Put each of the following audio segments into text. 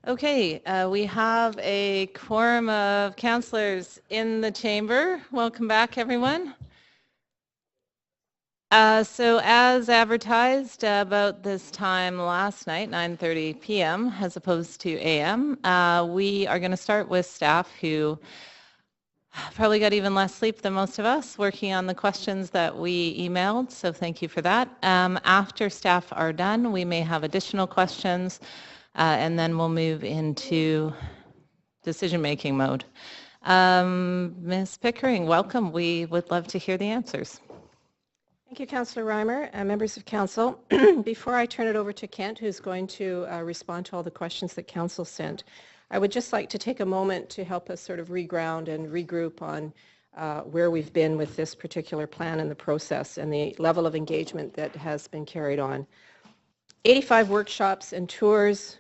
Okay, we have a quorum of councillors in the chamber. Welcome back, everyone. So as advertised about this time last night, 9:30 p.m. as opposed to a.m., we are going to start with staff who probably got even less sleep than most of us working on the questions that we emailed, so thank you for that. After staff are done, we may have additional questions, and then we'll move into decision-making mode. Ms. Pickering, welcome. We would love to hear the answers. Thank you, Councillor Reimer. Members of Council, before I turn it over to Kent, who's going to respond to all the questions that Council sent, I would just like to take a moment to help us sort of reground and regroup on where we've been with this particular plan and the process and the level of engagement that has been carried on. 85 workshops and tours,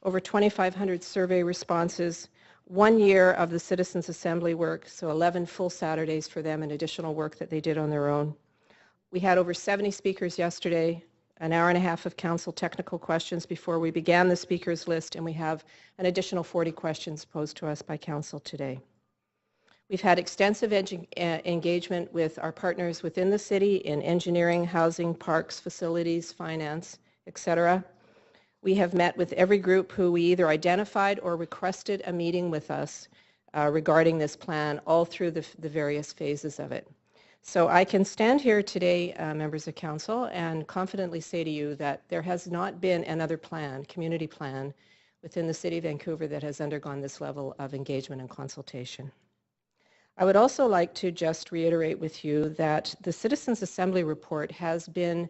over 2,500 survey responses, 1 year of the Citizens Assembly work, so 11 full Saturdays for them and additional work that they did on their own. We had over 70 speakers yesterday, an hour and a half of council technical questions before we began the speakers list, and we have an additional 40 questions posed to us by council today. We've had extensive engagement with our partners within the city in engineering, housing, parks, facilities, finance, etc. We have met with every group who we either identified or requested a meeting with us regarding this plan all through the various phases of it. So I can stand here today, members of council, and confidently say to you that there has not been another plan, community plan, within the City of Vancouver that has undergone this level of engagement and consultation. I would also like to just reiterate with you that the Citizens Assembly report has been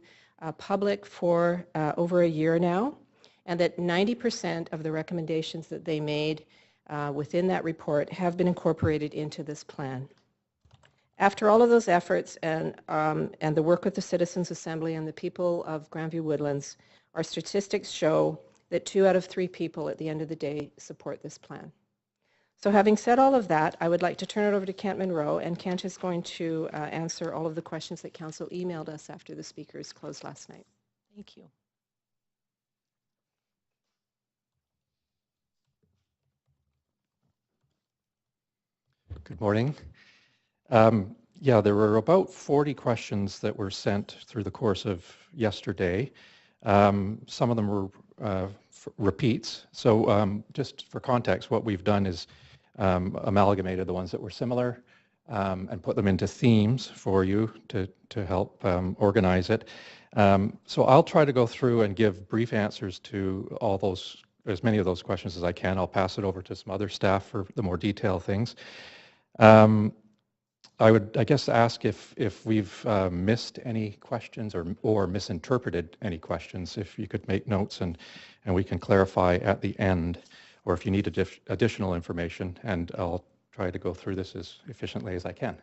public for over a year now, and that 90% of the recommendations that they made within that report have been incorporated into this plan. After all of those efforts and the work with the Citizens Assembly and the people of Grandview-Woodlands, our statistics show that 2 out of 3 people at the end of the day support this plan. So having said all of that, I would like to turn it over to Kent Monroe, and Kent is going to answer all of the questions that council emailed us after the speakers closed last night. Thank you. Good morning. Yeah, there were about 40 questions that were sent through the course of yesterday. Some of them were repeats. So just for context, what we've done is amalgamated the ones that were similar and put them into themes for you to help organize it. So I'll try to go through and give brief answers to all those, as many of those questions as I can. I'll pass it over to some other staff for the more detailed things. I would, I guess, ask if we've missed any questions or misinterpreted any questions, if you could make notes and we can clarify at the end, or if you need additional information, and I'll try to go through this as efficiently as I can.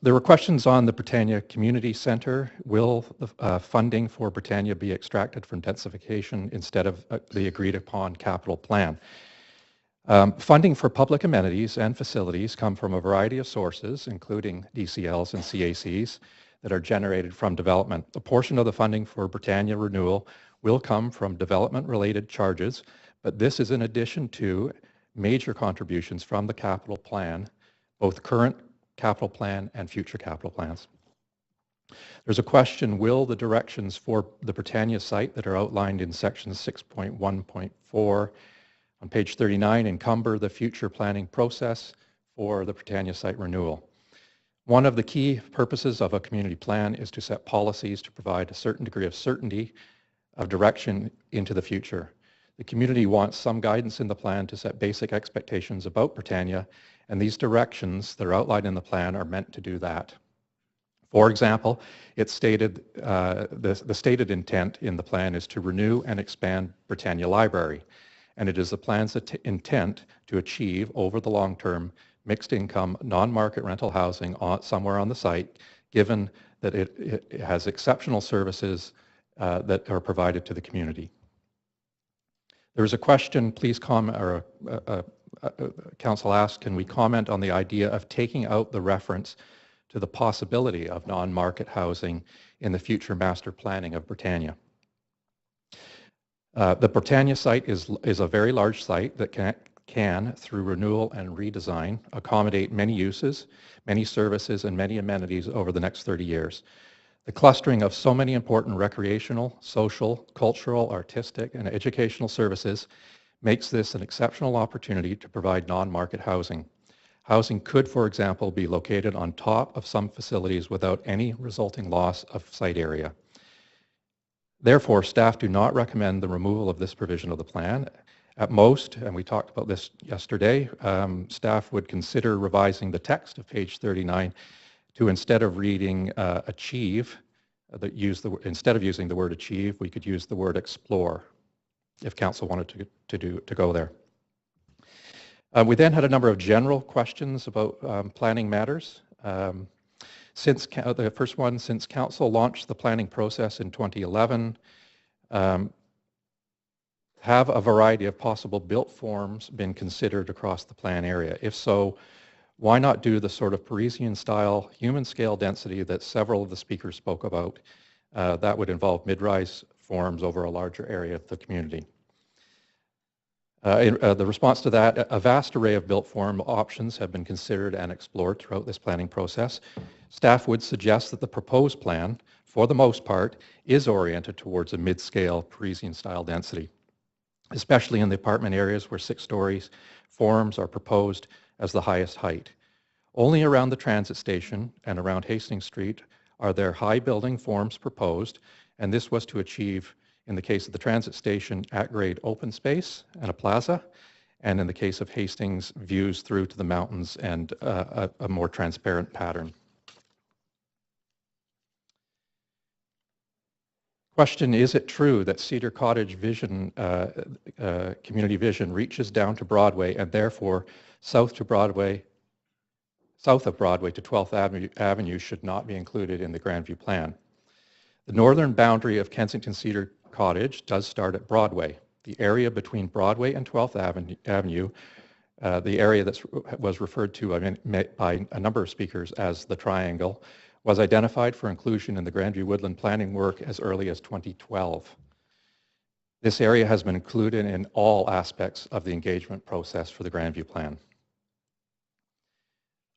There were questions on the Britannia Community Centre. Will the funding for Britannia be extracted from densification instead of the agreed upon capital plan? Funding for public amenities and facilities come from a variety of sources, including DCLs and CACs, that are generated from development. A portion of the funding for Britannia renewal will come from development-related charges, but this is in addition to major contributions from the capital plan, both current capital plan and future capital plans. There's a question, will the directions for the Britannia site that are outlined in section 6.1.4 on page 39 encumber the future planning process for the Britannia site renewal? One of the key purposes of a community plan is to set policies to provide a certain degree of certainty of direction into the future. The community wants some guidance in the plan to set basic expectations about Britannia, and these directions that are outlined in the plan are meant to do that. For example, it's stated, the stated intent in the plan is to renew and expand Britannia Library, and it is the plan's intent to achieve, over the long term, mixed income, non-market rental housing somewhere on the site, given that it has exceptional services that are provided to the community. There was a question, please comment, or council asked, can we comment on the idea of taking out the reference to the possibility of non-market housing in the future master planning of Britannia? The Britannia site is a very large site that can, through renewal and redesign, accommodate many uses, many services, and many amenities over the next 30 years. The clustering of so many important recreational, social, cultural, artistic, and educational services makes this an exceptional opportunity to provide non-market housing. Housing could, for example, be located on top of some facilities without any resulting loss of site area. Therefore, staff do not recommend the removal of this provision of the plan. At most, and we talked about this yesterday, staff would consider revising the text of page 39 to, instead of reading achieve, instead of using the word achieve, we could use the word explore if council wanted to go there. We then had a number of general questions about planning matters. The first one, since council launched the planning process in 2011, have a variety of possible built forms been considered across the plan area? If so, why not do the sort of Parisian-style human scale density that several of the speakers spoke about? That would involve mid-rise forms over a larger area of the community. The response to that, a vast array of built form options have been considered and explored throughout this planning process. Staff would suggest that the proposed plan, for the most part, is oriented towards a mid-scale Parisian-style density, especially in the apartment areas where 6 stories forms are proposed as the highest height. Only around the transit station and around Hastings Street are there high building forms proposed, and this was to achieve, in the case of the transit station, at-grade open space and a plaza, and in the case of Hastings, views through to the mountains and a more transparent pattern. Question, is it true that Cedar Cottage vision, community vision reaches down to Broadway and therefore south of Broadway to 12th Avenue should not be included in the Grandview plan? The northern boundary of Kensington Cedar Cottage does start at Broadway. The area between Broadway and 12th Avenue, the area that was referred to by a number of speakers as the triangle, was identified for inclusion in the Grandview-Woodland planning work as early as 2012. This area has been included in all aspects of the engagement process for the Grandview plan.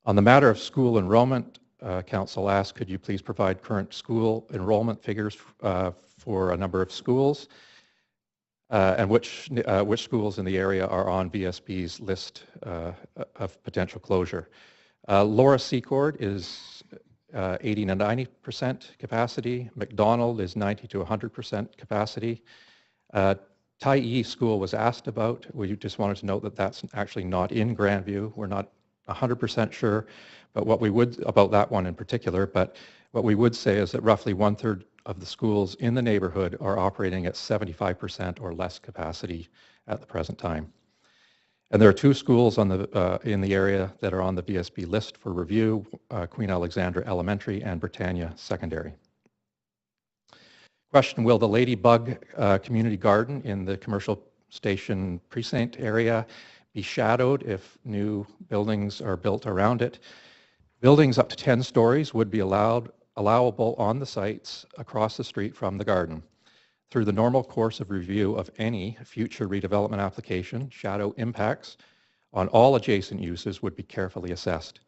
On the matter of school enrollment, Council asked, could you please provide current school enrollment figures for a number of schools and which schools in the area are on VSB's list of potential closure. Laura Secord is 80 to 90% capacity. McDonald is 90 to 100% capacity. Tyee School was asked about. We just wanted to note that that's actually not in Grandview. We're not 100% sure, but what we would about that one in particular. But what we would say is that roughly 1/3 of the schools in the neighborhood are operating at 75% or less capacity at the present time. And there are 2 schools on in the area that are on the VSB list for review, Queen Alexandra Elementary and Britannia Secondary. Question, will the Ladybug Community Garden in the commercial station precinct area be shadowed if new buildings are built around it? Buildings up to 10 stories would be allowable on the sites across the street from the garden. Through the normal course of review of any future redevelopment application, shadow impacts on all adjacent uses would be carefully assessed.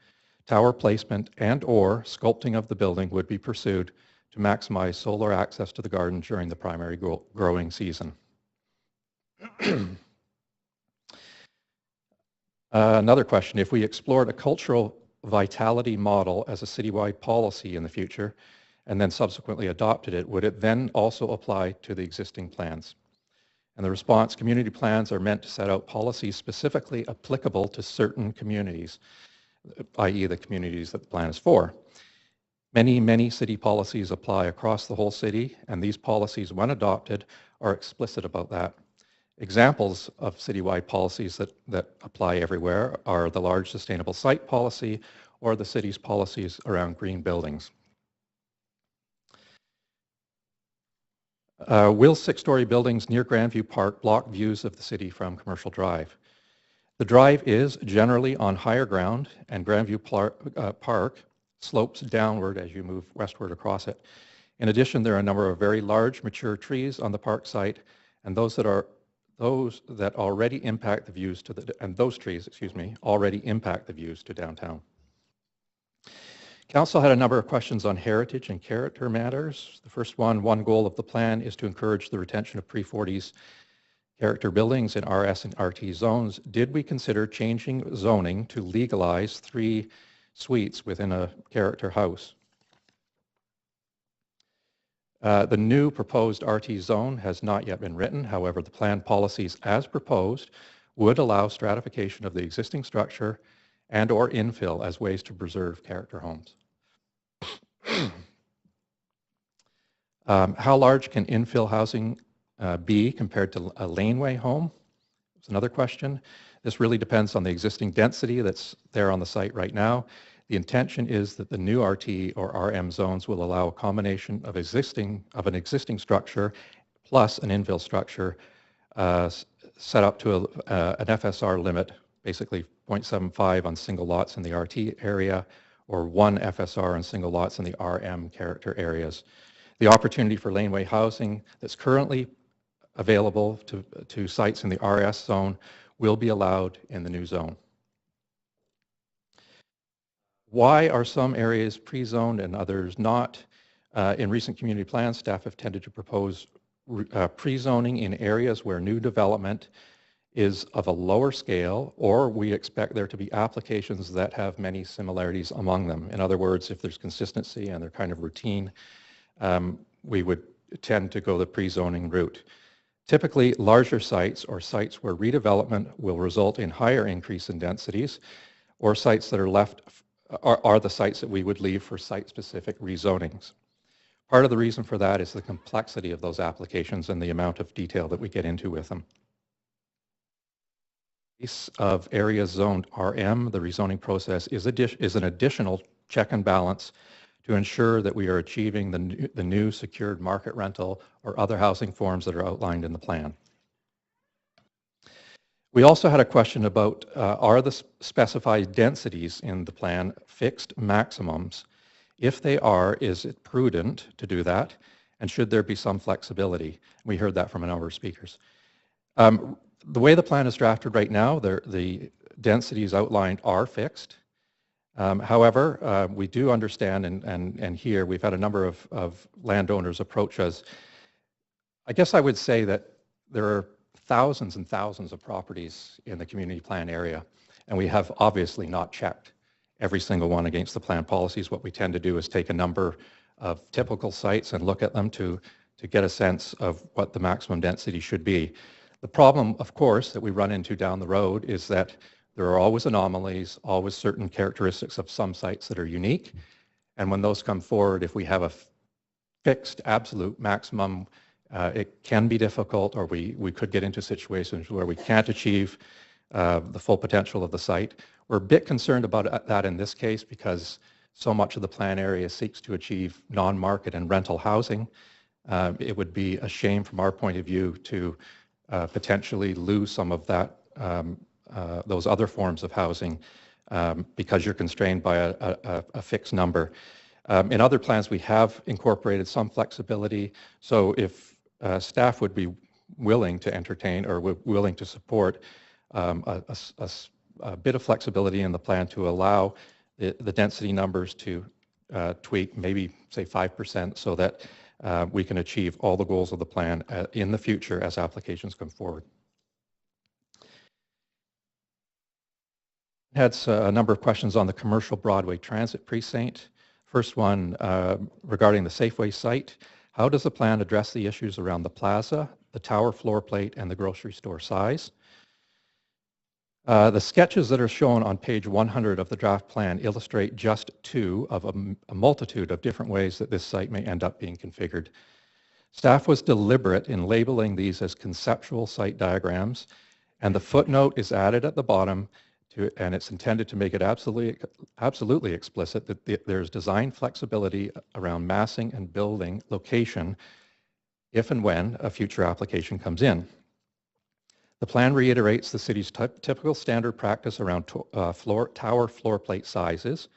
Tower placement and/or sculpting of the building would be pursued to maximize solar access to the garden during the primary growing season. Another question, if we explored a cultural vitality model as a citywide policy in the future and then subsequently adopted it, would it then also apply to the existing plans? And the response, community plans are meant to set out policies specifically applicable to certain communities, i.e. the communities that the plan is for. Many city policies apply across the whole city, and these policies, when adopted, are explicit about that. Examples of citywide policies that apply everywhere are the large sustainable site policy or the city's policies around green buildings. Will 6-story buildings near Grandview Park block views of the city from Commercial Drive? The drive is generally on higher ground, and Grandview Park slopes downward as you move westward across it. In addition, there are a number of very large mature trees on the park site, and those that already impact the views to the, and those trees, excuse me, already impact the views to downtown. Council had a number of questions on heritage and character matters. The first one goal of the plan is to encourage the retention of pre-40s character buildings in RS and RT zones. Did we consider changing zoning to legalize 3 suites within a character house? The new proposed RT zone has not yet been written. However, the plan policies as proposed would allow stratification of the existing structure and or infill as ways to preserve character homes. How large can infill housing be compared to a laneway home? That's another question. This really depends on the existing density that's there on the site right now. The intention is that the new RT or RM zones will allow a combination of an existing structure plus an infill structure set up to an FSR limit, basically 0.75 on single lots in the RT area or 1 FSR on single lots in the RM character areas. The opportunity for laneway housing that's currently available to sites in the RS zone will be allowed in the new zone. Why are some areas pre-zoned and others not? In recent community plans, staff have tended to propose pre-zoning in areas where new development is of a lower scale, or we expect there to be applications that have many similarities among them. In other words, if there's consistency and they're kind of routine, we would tend to go the pre-zoning route. Typically, larger sites or sites where redevelopment will result in higher increase in densities, or sites that are left are the sites that we would leave for site-specific rezonings. Part of the reason for that is the complexity of those applications and the amount of detail that we get into with them. In case of areas zoned RM, the rezoning process is an additional check and balance to ensure that we are achieving the new secured market rental or other housing forms that are outlined in the plan. We also had a question about are the specified densities in the plan fixed maximums? If they are, is it prudent to do that? And should there be some flexibility? We heard that from a number of speakers. The way the plan is drafted right now, the densities outlined are fixed. However, we do understand and here we've had a number of landowners approach us. I guess I would say that there are thousands and thousands of properties in the community plan area, and we have obviously not checked every single one against the plan policies. What we tend to do is take a number of typical sites and look at them to get a sense of what the maximum density should be. The problem, of course, that we run into down the road is that there are always anomalies, always certain characteristics of some sites that are unique, and when those come forward, if we have a fixed absolute maximum, it can be difficult, or we could get into situations where we can't achieve the full potential of the site. We're a bit concerned about that in this case because so much of the plan area seeks to achieve non-market and rental housing. It would be a shame from our point of view to potentially lose some of that, those other forms of housing because you're constrained by a fixed number. In other plans, we have incorporated some flexibility. So if staff would be willing to entertain or willing to support a bit of flexibility in the plan to allow the density numbers to tweak, maybe say 5%, so that we can achieve all the goals of the plan in the future as applications come forward. Had a number of questions on the commercial Broadway Transit Precinct. First one regarding the Safeway site. How does the plan address the issues around the plaza, the tower floor plate, and the grocery store size? The sketches that are shown on page 100 of the draft plan illustrate just 2 of a multitude of different ways that this site may end up being configured. Staff was deliberate in labeling these as conceptual site diagrams, and the footnote is added at the bottom and it's intended to make it absolutely explicit that there's design flexibility around massing and building location if and when a future application comes in. The plan reiterates the city's typical standard practice around tower floor plate sizes.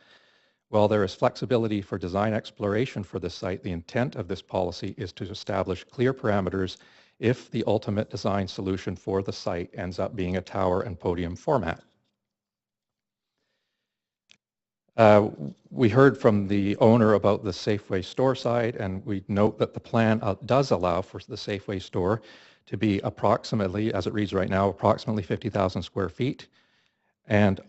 While there is flexibility for design exploration for this site, the intent of this policy is to establish clear parameters if the ultimate design solution for the site ends up being a tower and podium format. We heard from the owner about the Safeway store side, and we note that the plan does allow for the Safeway store to be approximately, as it reads right now, approximately 50,000 square feet, and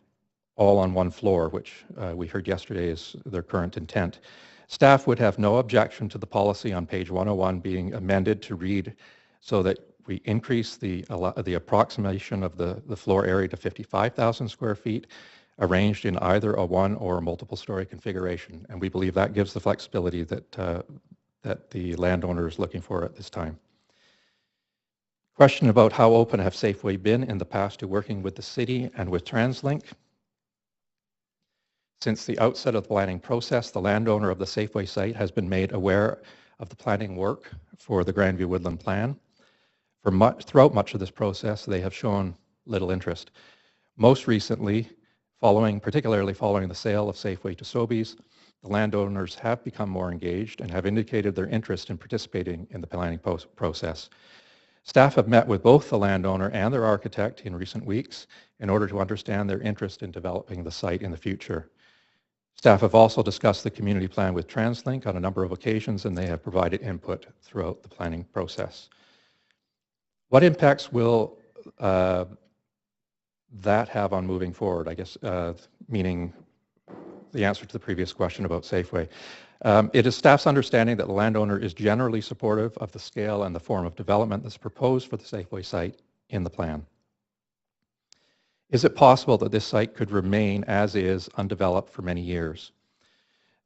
all on one floor, which we heard yesterday is their current intent. Staff would have no objection to the policy on page 101 being amended to read so that we increase the approximation of the floor area to 55,000 square feet, arranged in either a one or multiple story configuration. And we believe that gives the flexibility that, that the landowner is looking for at this time. Question about how open have Safeway been in the past to working with the city and with TransLink. Since the outset of the planning process, the landowner of the Safeway site has been made aware of the planning work for the Grandview-Woodland plan. Throughout much of this process, they have shown little interest. Most recently, particularly following the sale of Safeway to Sobeys, the landowners have become more engaged and have indicated their interest in participating in the planning process. Staff have met with both the landowner and their architect in recent weeks in order to understand their interest in developing the site in the future. Staff have also discussed the community plan with TransLink on a number of occasions, and they have provided input throughout the planning process. What impacts will that have on moving forward? I guess, meaning the answer to the previous question about Safeway. It is staff's understanding that the landowner is generally supportive of the scale and the form of development that's proposed for the Safeway site in the plan. Is it possible that this site could remain as is, undeveloped for many years?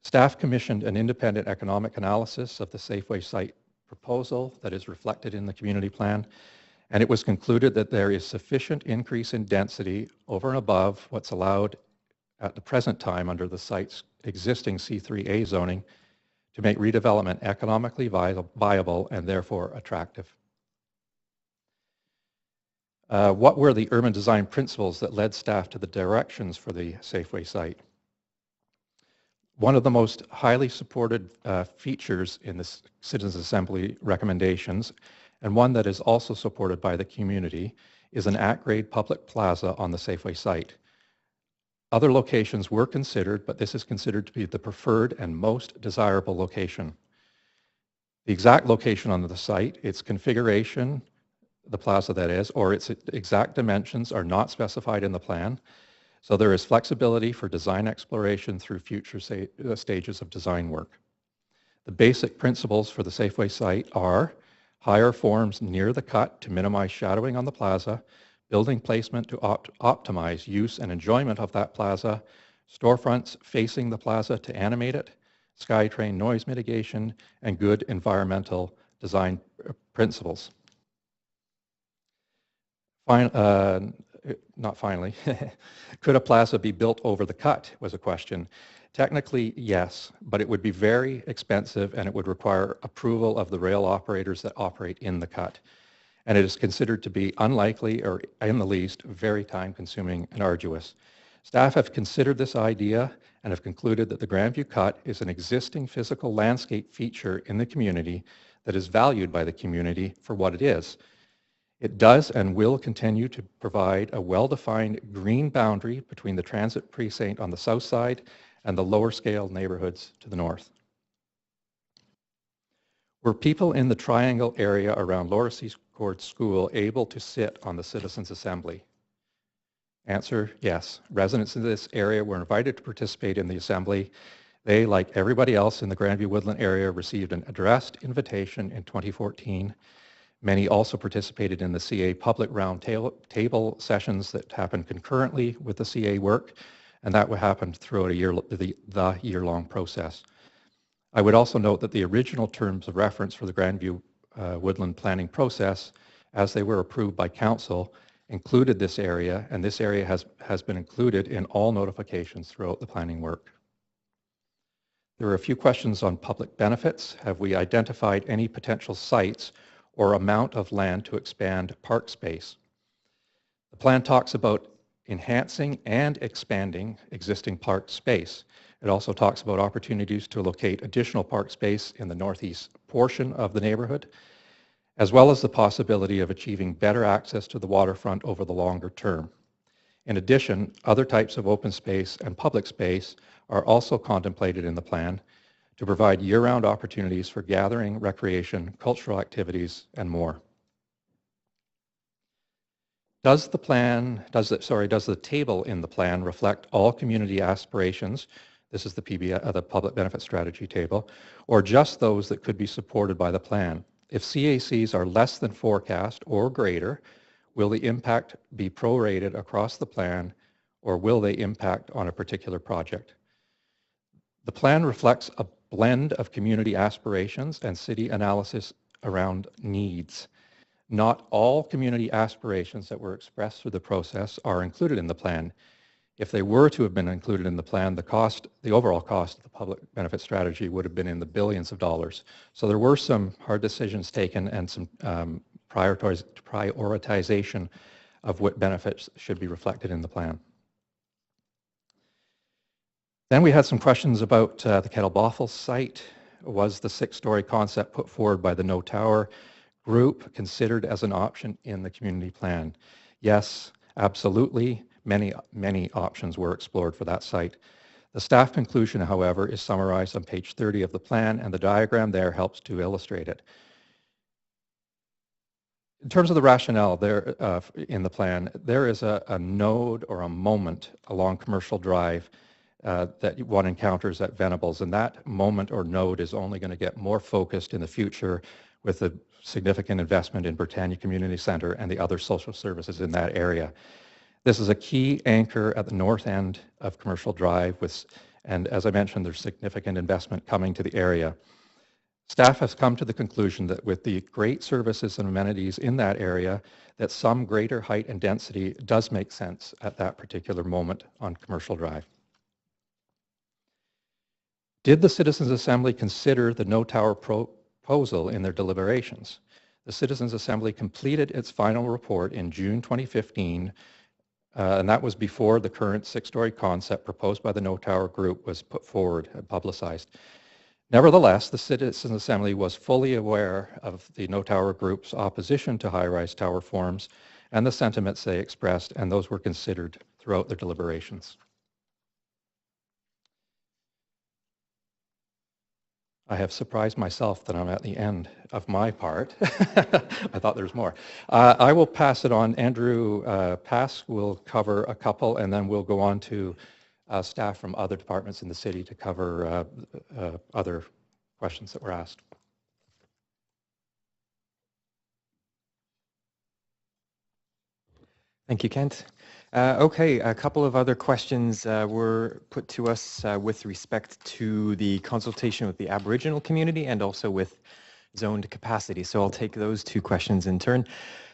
Staff commissioned an independent economic analysis of the Safeway site proposal that is reflected in the community plan, and it was concluded that there is sufficient increase in density over and above what's allowed at the present time under the site's existing C3A zoning to make redevelopment economically viable and therefore attractive. What were the urban design principles that led staff to the directions for the Safeway site? One of the most highly supported features in the Citizens Assembly recommendations, and one that is also supported by the community, is an at-grade public plaza on the Safeway site. Other locations were considered, but this is considered to be the preferred and most desirable location. The exact location on the site, its configuration, the plaza that is, or its exact dimensions are not specified in the plan, so there is flexibility for design exploration through future stages of design work. The basic principles for the Safeway site are higher forms near the cut to minimize shadowing on the plaza, building placement to optimize use and enjoyment of that plaza, storefronts facing the plaza to animate it, SkyTrain noise mitigation, and good environmental design principles. Not finally, could a plaza be built over the cut was a question. Technically, yes, but it would be very expensive and it would require approval of the rail operators that operate in the cut. And it is considered to be unlikely or in the least very time-consuming and arduous. Staff have considered this idea and have concluded that the Grandview Cut is an existing physical landscape feature in the community that is valued by the community for what it is. It does and will continue to provide a well-defined green boundary between the transit precinct on the south side and the lower scale neighborhoods to the north. Were people in the triangle area around Laura Secord School able to sit on the Citizens Assembly? Answer, yes. Residents in this area were invited to participate in the assembly. They, like everybody else in the Grandview-Woodland area, received an addressed invitation in 2014. Many also participated in the CA public round table sessions that happened concurrently with the CA work, and that would happen throughout the year-long process. I would also note that the original terms of reference for the Grandview-Woodland planning process, as they were approved by Council, included this area, and this area has been included in all notifications throughout the planning work. There are a few questions on public benefits. Have we identified any potential sites or amount of land to expand park space? The plan talks about enhancing and expanding existing park space. It also talks about opportunities to locate additional park space in the northeast portion of the neighborhood. as well as the possibility of achieving better access to the waterfront over the longer term. In addition, other types of open space and public space are also contemplated in the plan to provide year-round opportunities for gathering, recreation, cultural activities, and more. Does the table in the plan reflect all community aspirations? This is the Public Benefit Strategy table, or just those that could be supported by the plan. If CACs are less than forecast or greater, will the impact be prorated across the plan, or will they impact on a particular project? The plan reflects a blend of community aspirations and city analysis around needs. Not all community aspirations that were expressed through the process are included in the plan. If they were to have been included in the plan, the overall cost of the public benefit strategy would have been in the billions of dollars. So there were some hard decisions taken and some prioritization of what benefits should be reflected in the plan. Then we had some questions about the Kettle Bothell site. Was the 6-story concept put forward by the No Tower group considered as an option in the community plan? Yes, absolutely. Many options were explored for that site. The staff conclusion, however, is summarized on page 30 of the plan, and the diagram there helps to illustrate it. In terms of the rationale there in the plan, there is a node or a moment along Commercial Drive that one encounters at Venables, and that moment or node is only going to get more focused in the future with a significant investment in Britannia Community Centre and the other social services in that area. This is a key anchor at the north end of Commercial Drive, and as I mentioned, there's significant investment coming to the area. Staff has come to the conclusion that with the great services and amenities in that area, that some greater height and density does make sense at that particular moment on Commercial Drive. Did the Citizens Assembly consider the No Tower proposal in their deliberations? The Citizens Assembly completed its final report in June 2015, and that was before the current 6-story concept proposed by the No Tower group was put forward and publicized. Nevertheless, the Citizens Assembly was fully aware of the No Tower group's opposition to high-rise tower forms and the sentiments they expressed, and those were considered throughout their deliberations. I have surprised myself that I'm at the end of my part. I thought there was more. I will pass it on. Andrew Pask will cover a couple, and then we'll go on to staff from other departments in the city to cover other questions that were asked. Thank you, Kent. Okay, a couple of other questions were put to us with respect to the consultation with the Aboriginal community and also with zoned capacity. So I'll take those two questions in turn.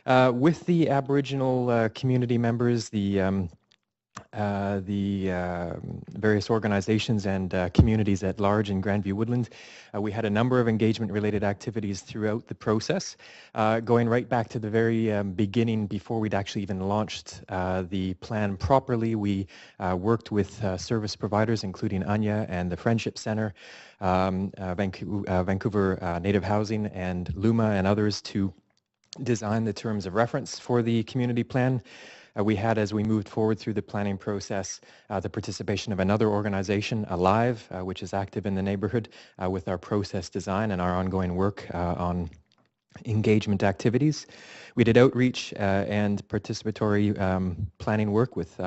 With the Aboriginal community members, the various organizations and communities at large in Grandview-Woodland. We had a number of engagement-related activities throughout the process, going right back to the very beginning before we'd actually even launched the plan properly. We worked with service providers, including Anya and the Friendship Centre, Vancouver Native Housing, and Luma and others to design the terms of reference for the community plan. We had, as we moved forward through the planning process, the participation of another organization, Alive, which is active in the neighborhood, with our process design and our ongoing work on engagement activities. We did outreach and participatory planning work with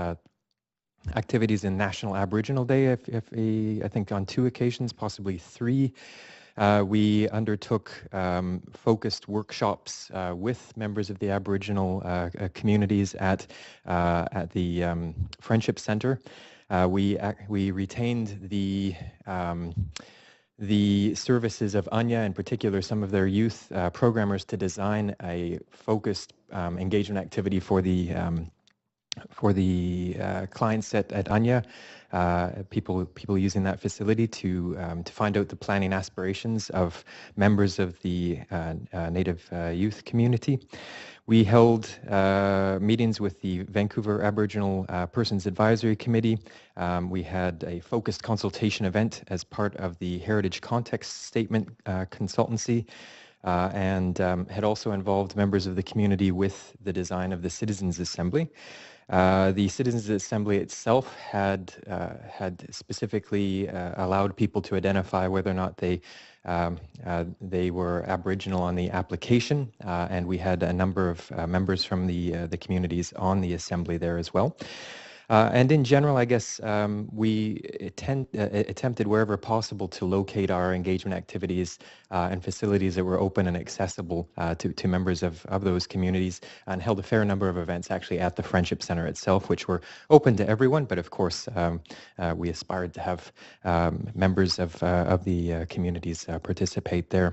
activities in National Aboriginal Day, I think on 2 occasions, possibly 3. We undertook focused workshops with members of the Aboriginal communities at the Friendship Centre. We retained the services of Anya, in particular some of their youth programmers, to design a focused engagement activity for the clients at Anya, people using that facility to find out the planning aspirations of members of the Native youth community. We held meetings with the Vancouver Aboriginal Persons Advisory Committee. We had a focused consultation event as part of the Heritage Context Statement consultancy. and had also involved members of the community with the design of the Citizens Assembly. The Citizens Assembly itself had specifically allowed people to identify whether or not they were Aboriginal on the application, and we had a number of members from the communities on the assembly there as well. And in general, I guess we attempted wherever possible to locate our engagement activities and facilities that were open and accessible to members of those communities, and held a fair number of events actually at the Friendship Centre itself, which were open to everyone, but of course we aspired to have members of the communities participate there.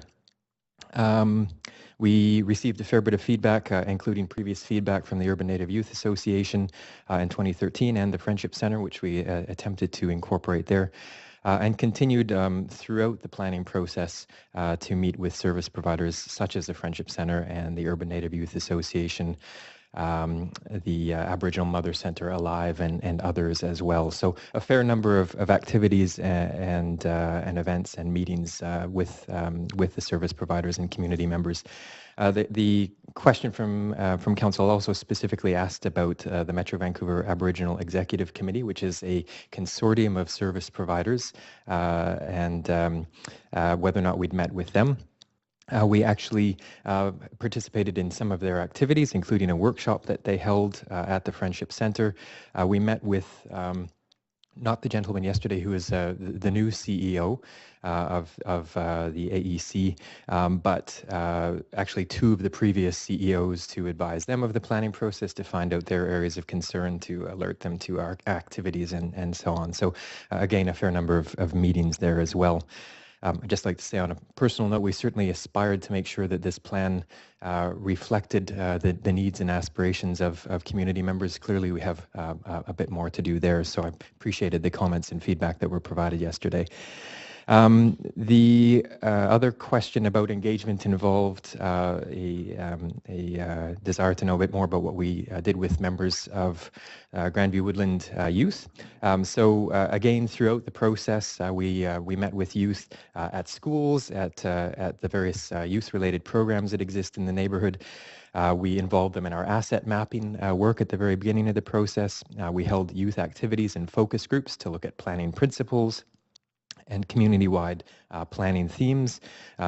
We received a fair bit of feedback, including previous feedback from the Urban Native Youth Association in 2013 and the Friendship Centre, which we attempted to incorporate there, and continued throughout the planning process to meet with service providers such as the Friendship Centre and the Urban Native Youth Association, the Aboriginal Mother Centre Alive, and others as well. So a fair number of activities and events and meetings with the service providers and community members. The question from Council also specifically asked about the Metro Vancouver Aboriginal Executive Committee, which is a consortium of service providers, and whether or not we'd met with them. We actually participated in some of their activities, including a workshop that they held at the Friendship Centre. We met with not the gentleman yesterday who is the new CEO of the AEC, but actually two of the previous CEOs to advise them of the planning process, to find out their areas of concern, to alert them to our activities and so on. So again, a fair number of meetings there as well. I'd just like to say on a personal note, we certainly aspired to make sure that this plan reflected the needs and aspirations of community members. Clearly, we have a bit more to do there, so I appreciated the comments and feedback that were provided yesterday. The other question about engagement involved a desire to know a bit more about what we did with members of Grandview-Woodland youth. So again, throughout the process, we met with youth at schools, at the various youth-related programs that exist in the neighborhood. We involved them in our asset mapping work at the very beginning of the process. We held youth activities and focus groups to look at planning principles and community-wide planning themes.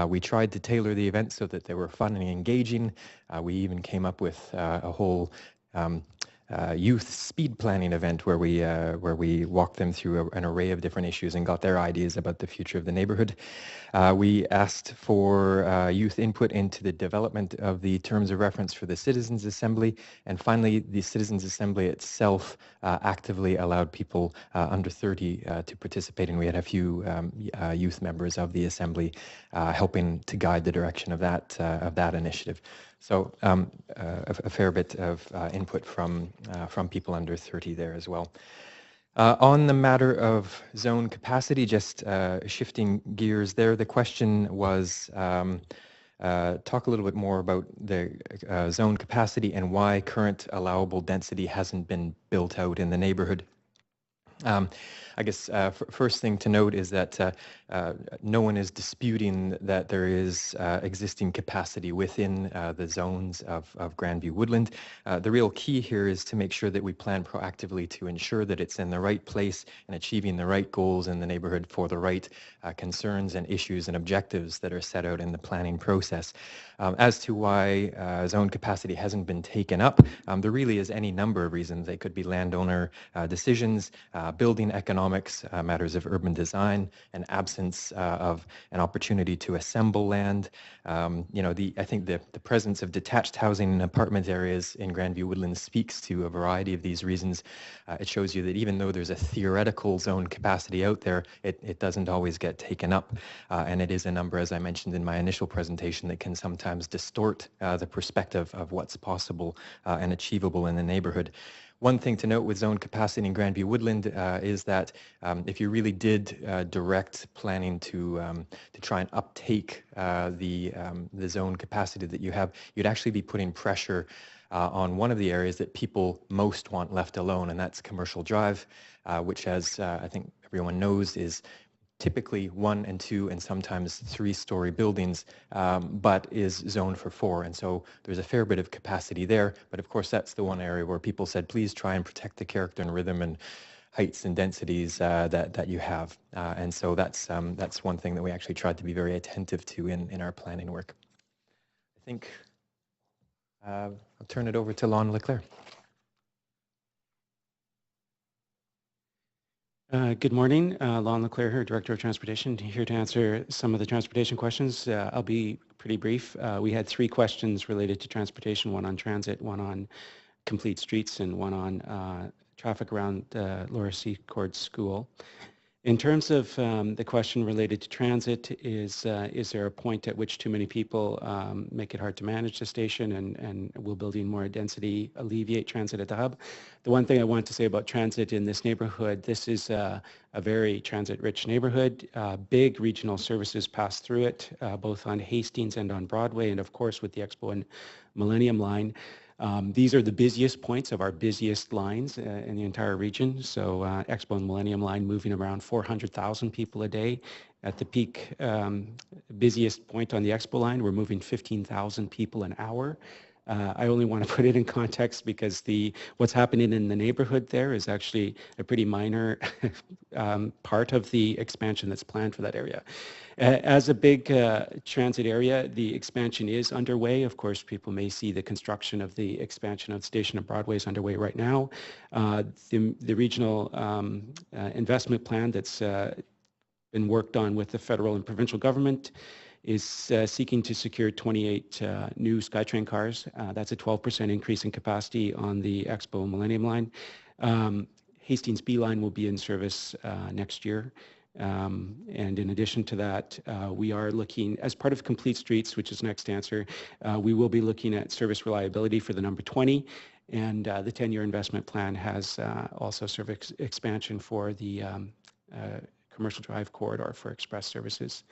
We tried to tailor the events so that they were fun and engaging. We even came up with a whole youth speed planning event where we walked them through an array of different issues and got their ideas about the future of the neighborhood. We asked for youth input into the development of the terms of reference for the Citizens Assembly, and finally the Citizens Assembly itself actively allowed people under 30 to participate, and we had a few youth members of the Assembly helping to guide the direction of that initiative. So a fair bit of input from people under 30 there as well. On the matter of zone capacity, just shifting gears there, the question was talk a little bit more about the zone capacity and why current allowable density hasn't been built out in the neighborhood. I guess first thing to note is that no one is disputing that there is existing capacity within the zones of Grandview-Woodland. The real key here is to make sure that we plan proactively to ensure that it's in the right place and achieving the right goals in the neighborhood for the right concerns and issues and objectives that are set out in the planning process. As to why zone capacity hasn't been taken up, there really is any number of reasons. They could be landowner decisions, building economics, matters of urban design, an absence of an opportunity to assemble land. I think the presence of detached housing in apartment areas in Grandview-Woodland speaks to a variety of these reasons. It shows you that even though there's a theoretical zone capacity out there, it doesn't always get taken up. And it is a number, as I mentioned in my initial presentation, that can sometimes distort the perspective of what's possible and achievable in the neighborhood. One thing to note with zone capacity in Grandview-Woodland is that if you really did direct planning to try and uptake the zone capacity that you have, you'd actually be putting pressure on one of the areas that people most want left alone, and that's Commercial Drive, which, as I think everyone knows, is typically 1 and 2 and sometimes 3-story buildings, but is zoned for 4. And so there's a fair bit of capacity there. But of course, that's the one area where people said, please try and protect the character and rhythm and heights and densities that you have. And so that's one thing that we actually tried to be very attentive to in our planning work. I think I'll turn it over to Lon Leclerc. Good morning, Lon Leclerc here, Director of Transportation, here to answer some of the transportation questions. I'll be pretty brief. We had 3 questions related to transportation, one on transit, one on complete streets, and one on traffic around Laura Secord School. In terms of the question related to transit, is there a point at which too many people make it hard to manage the station, and will building more density alleviate transit at the hub? The one thing I want to say about transit in this neighborhood, this is a very transit-rich neighborhood. Big regional services pass through it, both on Hastings and on Broadway, and of course with the Expo and Millennium Line. These are the busiest points of our busiest lines in the entire region. So Expo and Millennium Line moving around 400,000 people a day. At the peak busiest point on the Expo line, we're moving 15,000 people an hour. I only want to put it in context because what's happening in the neighborhood there is actually a pretty minor part of the expansion that's planned for that area. As a big transit area, the expansion is underway. Of course, people may see the construction of the expansion of the station of Broadway is underway right now. The regional investment plan that's been worked on with the federal and provincial government is seeking to secure 28 new SkyTrain cars. That's a 12% increase in capacity on the Expo Millennium Line. Hastings B line will be in service next year. And in addition to that, we are looking, as part of Complete Streets, which is next answer, we will be looking at service reliability for the number 20. And the 10-year investment plan has also service expansion for the Commercial Drive corridor for express services.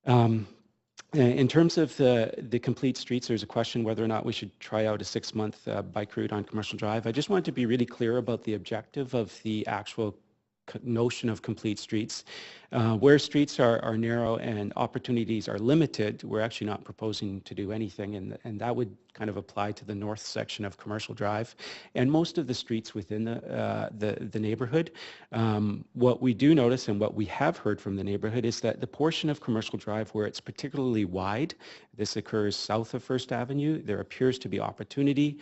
In terms of the Complete Streets, there's a question whether or not we should try out a 6-month bike route on Commercial Drive. I just want to be really clear about the objective of the actual notion of Complete Streets. Where streets are narrow and opportunities are limited, we're actually not proposing to do anything, and that would kind of apply to the north section of Commercial Drive and most of the streets within the neighborhood. What we do notice and what we have heard from the neighborhood is that the portion of Commercial Drive where it's particularly wide, this occurs south of First Avenue, there appears to be opportunity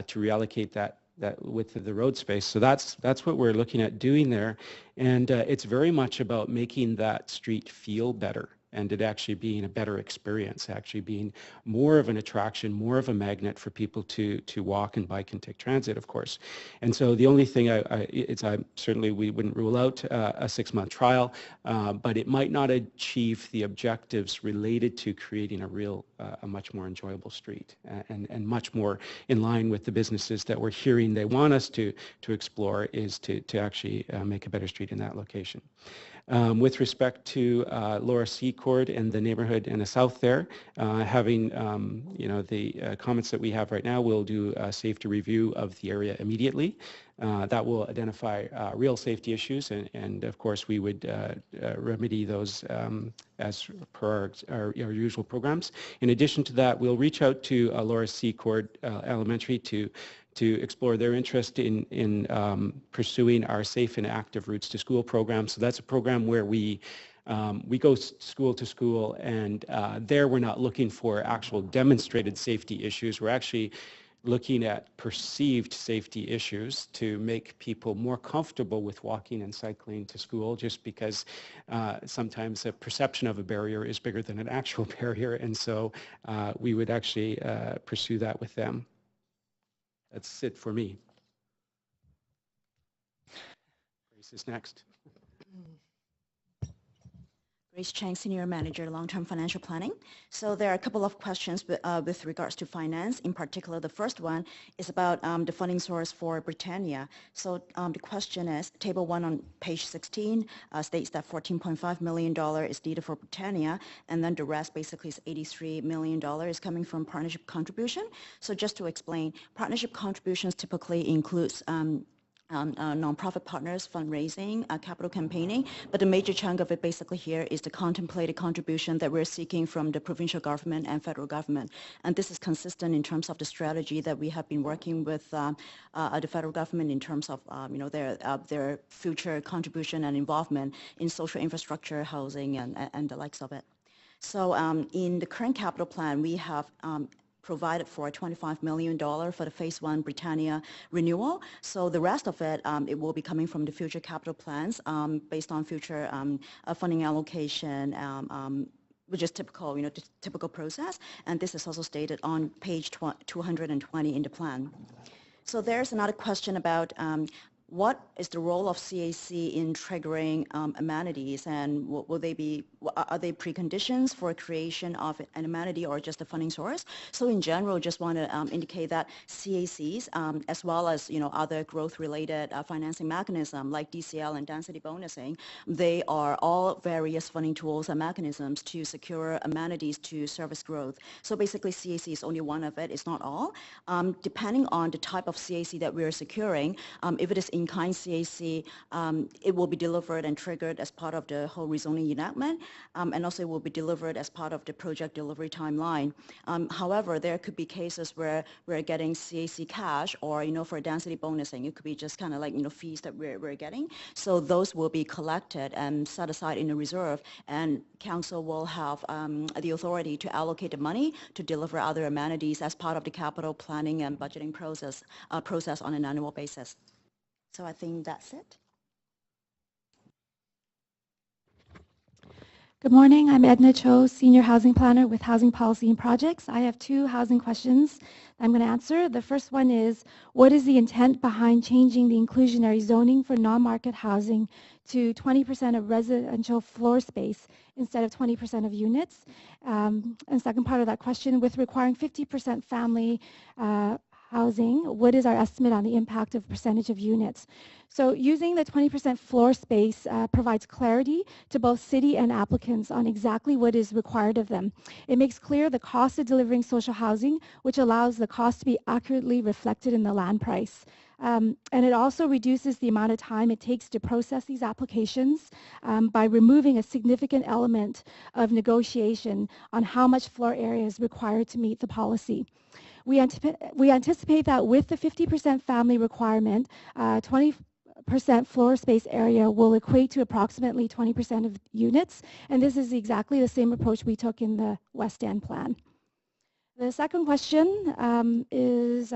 to reallocate that width of the road space. So that's what we're looking at doing there. And it's very much about making that street feel better and it actually being a better experience, actually being more of an attraction, more of a magnet for people to walk and bike and take transit, of course. And so the only thing certainly we wouldn't rule out a 6-month trial, but it might not achieve the objectives related to creating a much more enjoyable street and much more in line with the businesses that we're hearing they want us to explore is to actually make a better street in that location. With respect to Laura Secord and the neighborhood in the south there, having the comments that we have right now, we'll do a safety review of the area immediately. That will identify real safety issues, and of course we would remedy those as per our usual programs. In addition to that, we'll reach out to Laura Secord Elementary to explore their interest in pursuing our Safe and Active Routes to School program. So that's a program where we go school to school, and there we're not looking for actual demonstrated safety issues. We're actually looking at perceived safety issues to make people more comfortable with walking and cycling to school, just because sometimes a perception of a barrier is bigger than an actual barrier, and so we would actually pursue that with them. That's it for me. Grace is next. Grace Chang, Senior Manager, Long-Term Financial Planning. So there are a couple of questions with regards to finance. In particular, the first one is about the funding source for Britannia. So the question is, Table 1 on page 16 states that $14.5 million is needed for Britannia, and then the rest basically is $83 million is coming from partnership contribution. So just to explain, partnership contributions typically includes nonprofit partners, fundraising, capital campaigning, but the major chunk of it basically here is the contemplated contribution that we're seeking from the provincial government and federal government. And this is consistent in terms of the strategy that we have been working with the federal government in terms of their future contribution and involvement in social infrastructure, housing, and the likes of it. So in the current capital plan, we have provided for $25 million for the Phase 1 Britannia renewal. So the rest of it, it will be coming from the future capital plans based on future funding allocation, which is typical, typical process. And this is also stated on page 220 in the plan. So there's another question about what is the role of CAC in triggering amenities, and will they be, are they preconditions for creation of an amenity or just a funding source? So in general, just want to indicate that CACs, as well as other growth-related financing mechanism like DCL and density bonusing, they are all various funding tools and mechanisms to secure amenities to service growth. So basically, CAC is only one of it. It's not all. Depending on the type of CAC that we are securing, if it is in-kind CAC, it will be delivered and triggered as part of the whole rezoning enactment, and also it will be delivered as part of the project delivery timeline. However, there could be cases where we're getting CAC cash, or for density bonusing, it could be just kind of like fees that we're getting. So those will be collected and set aside in a reserve, and council will have the authority to allocate the money to deliver other amenities as part of the capital planning and budgeting process on an annual basis. So I think that's it. Good morning. I'm Edna Cho, Senior Housing Planner with Housing Policy and Projects. I have two housing questions I'm going to answer. The first one is, what is the intent behind changing the inclusionary zoning for non-market housing to 20% of residential floor space instead of 20% of units? And second part of that question, with requiring 50% family housing, what is our estimate on the impact of percentage of units? So using the 20% floor space provides clarity to both city and applicants on exactly what is required of them. It makes clear the cost of delivering social housing, which allows the cost to be accurately reflected in the land price. And it also reduces the amount of time it takes to process these applications by removing a significant element of negotiation on how much floor area is required to meet the policy. We anticipate that with the 50% family requirement, 20% floor space area will equate to approximately 20% of units, and this is exactly the same approach we took in the West End plan. The second question is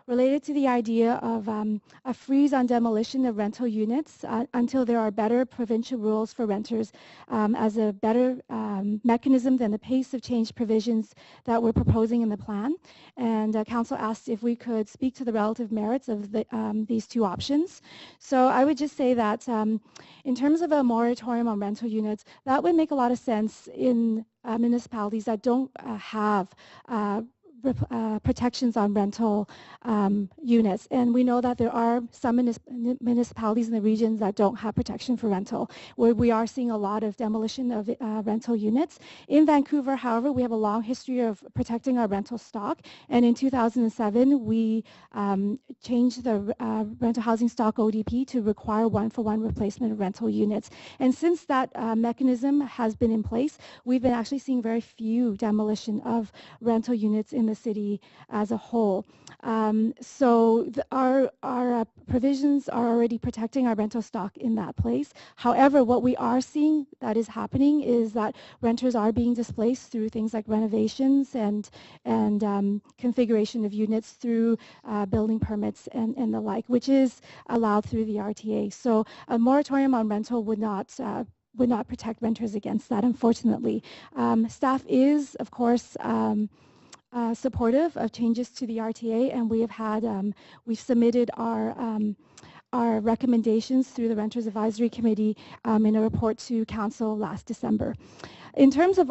related to the idea of a freeze on demolition of rental units until there are better provincial rules for renters as a better mechanism than the pace of change provisions that we're proposing in the plan. And Council asked if we could speak to the relative merits of these two options. So I would just say that in terms of a moratorium on rental units, that would make a lot of sense in municipalities that don't have protections on rental units. And we know that there are some municipalities in the regions that don't have protection for rental, where we are seeing a lot of demolition of rental units. In Vancouver, however, we have a long history of protecting our rental stock. And in 2007, we changed the rental housing stock ODP to require one-for-one replacement of rental units. And since that mechanism has been in place, we've been actually seeing very few demolition of rental units in the city as a whole. So our provisions are already protecting our rental stock in that place. However, what we are seeing that is happening is that renters are being displaced through things like renovations and configuration of units through building permits and the like, which is allowed through the RTA. So a moratorium on rental would not protect renters against that, unfortunately. Staff is, of course, supportive of changes to the RTA, and we have had we've submitted our recommendations through the Renters Advisory Committee in a report to Council last December. In terms of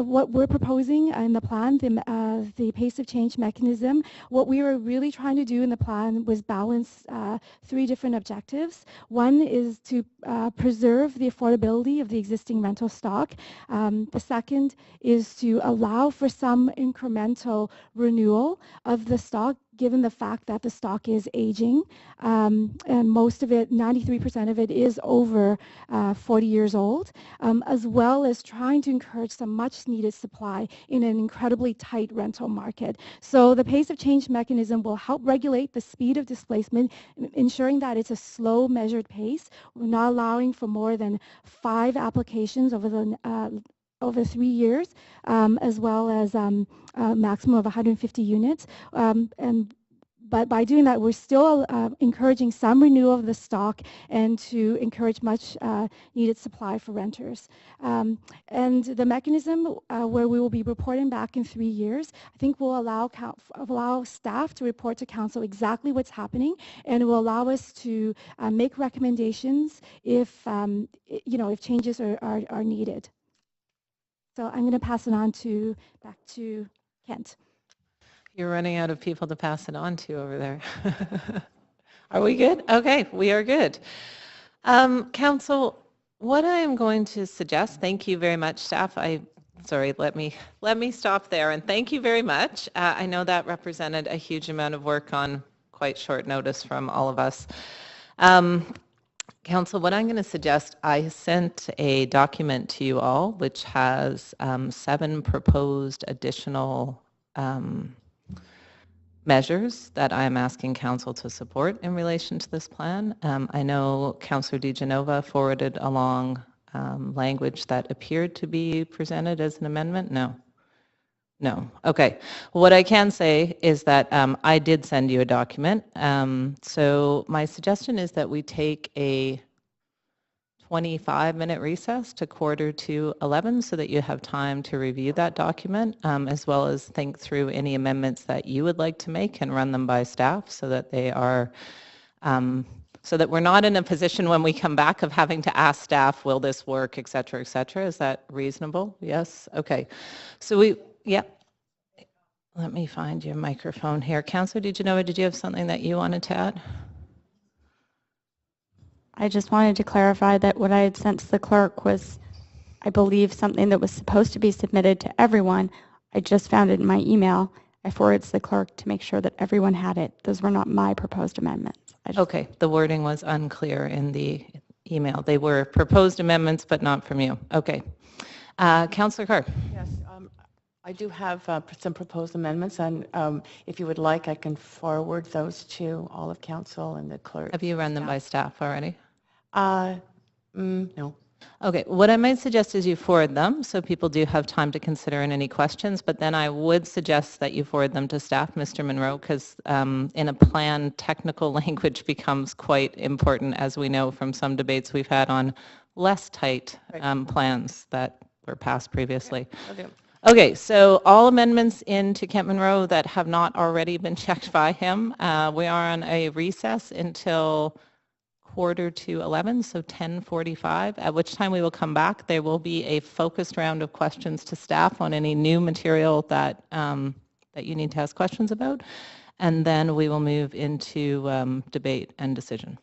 what we're proposing in the plan, the pace of change mechanism, what we were really trying to do in the plan was balance three different objectives. One is to preserve the affordability of the existing rental stock. The second is to allow for some incremental renewal of the stock given the fact that the stock is aging, and most of it, 93% of it, is over 40 years old, as well as trying to encourage some much needed supply in an incredibly tight rental market. So the pace of change mechanism will help regulate the speed of displacement, ensuring that it's a slow, measured pace. We're not allowing for more than 5 applications over 3 years, as well as a maximum of 150 units. But by doing that, we're still encouraging some renewal of the stock and to encourage much needed supply for renters. And the mechanism where we will be reporting back in 3 years, I think will allow staff to report to council exactly what's happening, and it will allow us to make recommendations if, if changes are needed. So I'm going to pass it on back to Kent. You're running out of people to pass it on to over there. Are we good? Okay, we are good. Council, what I am going to suggest, thank you very much, staff. Sorry, let me stop there, and thank you very much. I know that represented a huge amount of work on quite short notice from all of us. Council, what I'm going to suggest, I sent a document to you all which has 7 proposed additional measures that I'm asking Council to support in relation to this plan. I know Councillor DiGenova forwarded along language that appeared to be presented as an amendment. No. No. Okay. What I can say is that I did send you a document. So my suggestion is that we take a 25-minute recess to 11:15 so that you have time to review that document, as well as think through any amendments that you would like to make and run them by staff so that they are, so that we're not in a position when we come back of having to ask staff, will this work, et cetera, et cetera. Is that reasonable? Yes? Okay. So yeah. Let me find your microphone here. Councillor DiGenova, did you have something that you wanted to add? I just wanted to clarify that what I had sent to the clerk was, I believe, something that was supposed to be submitted to everyone. I just found it in my email. I forwarded it to the clerk to make sure that everyone had it. Those were not my proposed amendments. Okay, the wording was unclear in the email. They were proposed amendments, but not from you. Okay. Councillor Carr. Yes, I do have some proposed amendments, and if you would like, I can forward those to all of council and the clerk. Have you run them by staff already? No. Okay, what I might suggest is you forward them so people do have time to consider and any questions, but then I would suggest that you forward them to staff, Mr. Monroe, because in a plan, technical language becomes quite important, as we know from some debates we've had on less tight plans that were passed previously. Yeah, okay. Okay, so all amendments into Kent Monroe that have not already been checked by him, we are on a recess until 11:15, so 10:45, at which time we will come back. There will be a focused round of questions to staff on any new material that that you need to ask questions about, and then we will move into debate and decision.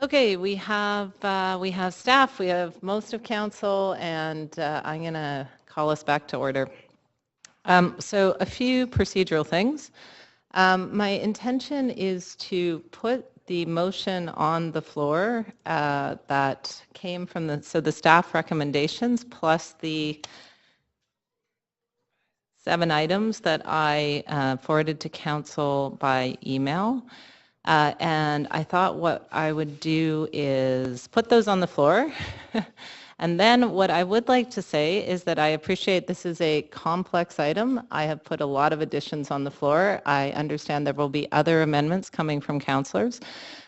Okay, we have staff, we have most of council, and I'm going to call us back to order. So a few procedural things. My intention is to put the motion on the floor that came from the staff recommendations plus the 7 items that I forwarded to council by email. And I thought what I would do is put those on the floor. And then what I would like to say is that I appreciate this is a complex item. I have put a lot of additions on the floor. I understand there will be other amendments coming from councillors.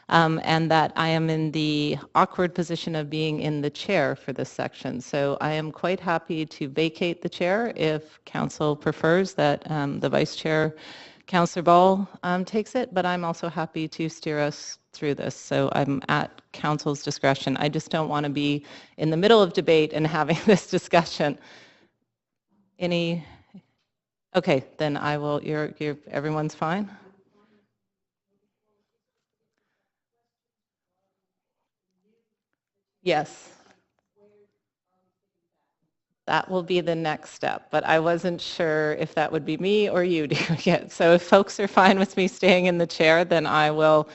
And that I am in the awkward position of being in the chair for this section. So I am quite happy to vacate the chair if council prefers that the vice chair, Councillor Ball, takes it, but I'm also happy to steer us through this. So I'm at council's discretion. I just don't want to be in the middle of debate and having this discussion. Okay, then I will, everyone's fine? Yes. That will be the next step, but I wasn't sure if that would be me or you doing it. So if folks are fine with me staying in the chair, then I will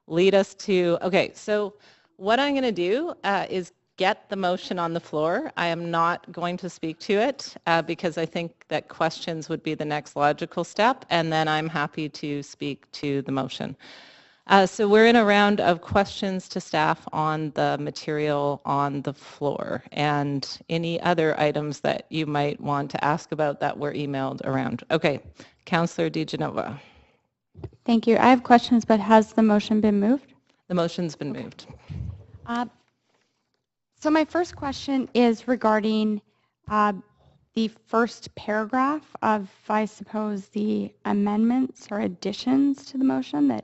lead us to, okay, so what I'm going to do is get the motion on the floor. I am not going to speak to it because I think that questions would be the next logical step, and then I'm happy to speak to the motion. So we're in a round of questions to staff on the material on the floor and any other items that you might want to ask about that were emailed around. Okay, Councillor DiGenova. Thank you. I have questions, but has the motion been moved? The motion's been moved. So my first question is regarding the first paragraph of, I suppose, the amendments or additions to the motion that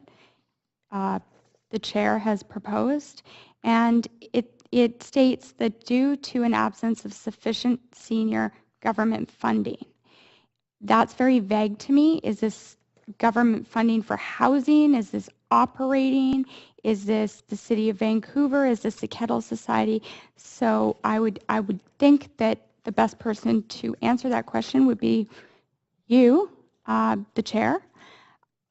the chair has proposed, and it states that due to an absence of sufficient senior government funding. That's very vague to me. Is this government funding for housing? Is this operating? Is this the City of Vancouver? Is this the Kettle Society? So I would think that the best person to answer that question would be you, the chair.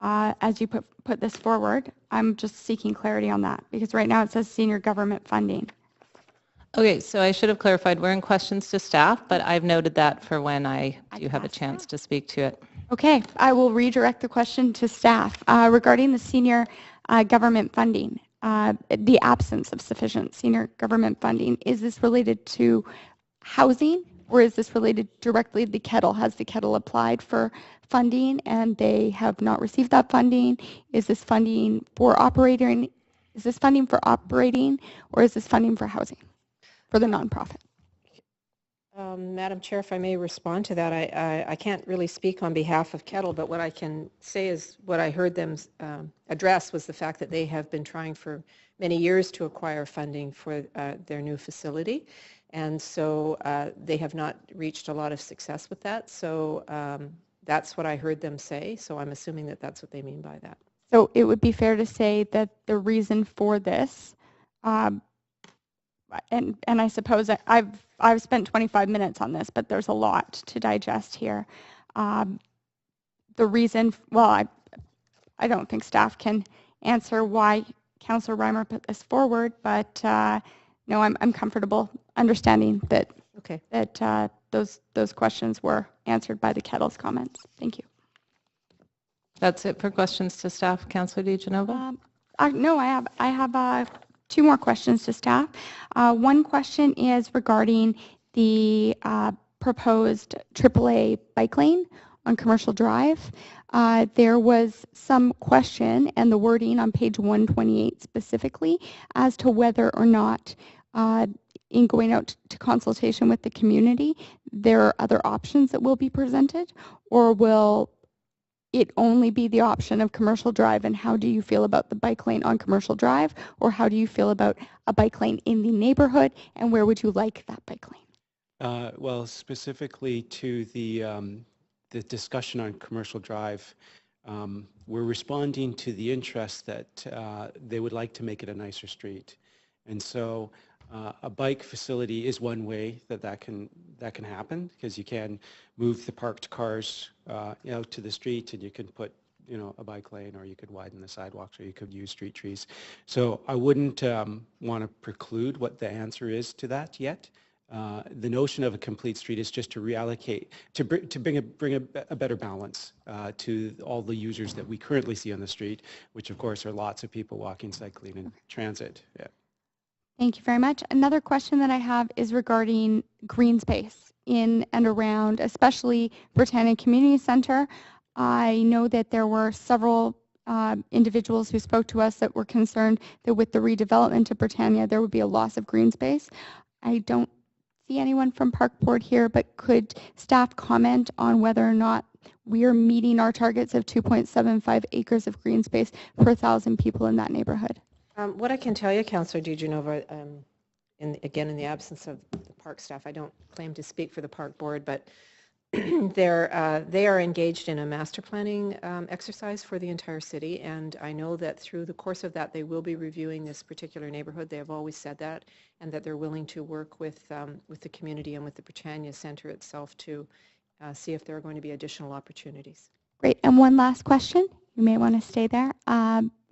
As you put this forward, I'm just seeking clarity on that because right now it says senior government funding. Okay, so I should have clarified, we're in questions to staff, but I've noted that for when I do have a chance to speak to it. Okay, I will redirect the question to staff regarding the senior government funding, the absence of sufficient senior government funding. Is this related to housing or is this related directly to the Kettle? Has the Kettle applied for funding and they have not received that funding? Is this funding for operating? Is this funding for operating or is this funding for housing for the nonprofit? Madam Chair, if I may respond to that, I can't really speak on behalf of Kettle, but what I can say is what I heard them address was the fact that they have been trying for many years to acquire funding for their new facility. And so they have not reached a lot of success with that. So that's what I heard them say. So I'm assuming that that's what they mean by that. So it would be fair to say that the reason for this, and I suppose I've spent 25 minutes on this, but there's a lot to digest here. The reason, well, I don't think staff can answer why Councillor Reimer put this forward, but no, I'm comfortable understanding that those questions were answered by the Kettle's comments. Thank you. That's it for questions to staff, Councillor DiGenova? No, I have 2 more questions to staff. One question is regarding the proposed AAA bike lane on Commercial Drive. There was some question and the wording on page 128 specifically as to whether or not in going out to consultation with the community, there are other options that will be presented, or will it only be the option of Commercial Drive? And how do you feel about the bike lane on Commercial Drive, or how do you feel about a bike lane in the neighborhood, and where would you like that bike lane? Well, specifically to the discussion on Commercial Drive, we're responding to the interest that they would like to make it a nicer street. And so a bike facility is one way that can happen, because you can move the parked cars out to the street, and you can put a bike lane, or you could widen the sidewalks, or you could use street trees. So I wouldn't want to preclude what the answer is to that yet. The notion of a complete street is just to reallocate, to bring a better balance to all the users that we currently see on the street, which of course are lots of people walking, cycling, and transit. Yeah. Thank you very much. Another question that I have is regarding green space in and around, especially Britannia Community Center. I know that there were several individuals who spoke to us that were concerned that with the redevelopment of Britannia, there would be a loss of green space. I don't see anyone from Park Board here, but could staff comment on whether or not we are meeting our targets of 2.75 acres of green space per 1,000 people in that neighborhood? What I can tell you, Councillor DeGenova, again, in the absence of the park staff, I don't claim to speak for the Park Board, but they are engaged in a master planning exercise for the entire city, and I know that through the course of that they will be reviewing this particular neighborhood. They have always said that, and that they're willing to work with the community and with the Britannia Centre itself to see if there are going to be additional opportunities. Great. And one last question, you may want to stay there,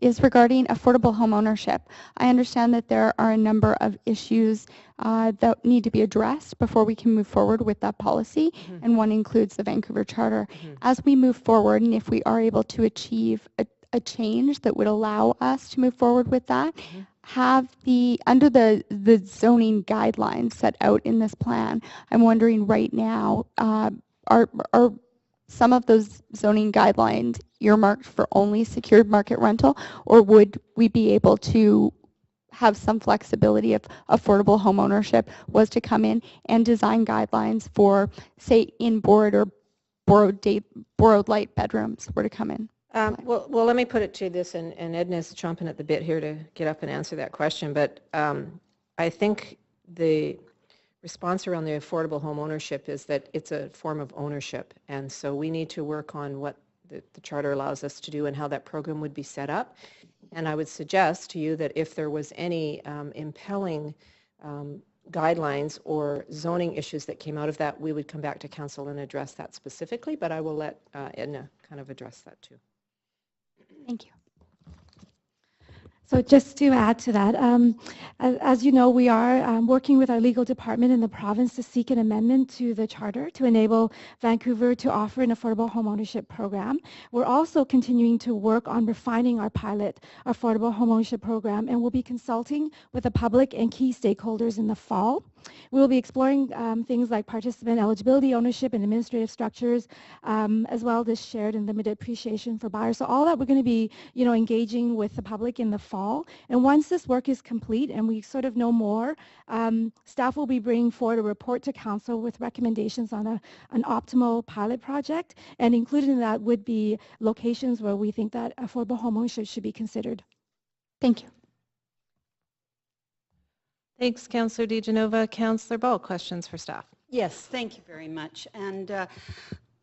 is regarding affordable home ownership. I understand that there are a number of issues that need to be addressed before we can move forward with that policy, and one includes the Vancouver Charter. As we move forward, and if we are able to achieve a change that would allow us to move forward with that, have under the zoning guidelines set out in this plan, I'm wondering right now, are some of those zoning guidelines earmarked for only secured market rental, or would we be able to have some flexibility if affordable home ownership was to come in and design guidelines for, say, in-board or borrowed light bedrooms were to come in? Well, let me put it to this, and Edna's chomping at the bit here to get up and answer that question, but I think the response around the affordable home ownership is that it's a form of ownership, and so we need to work on what the Charter allows us to do and how that program would be set up. And I would suggest to you that if there was any impelling guidelines or zoning issues that came out of that, we would come back to Council and address that specifically, but I will let Edna kind of address that too. Thank you. So just to add to that, as you know, we are working with our legal department in the province to seek an amendment to the Charter to enable Vancouver to offer an affordable home ownership program. We're also continuing to work on refining our pilot affordable home ownership program, and we'll be consulting with the public and key stakeholders in the fall. We'll be exploring things like participant eligibility, ownership, and administrative structures, as well as shared and limited appreciation for buyers. So all that we're going to be, engaging with the public in the fall. And once this work is complete and we sort of know more, staff will be bringing forward a report to Council with recommendations on an optimal pilot project. And included in that would be locations where we think that affordable home ownership should be considered. Thank you. Thanks, Councillor DeGenova. Councillor Ball, questions for staff? Yes, thank you very much. And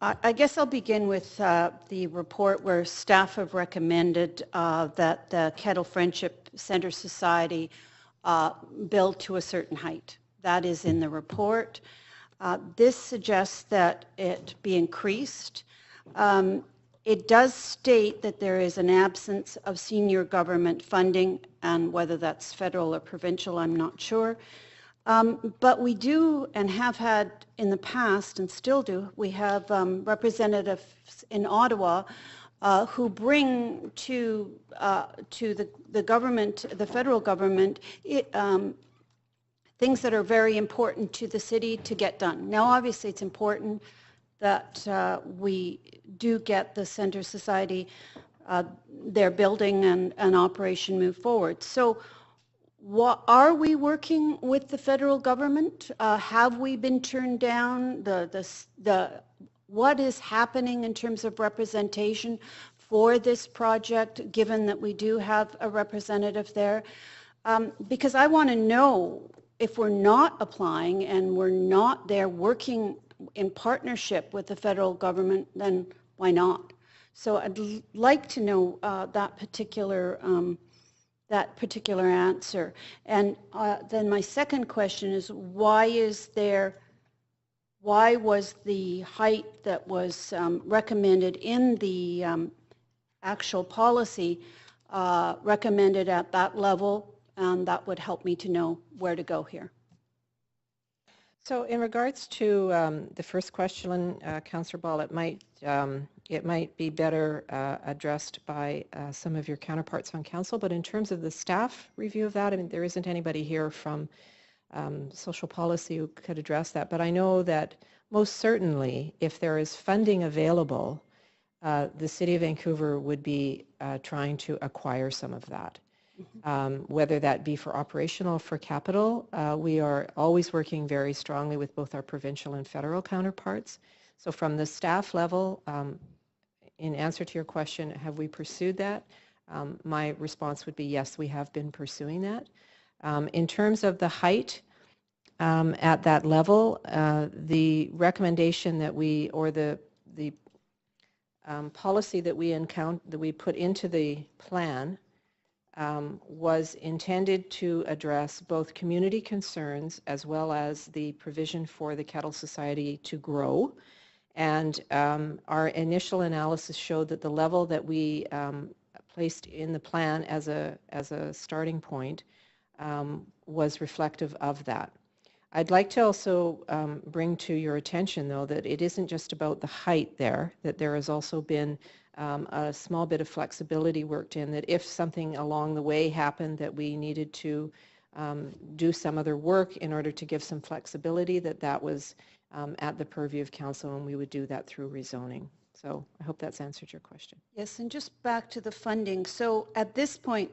I guess I'll begin with the report where staff have recommended that the Kettle Friendship Center Society build to a certain height. That is in the report. This suggests that it be increased. It does state that there is an absence of senior government funding, and whether that's federal or provincial, I'm not sure. But we do and have had in the past and still do, we have representatives in Ottawa who bring to the government, the federal government, things that are very important to the city to get done. Now, obviously, it's important that we do get the Centre Society, their building and operation move forward. So are we working with the federal government? Have we been turned down? What is happening in terms of representation for this project, given that we do have a representative there? Because I want to know if we're not applying and we're not there working in partnership with the federal government, then why not? So I'd like to know that particular answer. And then my second question is, why was the height that was recommended in the actual policy recommended at that level? And that would help me to know where to go here. So in regards to the first question, Councillor Ball, it might be better addressed by some of your counterparts on council, but in terms of the staff review of that, I mean, there isn't anybody here from social policy who could address that, but I know that most certainly if there is funding available, the City of Vancouver would be trying to acquire some of that. Whether that be for operational or for capital, we are always working very strongly with both our provincial and federal counterparts. So from the staff level, in answer to your question, have we pursued that? My response would be yes, we have been pursuing that. In terms of the height at that level, the recommendation that we, or the policy that we put into the plan was intended to address both community concerns as well as the provision for the Cattle Society to grow. And our initial analysis showed that the level that we placed in the plan as a starting point was reflective of that. I'd like to also bring to your attention, though, that it isn't just about the height there, that there has also been a small bit of flexibility worked in, that if something along the way happened that we needed to do some other work in order to give some flexibility, that was at the purview of council, and we would do that through rezoning. So I hope that's answered your question. Yes, and just back to the funding. So at this point,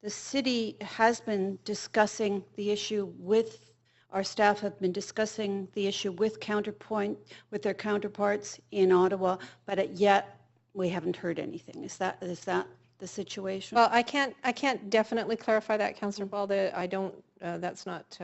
the city has been discussing the issue with, our staff have been discussing the issue with their counterparts in Ottawa, but yet we haven't heard anything. Is that the situation? Well, I can't definitely clarify that, Councillor Ball. I don't. That's not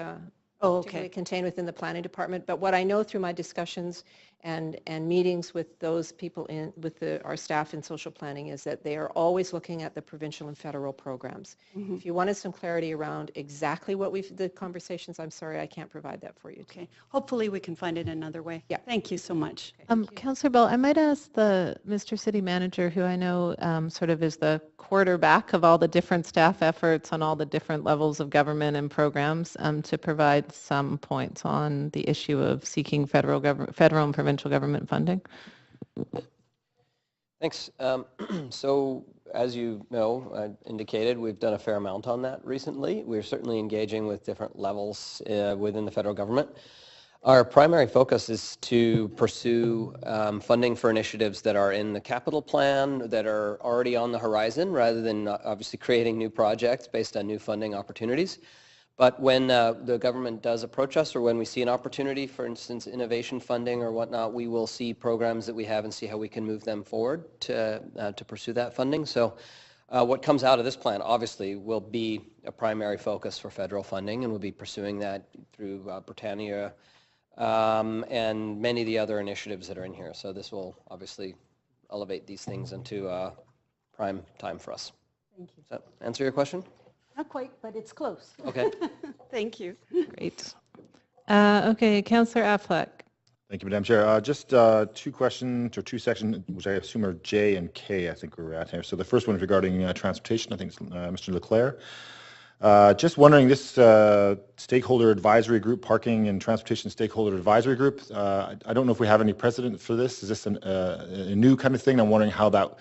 particularly contained within the planning department. But what I know through my discussions and meetings with those people with our staff in social planning is that they are always looking at the provincial and federal programs. Mm-hmm. If you wanted some clarity around exactly what the conversations, I'm sorry, I can't provide that for you. Okay. Hopefully we can find it another way. Yeah. Thank you so much. Okay. Councillor Bell, I might ask Mr. City Manager, who I know sort of is the quarterback of all the different staff efforts on all the different levels of government and programs, to provide some points on the issue of seeking federal and provincial government funding. Thanks. So as you know, indicated, we've done a fair amount on that recently. We're certainly engaging with different levels within the federal government. Our primary focus is to pursue funding for initiatives that are in the capital plan, that are already on the horizon, rather than obviously creating new projects based on new funding opportunities. But when the government does approach us, or when we see an opportunity, for instance, innovation funding or whatnot, we will see programs that we have and see how we can move them forward to pursue that funding. So what comes out of this plan, obviously, will be a primary focus for federal funding, and we'll be pursuing that through Britannia and many of the other initiatives that are in here. So this will obviously elevate these things into prime time for us. Thank you. Does that answer your question? Not quite, but it's close. Okay. Thank you. Great. Okay, Councillor Affleck. Thank you, Madam Chair. Just two questions, or two sections, which I assume are J and K, I think we're at here. So the first one is regarding transportation. I think it's Mr. Leclerc. Just wondering, this stakeholder advisory group, parking and transportation stakeholder advisory group, I don't know if we have any precedent for this. Is this a new kind of thing? I'm wondering how that,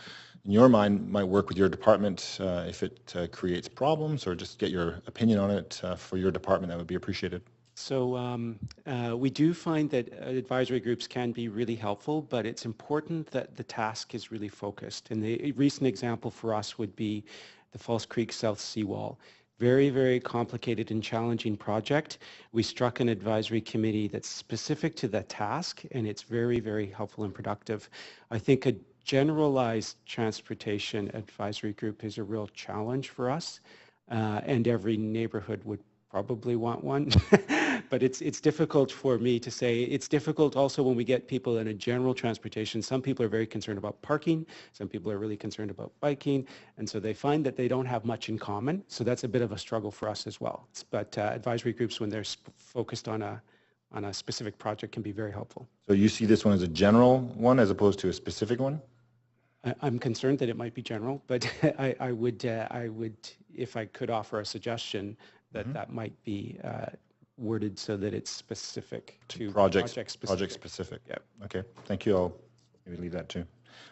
in your mind, might work with your department, if it creates problems, or just get your opinion on it for your department. That would be appreciated. So we do find that advisory groups can be really helpful, but it's important that the task is really focused. And the recent example for us would be the False Creek South Seawall. Very, very complicated and challenging project. We struck an advisory committee that's specific to the task, and it's very, very helpful and productive. I think a generalized transportation advisory group is a real challenge for us, and every neighborhood would probably want one. but it's difficult for me to say. It's difficult also when we get people in a general transportation. Some people are very concerned about parking. Some people are really concerned about biking. And so they find that they don't have much in common. So that's a bit of a struggle for us as well. But advisory groups, when they're focused on a specific project, can be very helpful. So you see this one as a general one as opposed to a specific one? I'm concerned that it might be general, but I would, if I could offer a suggestion, that might be worded so that it's specific to project specific. Project specific. Yeah. Okay. Thank you. I'll maybe leave that too.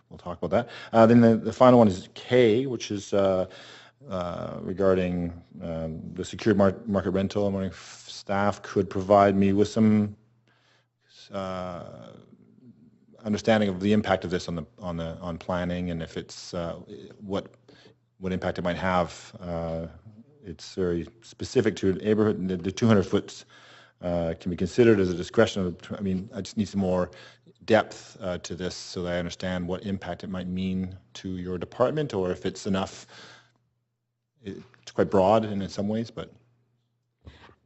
We'll talk about that. Then the final one is K, which is regarding the secured market rental. I'm wondering if staff could provide me with some understanding of the impact of this on planning, and if it's what impact it might have. It's very specific to a neighborhood. The 200 foot can be considered as a discretion. I mean, I just need some more depth to this so that I understand what impact it might mean to your department, or if it's enough. It's quite broad in some ways, but.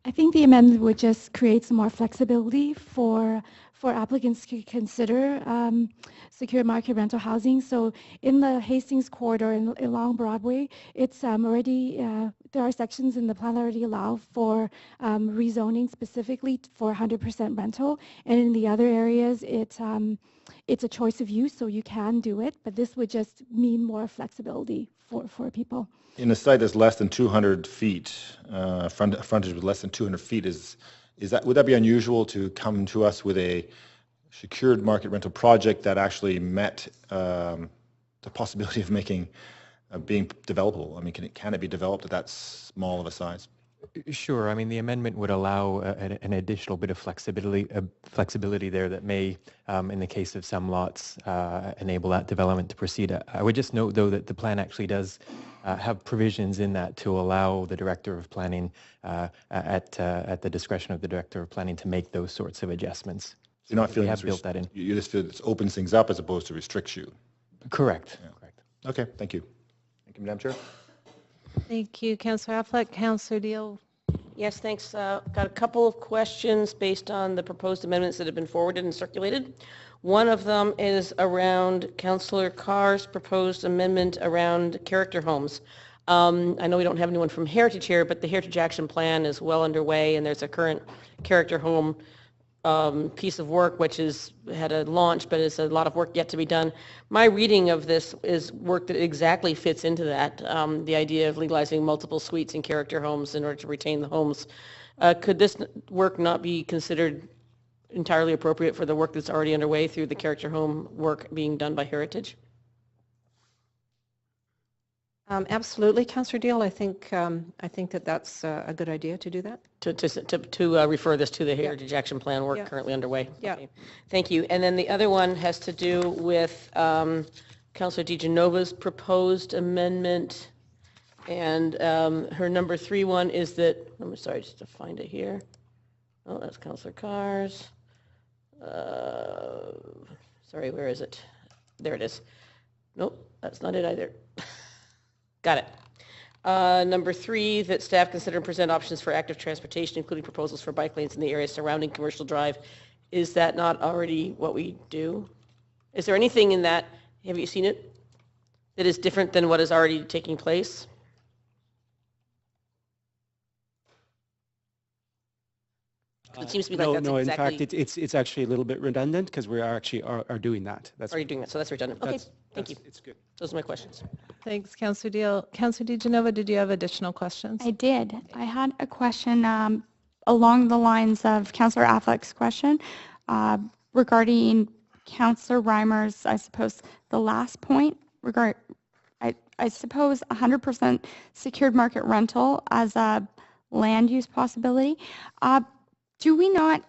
I think the amendment would just create some more flexibility for applicants to consider secure market rental housing. So in the Hastings corridor along Broadway, it's already, there are sections in the plan that already allow for rezoning specifically for 100% rental. And in the other areas, it's a choice of use, so you can do it, but this would just mean more flexibility for people. In a site that's less than 200 feet, frontage with less than 200 feet, would that be unusual to come to us with a secured market rental project that actually met the possibility of being developable? I mean, can it be developed at that small of a size? Sure. I mean, the amendment would allow an additional bit of flexibility there that may, in the case of some lots, enable that development to proceed. I would just note, though, that the plan actually does have provisions in that to allow the Director of Planning, at the discretion of the Director of Planning, to make those sorts of adjustments. You're not feeling we have built that in. You just feel it opens things up as opposed to restricts you. Correct. Yeah. Correct. Okay. Thank you. Thank you, Madam Chair. Thank you, Councillor Affleck. Councillor Deal. Yes, thanks. Got a couple of questions based on the proposed amendments that have been forwarded and circulated. One of them is around Councillor Carr's proposed amendment around character homes. I know we don't have anyone from Heritage here, but the Heritage Action Plan is well underway, and there's a current character home piece of work which had a launch, but it's a lot of work yet to be done. My reading of this is work that exactly fits into that, the idea of legalizing multiple suites in character homes in order to retain the homes. Could this work not be considered entirely appropriate for the work that's already underway through the character home work being done by Heritage? Absolutely, Councillor Deal. I think that's a good idea to do that. To refer this to the Heritage Action Plan work currently underway. Yeah. Okay. Thank you. And then the other one has to do with Councillor DeGenova's proposed amendment, and her number 3 one is that, I'm sorry, just to find it here. Oh, that's Councillor Carr's. Sorry, where is it? There it is. Nope, that's not it either. Got it. Number 3, that staff consider and present options for active transportation, including proposals for bike lanes in the area surrounding Commercial Drive. Is that not already what we do? Is there anything in that, have you seen it, that is different than what is already taking place? It seems to be like that's no. exactly... In fact, it's actually a little bit redundant because we actually are doing that. That's already doing that, so that's redundant. Okay, thank you. It's good. Those are my questions. Thanks, Councillor Deal. Councillor DeGenova, did you have additional questions? I did. I had a question along the lines of Councillor Affleck's question regarding Councillor Reimer's, I suppose, the last point I suppose 100% secured market rental as a land use possibility. Do we not,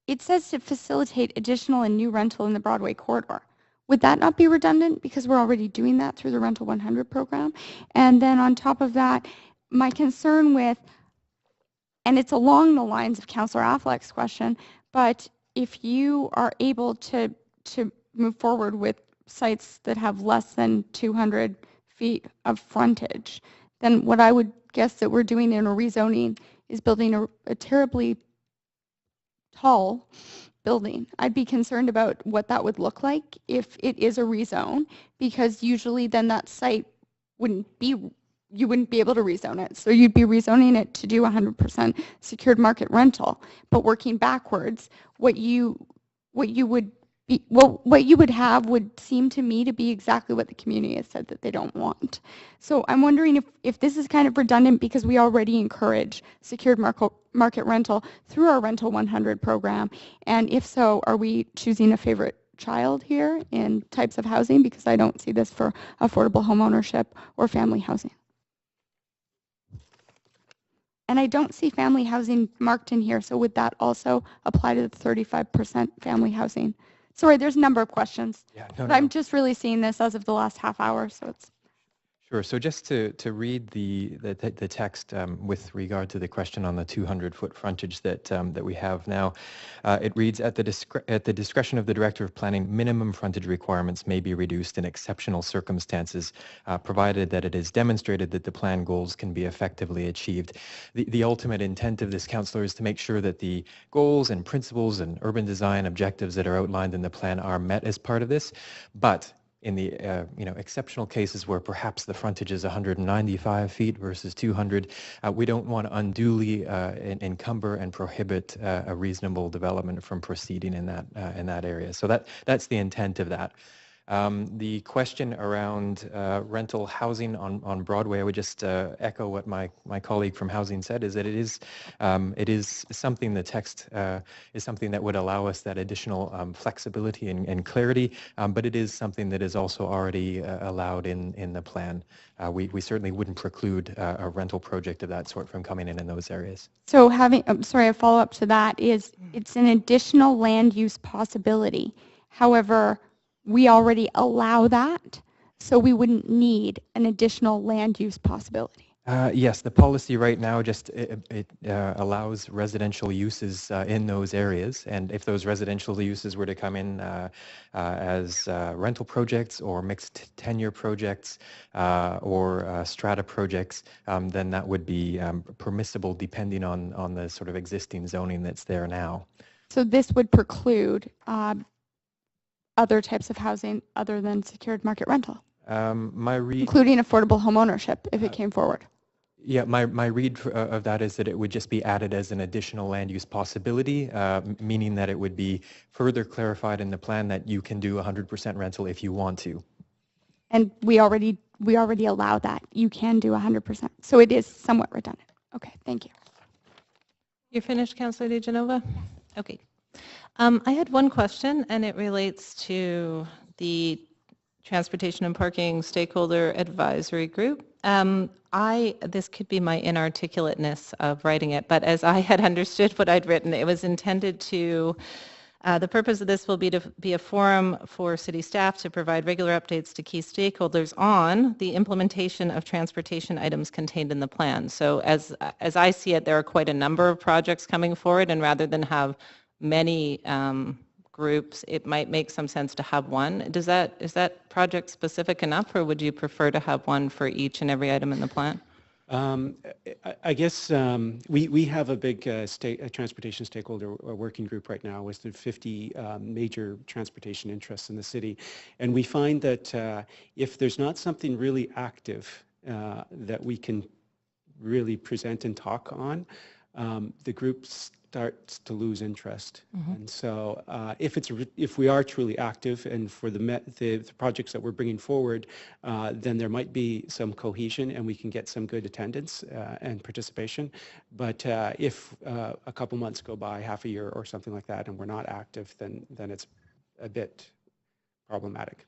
it says to facilitate additional and new rental in the Broadway corridor. Would that not be redundant because we're already doing that through the Rental 100 program? And then on top of that, my concern with, and it's along the lines of Councillor Affleck's question, but if you are able to move forward with sites that have less than 200 feet of frontage, then what I would guess that we're doing in a rezoning is building a terribly tall building. I'd be concerned about what that would look like if it is a rezone, because usually then that site you wouldn't be able to rezone it. So you'd be rezoning it to do 100% secured market rental. But working backwards, what you would have would seem to me to be exactly what the community has said that they don't want. So I'm wondering if this is kind of redundant, because we already encourage secured market rental through our Rental 100 program. And if so, are we choosing a favorite child here in types of housing? Because I don't see this for affordable home ownership or family housing. And I don't see family housing marked in here, so would that also apply to the 35% family housing? Sorry, there's a number of questions. Yeah, but I'm just really seeing this as of the last half hour, so it's... Sure. So just to read the text with regard to the question on the 200-foot frontage that we have now, it reads, at the discretion of the Director of Planning, minimum frontage requirements may be reduced in exceptional circumstances, provided that it is demonstrated that the plan goals can be effectively achieved. The ultimate intent of this, Councillor, is to make sure that the goals and principles and urban design objectives that are outlined in the plan are met as part of this, but in the exceptional cases where perhaps the frontage is 195 feet versus 200, we don't want to unduly encumber and prohibit a reasonable development from proceeding in that area. So that's the intent of that. The question around rental housing on Broadway, I would just echo what my colleague from Housing said, is that it is something, the text is something that would allow us that additional flexibility and clarity, but it is something that is also already allowed in the plan. We certainly wouldn't preclude a rental project of that sort from coming in those areas. So a follow-up to that is, it's an additional land use possibility. However, we already allow that, so we wouldn't need an additional land use possibility. Yes, the policy right now just it allows residential uses in those areas, and if those residential uses were to come in as rental projects or mixed tenure projects or strata projects, then that would be permissible depending on the sort of existing zoning that's there now. So this would preclude other types of housing other than secured market rental, including affordable home ownership, if it came forward. Yeah, my read of that is that it would just be added as an additional land use possibility, meaning that it would be further clarified in the plan that you can do 100% rental if you want to. And we already allow that. You can do 100%. So it is somewhat redundant. Okay, thank you. You're finished, Councillor DeGenova? Okay. I had one question, and it relates to the Transportation and Parking Stakeholder Advisory Group. This could be my inarticulateness of writing it, but as I had understood what I'd written, it was intended to, the purpose of this will be to be a forum for city staff to provide regular updates to key stakeholders on the implementation of transportation items contained in the plan. So as I see it, there are quite a number of projects coming forward, and rather than have many groups, it might make some sense to have one. Is that project specific enough, or would you prefer to have one for each and every item in the plan? I guess we have a big transportation stakeholder working group right now with the 50 major transportation interests in the city. And we find that if there's not something really active that we can really present and talk on, the group starts to lose interest. Mm-hmm. And so if we are truly active and for the projects that we're bringing forward, then there might be some cohesion and we can get some good attendance and participation. But if a couple months go by, half a year or something like that, and we're not active, then it's a bit problematic.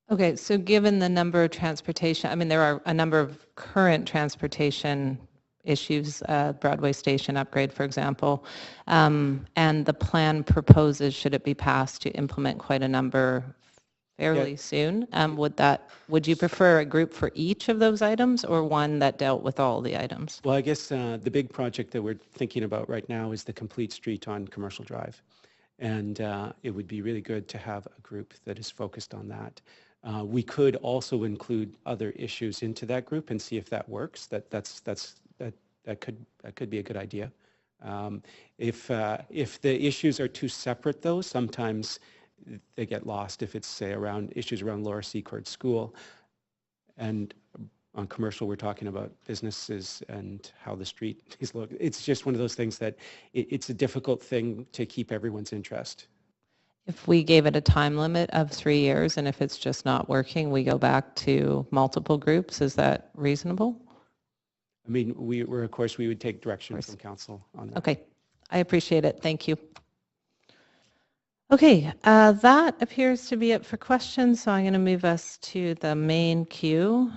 Okay, so given the number of transportation, I mean, there are a number of current transportation issues, Broadway Station upgrade, for example, and the plan proposes, should it be passed, to implement quite a number fairly soon. Would you prefer a group for each of those items, or one that dealt with all the items? Well, I guess the big project that we're thinking about right now is the complete street on Commercial Drive. And it would be really good to have a group that is focused on that. We could also include other issues into that group and see if that works. That could be a good idea. If the issues are too separate, though, sometimes they get lost if it's, say, around issues around Lower Secord School. And on commercial, we're talking about businesses and how the street is looked. It's just one of those things that it's a difficult thing to keep everyone's interest. If we gave it a time limit of 3 years, and if it's just not working, we go back to multiple groups, is that reasonable? I mean, of course, we would take direction from council on that. Okay, I appreciate it. Thank you. Okay, that appears to be it for questions, so I'm going to move us to the main queue.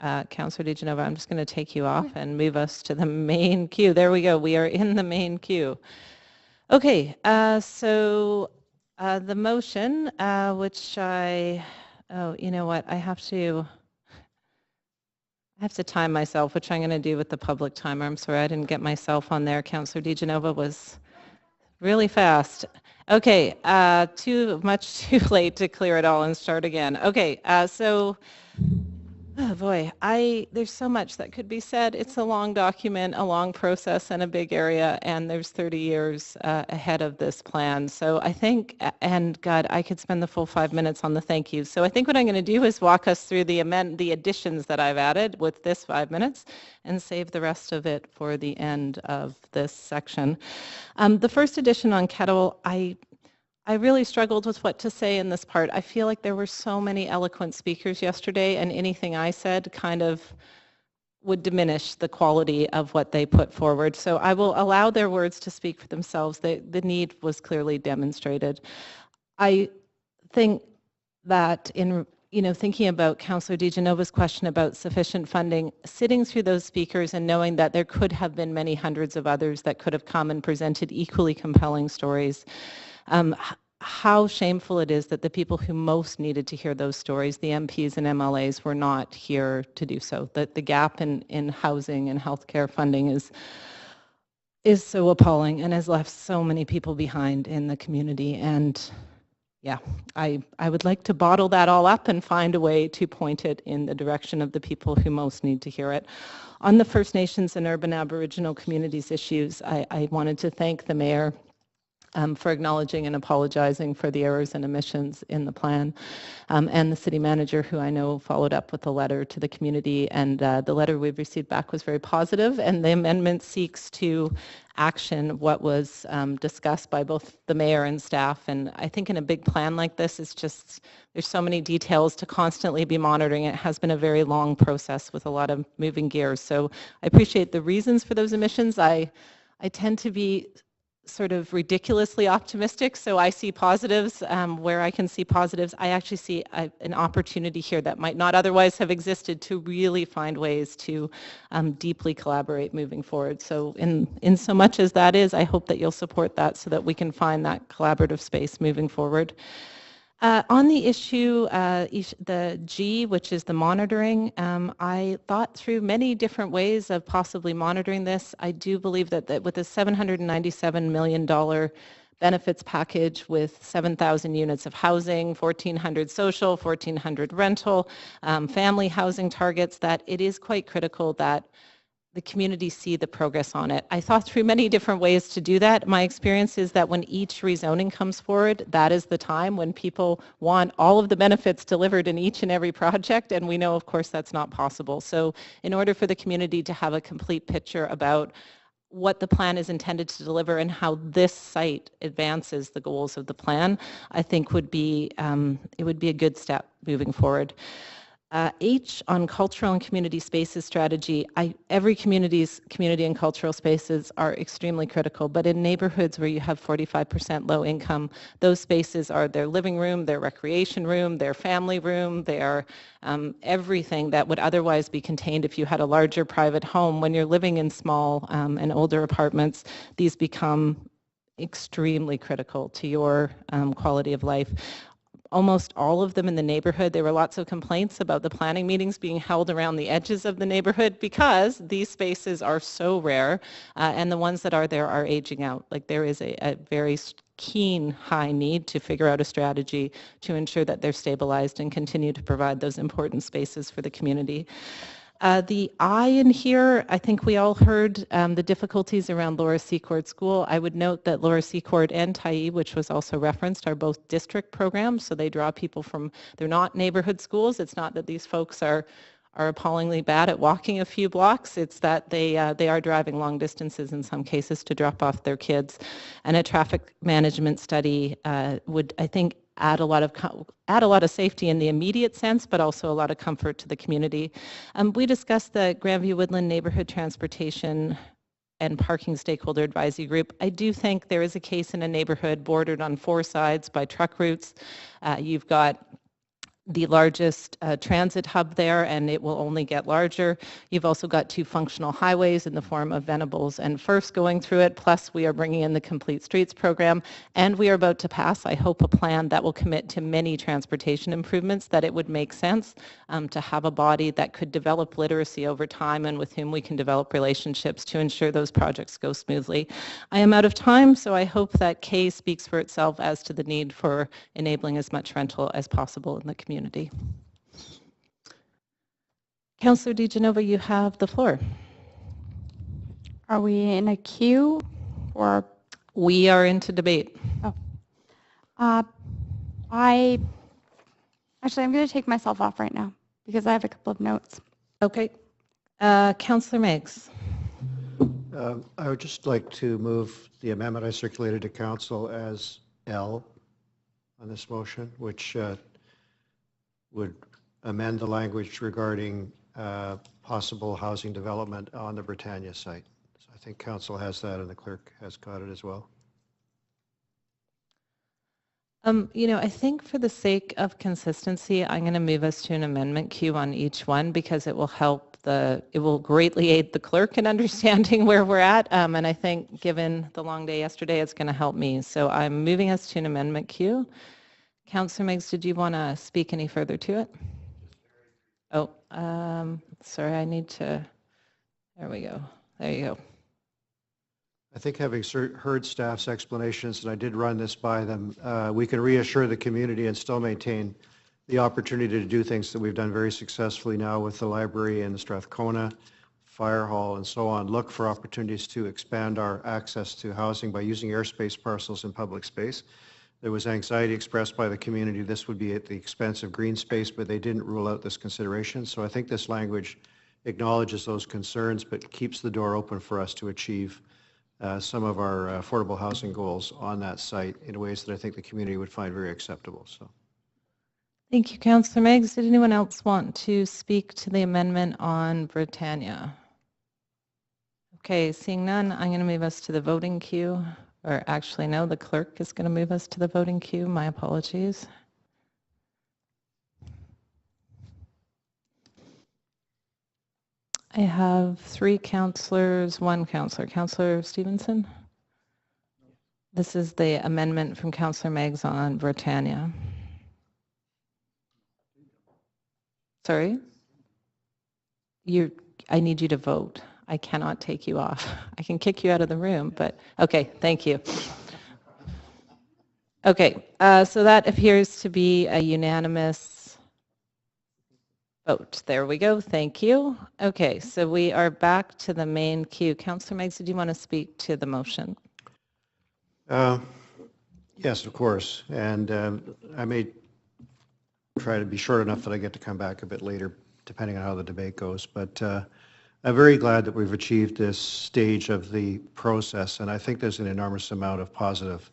Councillor DeGenova, I'm just going to take you off and move us to the main queue. There we go. We are in the main queue. Okay, so the motion, which you know what, I have to time myself, which I'm going to do with the public timer. I'm sorry, I didn't get myself on there. Councillor DeGenova was really fast. Okay, much too late to clear it all and start again. Okay, so, oh boy, there's so much that could be said. It's a long document, a long process, and a big area, and there's 30 years ahead of this plan. So I think, and God, I could spend the full 5 minutes on the thank yous. So I think what I'm going to do is walk us through the additions that I've added with this 5 minutes and save the rest of it for the end of this section. The first addition on Kettle, I really struggled with what to say in this part. I feel like there were so many eloquent speakers yesterday, and anything I said kind of would diminish the quality of what they put forward. So I will allow their words to speak for themselves. The need was clearly demonstrated. I think that in thinking about Councillor DeGenova's question about sufficient funding, sitting through those speakers and knowing that there could have been many hundreds of others that could have come and presented equally compelling stories, how shameful it is that the people who most needed to hear those stories, the MPs and MLAs, were not here to do so. That the gap in housing and healthcare funding is so appalling and has left so many people behind in the community. And yeah, I would like to bottle that all up and find a way to point it in the direction of the people who most need to hear it. On the First Nations and urban Aboriginal communities issues, I wanted to thank the Mayor for acknowledging and apologizing for the errors and omissions in the plan, and the City Manager, who I know followed up with a letter to the community, and the letter we've received back was very positive, and the amendment seeks to action what was discussed by both the Mayor and staff. And I think in a big plan like this, it's just, there's so many details to constantly be monitoring. It has been a very long process with a lot of moving gears. So I appreciate the reasons for those omissions. I tend to be sort of ridiculously optimistic, so I see positives where I can see positives. I actually see an opportunity here that might not otherwise have existed to really find ways to deeply collaborate moving forward. So in so much as that is, I hope that you'll support that so that we can find that collaborative space moving forward. On the issue, the G, which is the monitoring, I thought through many different ways of possibly monitoring this. I do believe that with a $797 million benefits package with 7,000 units of housing, 1,400 social, 1,400 rental, family housing targets, that it is quite critical that the community see the progress on it. I thought through many different ways to do that. My experience is that when each rezoning comes forward, that is the time when people want all of the benefits delivered in each and every project, and we know, of course, that's not possible. So in order for the community to have a complete picture about what the plan is intended to deliver and how this site advances the goals of the plan, I think would be it would be a good step moving forward. H, on cultural and community spaces strategy, every community and cultural spaces are extremely critical, but in neighborhoods where you have 45% low income, those spaces are their living room, their recreation room, their family room, their everything that would otherwise be contained if you had a larger private home. When you're living in small and older apartments, these become extremely critical to your quality of life. Almost all of them in the neighborhood, there were lots of complaints about the planning meetings being held around the edges of the neighborhood because these spaces are so rare, and the ones that are there are aging out. Like, there is a very keen high need to figure out a strategy to ensure that they're stabilized and continue to provide those important spaces for the community. The I in here, I think we all heard the difficulties around Lower Seacourt School. I would note that Lower Seacourt and Tyee, which was also referenced, are both district programs, so they draw people from, they're not neighborhood schools. It's not that these folks are appallingly bad at walking a few blocks. It's that they are driving long distances in some cases to drop off their kids. And a traffic management study would, I think, add a lot of safety in the immediate sense, but also a lot of comfort to the community. We discussed the Grandview-Woodland Neighborhood Transportation and Parking Stakeholder Advisory Group. I do think there is a case in a neighborhood bordered on 4 sides by truck routes. You've got the largest transit hub there, and it will only get larger. You've also got 2 functional highways in the form of Venables and First going through it, plus we are bringing in the Complete Streets program, and we are about to pass, I hope, a plan that will commit to many transportation improvements, that it would make sense to have a body that could develop literacy over time and with whom we can develop relationships to ensure those projects go smoothly. I am out of time, so I hope that K speaks for itself as to the need for enabling as much rental as possible in the community. Councillor DiGenova, you have the floor. Are we in a queue or? We are into debate. Oh. Actually, I'm going to take myself off right now because I have a couple of notes. Okay. Councillor Meigs. I would just like to move the amendment I circulated to council as L on this motion, which would amend the language regarding possible housing development on the Britannia site. So I think council has that and the clerk has got it as well. I think for the sake of consistency, I'm going to move us to an amendment queue on each one because it will help it will greatly aid the clerk in understanding where we're at. And I think given the long day yesterday, it's going to help me. So I'm moving us to an amendment queue. Councillor Meigs, did you want to speak any further to it? Oh, sorry, I need to, there we go. There you go. I think having heard staff's explanations, and I did run this by them, we can reassure the community and still maintain the opportunity to do things that we've done very successfully now with the library and the Strathcona Fire Hall and so on. Look for opportunities to expand our access to housing by using airspace parcels in public space. There was anxiety expressed by the community this would be at the expense of green space, but they didn't rule out this consideration. So I think this language acknowledges those concerns, but keeps the door open for us to achieve some of our affordable housing goals on that site in ways that I think the community would find very acceptable. So, thank you, Councillor Meigs. Did anyone else want to speak to the amendment on Britannia? Okay, seeing none, I'm going to move us to the voting queue. Or actually, no, the clerk is going to move us to the voting queue. My apologies. I have 3 councillors, 1 councillor. Councillor Stevenson? This is the amendment from Councillor Meigs on Britannia. Sorry? I need you to vote. I cannot take you off. I can kick you out of the room, but okay, thank you. Okay, so that appears to be a unanimous vote. There we go, thank you. Okay, so we are back to the main queue. Councillor Meigs, did you want to speak to the motion? Yes, of course. And I may try to be short enough that I get to come back a bit later, depending on how the debate goes. But I'm very glad that we've achieved this stage of the process, and I think there's an enormous amount of positive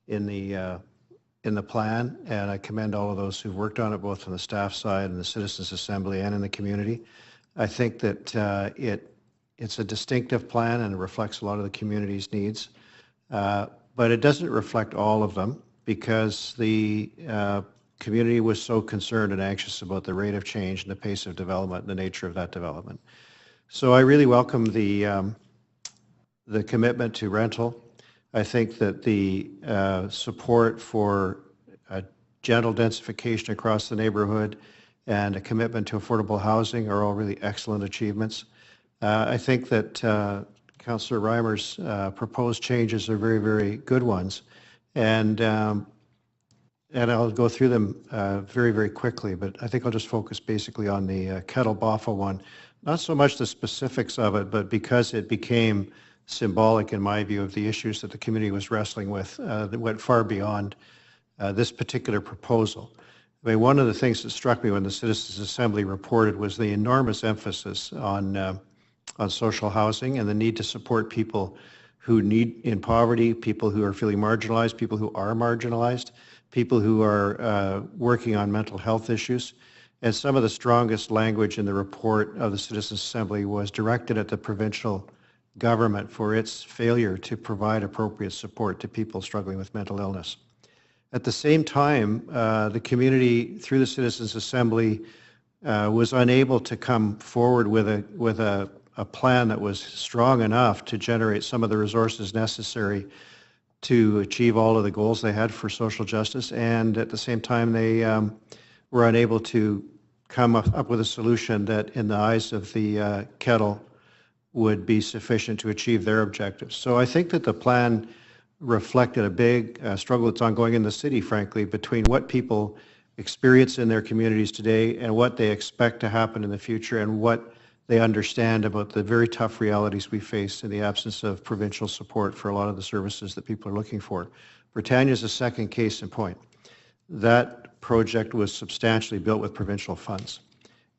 in the plan, and I commend all of those who've worked on it, both on the staff side and the Citizens Assembly and in the community. I think that it's a distinctive plan and it reflects a lot of the community's needs, but it doesn't reflect all of them because the community was so concerned and anxious about the rate of change and the pace of development and the nature of that development. So I really welcome the commitment to rental. I think that the support for gentle densification across the neighborhood and a commitment to affordable housing are all really excellent achievements. I think that Councillor Reimer's proposed changes are very, very good ones. And I'll go through them very, very quickly, but I think I'll just focus basically on the Kettle Boffa one. not so much the specifics of it, but because it became symbolic, in my view, of the issues that the community was wrestling with that went far beyond this particular proposal. I mean, one of the things that struck me when the Citizens Assembly reported was the enormous emphasis on social housing and the need to support people who need in poverty, people who are feeling marginalized, people who are marginalized, people who are working on mental health issues. And some of the strongest language in the report of the Citizens Assembly was directed at the provincial government for its failure to provide appropriate support to people struggling with mental illness. At the same time, the community, through the Citizens Assembly, was unable to come forward with a plan that was strong enough to generate some of the resources necessary to achieve all of the goals they had for social justice, and at the same time they were unable to come up with a solution that in the eyes of the kettle would be sufficient to achieve their objectives. So I think that the plan reflected a big struggle that's ongoing in the city, frankly, between what people experience in their communities today and what they expect to happen in the future and what they understand about the very tough realities we face in the absence of provincial support for a lot of the services that people are looking for. Britannia is a second case in point. That project was substantially built with provincial funds.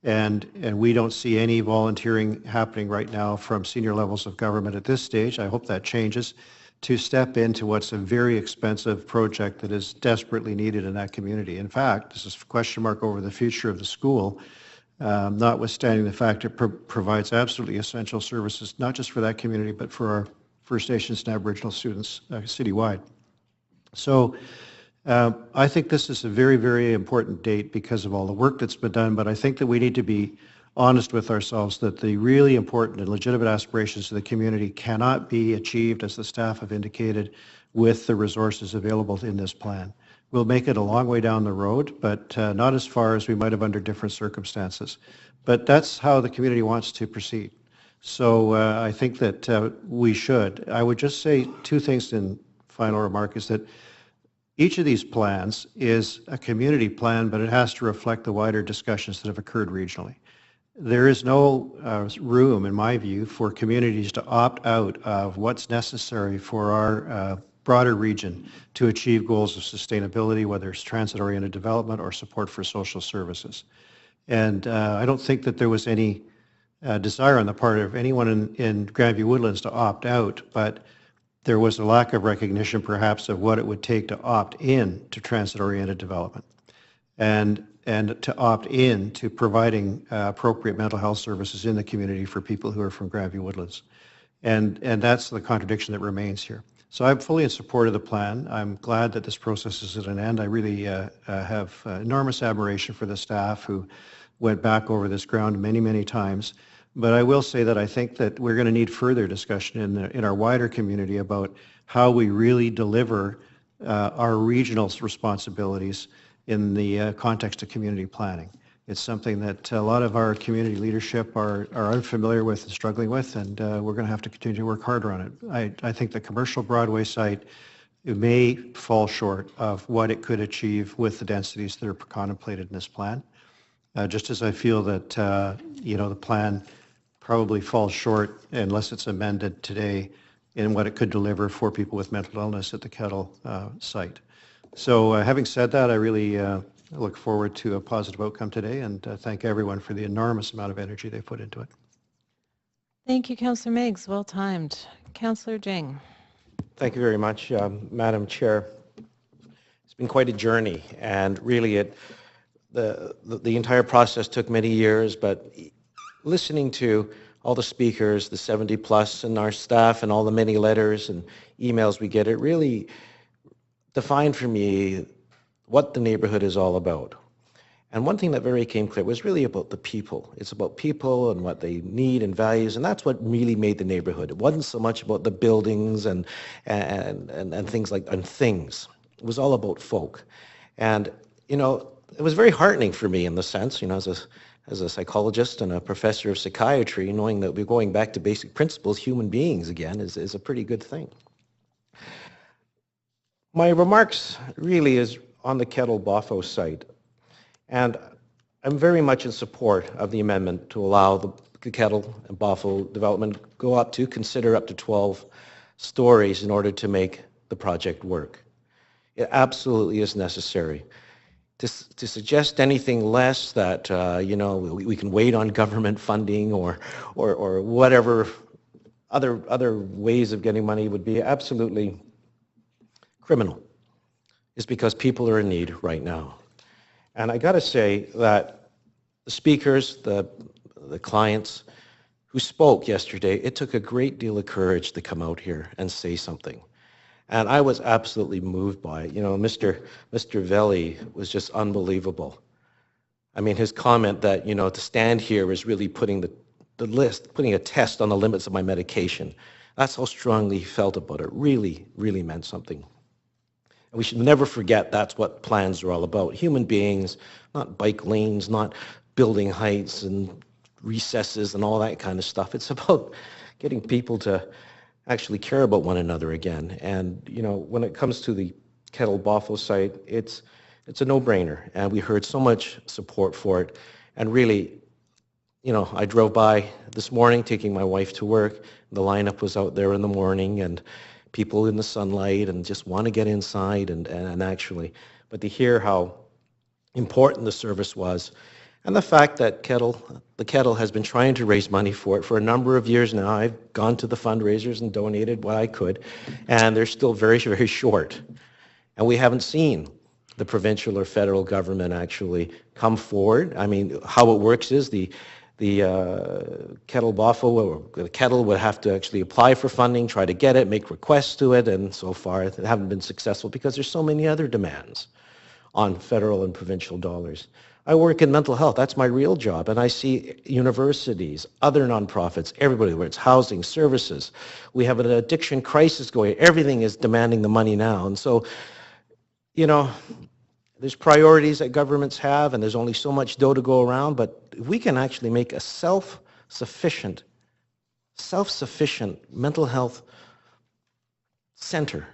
And we don't see any volunteering happening right now from senior levels of government at this stage. I hope that changes, to step into what's a very expensive project that is desperately needed in that community. In fact, this is a question mark over the future of the school, notwithstanding the fact it provides absolutely essential services, not just for that community, but for our First Nations and Aboriginal students citywide. So I think this is a very, very important date because of all the work that's been done, but I think that we need to be honest with ourselves that the really important and legitimate aspirations of the community cannot be achieved, as the staff have indicated, with the resources available in this plan. We'll make it a long way down the road, but not as far as we might have under different circumstances. But that's how the community wants to proceed. So I think that we should. I would just say two things in final remark is that each of these plans is a community plan, but it has to reflect the wider discussions that have occurred regionally. There is no room, in my view, for communities to opt out of what's necessary for our broader region to achieve goals of sustainability, whether it's transit-oriented development or support for social services. And I don't think that there was any desire on the part of anyone in Grandview-Woodlands to opt out, but there was a lack of recognition perhaps of what it would take to opt in to transit-oriented development and to opt in to providing appropriate mental health services in the community for people who are from Grandview-Woodlands. And that's the contradiction that remains here. So I'm fully in support of the plan. I'm glad that this process is at an end. I really have enormous admiration for the staff who went back over this ground many, many times. But I will say that I think that we're going to need further discussion in our wider community about how we really deliver our regional responsibilities in the context of community planning. It's something that a lot of our community leadership are unfamiliar with and struggling with, and we're going to have to continue to work harder on it. I think the commercial Broadway site may fall short of what it could achieve with the densities that are contemplated in this plan, just as I feel that the plan probably falls short, unless it's amended today, in what it could deliver for people with mental illness at the Kettle site. So having said that, I really look forward to a positive outcome today, and thank everyone for the enormous amount of energy they put into it. Thank you, Councillor Meigs. Well timed. Councillor Jing. Thank you very much, Madam Chair. It's been quite a journey, and really the entire process took many years, but listening to all the speakers, the 70 plus, and our staff, and all the many letters and emails we get, it really defined for me what the neighborhood is all about. And one thing that very came clear was really about the people. It's about people and what they need and values, and that's what really made the neighborhood. It wasn't so much about the buildings and things like things. It was all about folk. And it was very heartening for me in the sense, as a psychologist and a professor of psychiatry, knowing that we're going back to basic principles, human beings again, is a pretty good thing. My remarks really is on the Kettle Boffo site. And I'm very much in support of the amendment to allow the Kettle and Bothell development go up to, consider up to 12 stories in order to make the project work. It absolutely is necessary. To suggest anything less that, you know, we can wait on government funding or whatever other ways of getting money would be absolutely criminal, is because people are in need right now. And I got to say that the speakers, the clients who spoke yesterday, it took a great deal of courage to come out here and say something. And I was absolutely moved by it. You know, Mr. Veli was just unbelievable. I mean, his comment that, you know, to stand here is really putting putting a test on the limits of my medication. That's how strongly he felt about it. Really, really meant something. And we should never forget that's what plans are all about. Human beings, not bike lanes, not building heights and recesses and all that kind of stuff. It's about getting people to actually care about one another again. And, you know, when it comes to the Kettle-Bothell site, it's a no-brainer. And we heard so much support for it. And really, you know, I drove by this morning taking my wife to work. The lineup was out there in the morning and people in the sunlight and just want to get inside and actually, but to hear how important the service was and the fact that the Kettle has been trying to raise money for it for a number of years now. I've gone to the fundraisers and donated what I could, and they're still very, very short. And we haven't seen the provincial or federal government actually come forward. I mean, how it works is the Kettle-Bothell, or the Kettle would have to actually apply for funding, try to get it, make requests to it, and so far they haven't been successful because there's so many other demands on federal and provincial dollars. I work in mental health. That's my real job. And I see universities, other nonprofits, everybody, where it's housing, services. We have an addiction crisis going. Everything is demanding the money now. And so, you know, there's priorities that governments have, and there's only so much dough to go around. But if we can actually make a self-sufficient mental health center,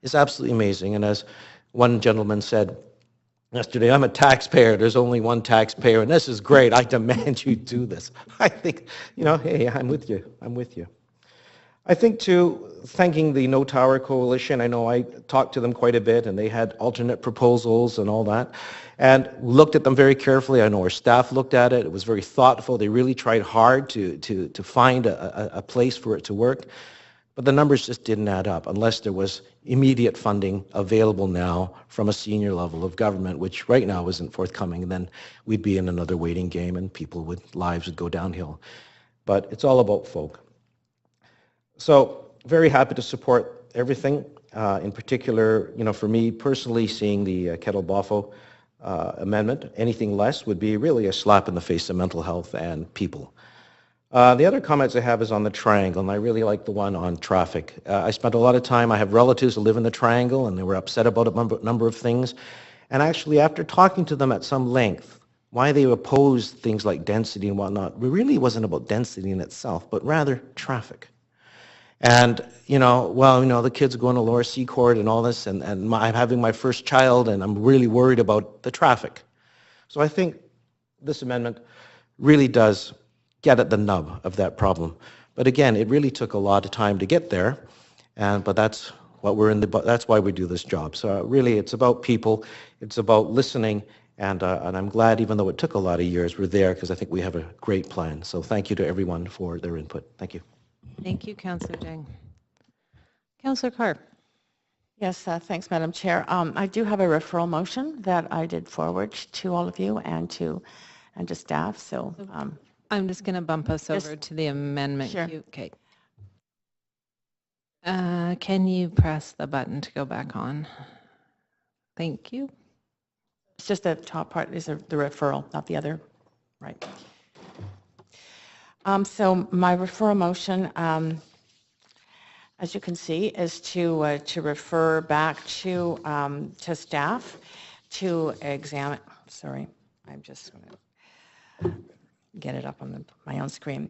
is absolutely amazing. And as one gentleman said yesterday, I'm a taxpayer. There's only one taxpayer, and this is great. I demand you do this. I think, you know, hey, I'm with you. I'm with you. I think, too, thanking the No Tower Coalition, I know I talked to them quite a bit, and they had alternate proposals and all that, and looked at them very carefully. I know our staff looked at it. It was very thoughtful. They really tried hard to find a place for it to work. But the numbers just didn't add up unless there was immediate funding available now from a senior level of government, which right now isn't forthcoming. And then we'd be in another waiting game and lives would go downhill. But it's all about folk. So very happy to support everything. In particular, you know, for me personally, seeing the Kettle-Bothell amendment, anything less would be really a slap in the face of mental health and people. The other comments I have is on the triangle, and I really like the one on traffic. I spent a lot of time, I have relatives who live in the triangle, and they were upset about a number of things. And actually, after talking to them at some length, why they opposed things like density and whatnot, it really wasn't about density in itself, but rather traffic. And, you know, well, you know, the kids are going to Lower Seacourt and all this, and I'm having my first child, and I'm really worried about the traffic. So I think this amendment really does get at the nub of that problem. But again, it really took a lot of time to get there, but that's what that's why we do this job. So really, it's about people, it's about listening, and I'm glad, even though it took a lot of years, we're there because I think we have a great plan. So thank you to everyone for their input. Thank you. Thank you, Councillor Deng. Councillor Carr. Yes, thanks, Madam Chair. I do have a referral motion that I did forward to all of you and to staff. So I'm just going to bump us over to the amendment. Sure. Okay. Can you press the button to go back on? Thank you. It's just the top part is the referral, not the other. Right. So my referral motion, as you can see, is to refer back to staff to examine. Sorry, I'm just going to get it up on my own screen,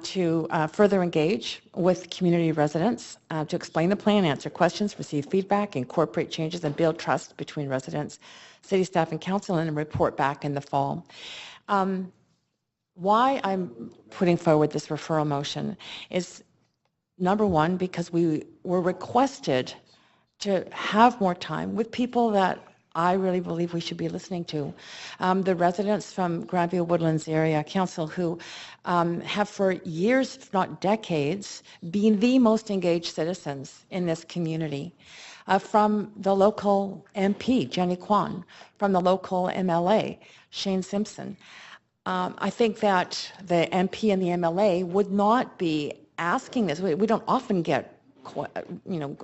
to further engage with community residents, to explain the plan, answer questions, receive feedback, incorporate changes, and build trust between residents, city staff, and council, and report back in the fall. Why I'm putting forward this referral motion is, number one, because we were requested to have more time with people that I really believe we should be listening to. The residents from Grandview-Woodlands area council who have for years, if not decades, been the most engaged citizens in this community. From the local MP, Jenny Kwan, from the local MLA, Shane Simpson. I think that the MP and the MLA would not be asking this. We don't often get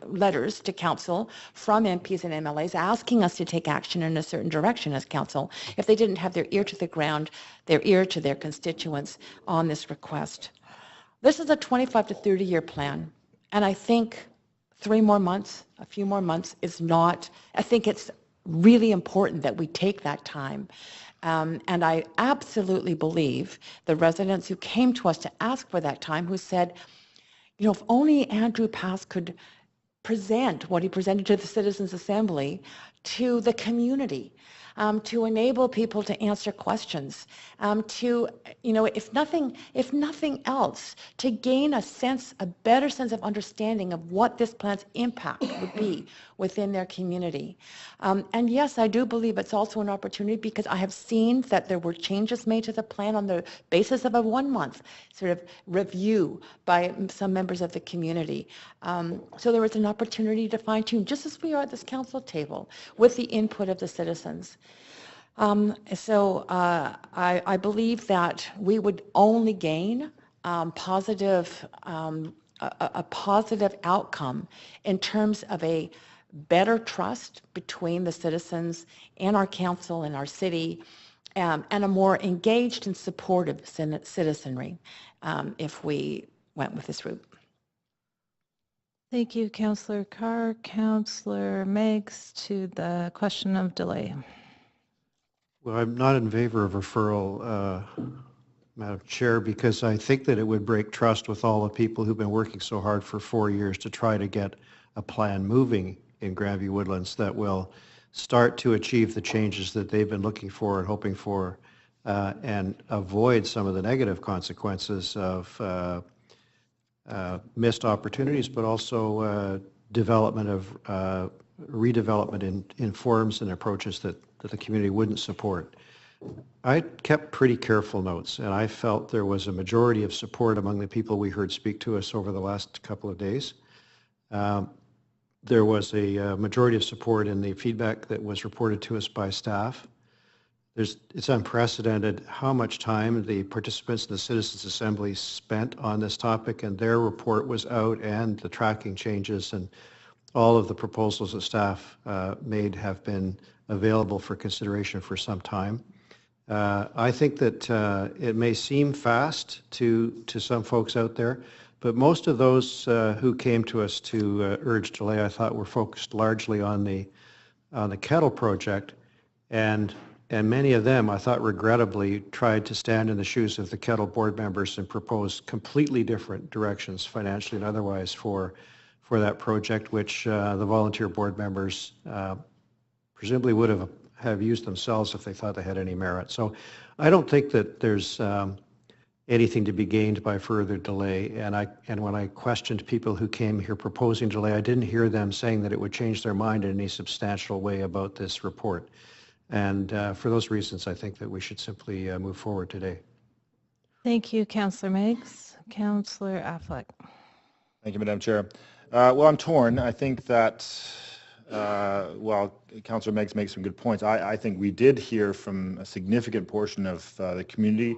letters to council from MPs and MLAs asking us to take action in a certain direction as council if they didn't have their ear to the ground, their ear to their constituents on this request. This is a 25 to 30-year plan, and I think 3 more months, a few more months is not, I think it's really important that we take that time. And I absolutely believe the residents who came to us to ask for that time, who said, you know, if only Andrew Pass could present what he presented to the Citizens Assembly to the community, to enable people to answer questions, to, you know, if nothing else, to gain a better sense of understanding of what this plan's impact would be within their community. And yes, I do believe it's also an opportunity because I have seen that there were changes made to the plan on the basis of a 1-month sort of review by some members of the community. So there was an opportunity to fine tune, just as we are at this council table, with the input of the citizens. I believe that we would only gain a positive outcome in terms of a better trust between the citizens and our council and our city, and a more engaged and supportive citizenry if we went with this route. Thank you, Councillor Carr. Councillor Meigs to the question of delay. Well, I'm not in favor of referral, Madam Chair, because I think that it would break trust with all the people who've been working so hard for 4 years to try to get a plan moving in Grandview-Woodlands that will start to achieve the changes that they've been looking for and hoping for, and avoid some of the negative consequences of missed opportunities, but also development of redevelopment in forms and approaches that the community wouldn't support. I kept pretty careful notes, and I felt there was a majority of support among the people we heard speak to us over the last couple of days. There was a majority of support in the feedback that was reported to us by staff. It's unprecedented how much time the participants in the Citizens Assembly spent on this topic, and their report was out, and the tracking changes and all of the proposals that staff made have been available for consideration for some time. I think that it may seem fast to some folks out there, but most of those who came to us to urge delay, I thought, were focused largely on the Kettle project, and many of them, I thought, regrettably tried to stand in the shoes of the Kettle board members and propose completely different directions, financially and otherwise, for that project, which the volunteer board members presumably would have used themselves if they thought they had any merit. So I don't think that there's anything to be gained by further delay. And when I questioned people who came here proposing delay, I didn't hear them saying that it would change their mind in any substantial way about this report. And for those reasons, I think that we should simply move forward today. Thank you, Councillor Meigs. Councillor Affleck. Thank you, Madam Chair. Well, I'm torn. I think that, while Councillor Meigs makes some good points, I think we did hear from a significant portion of the community,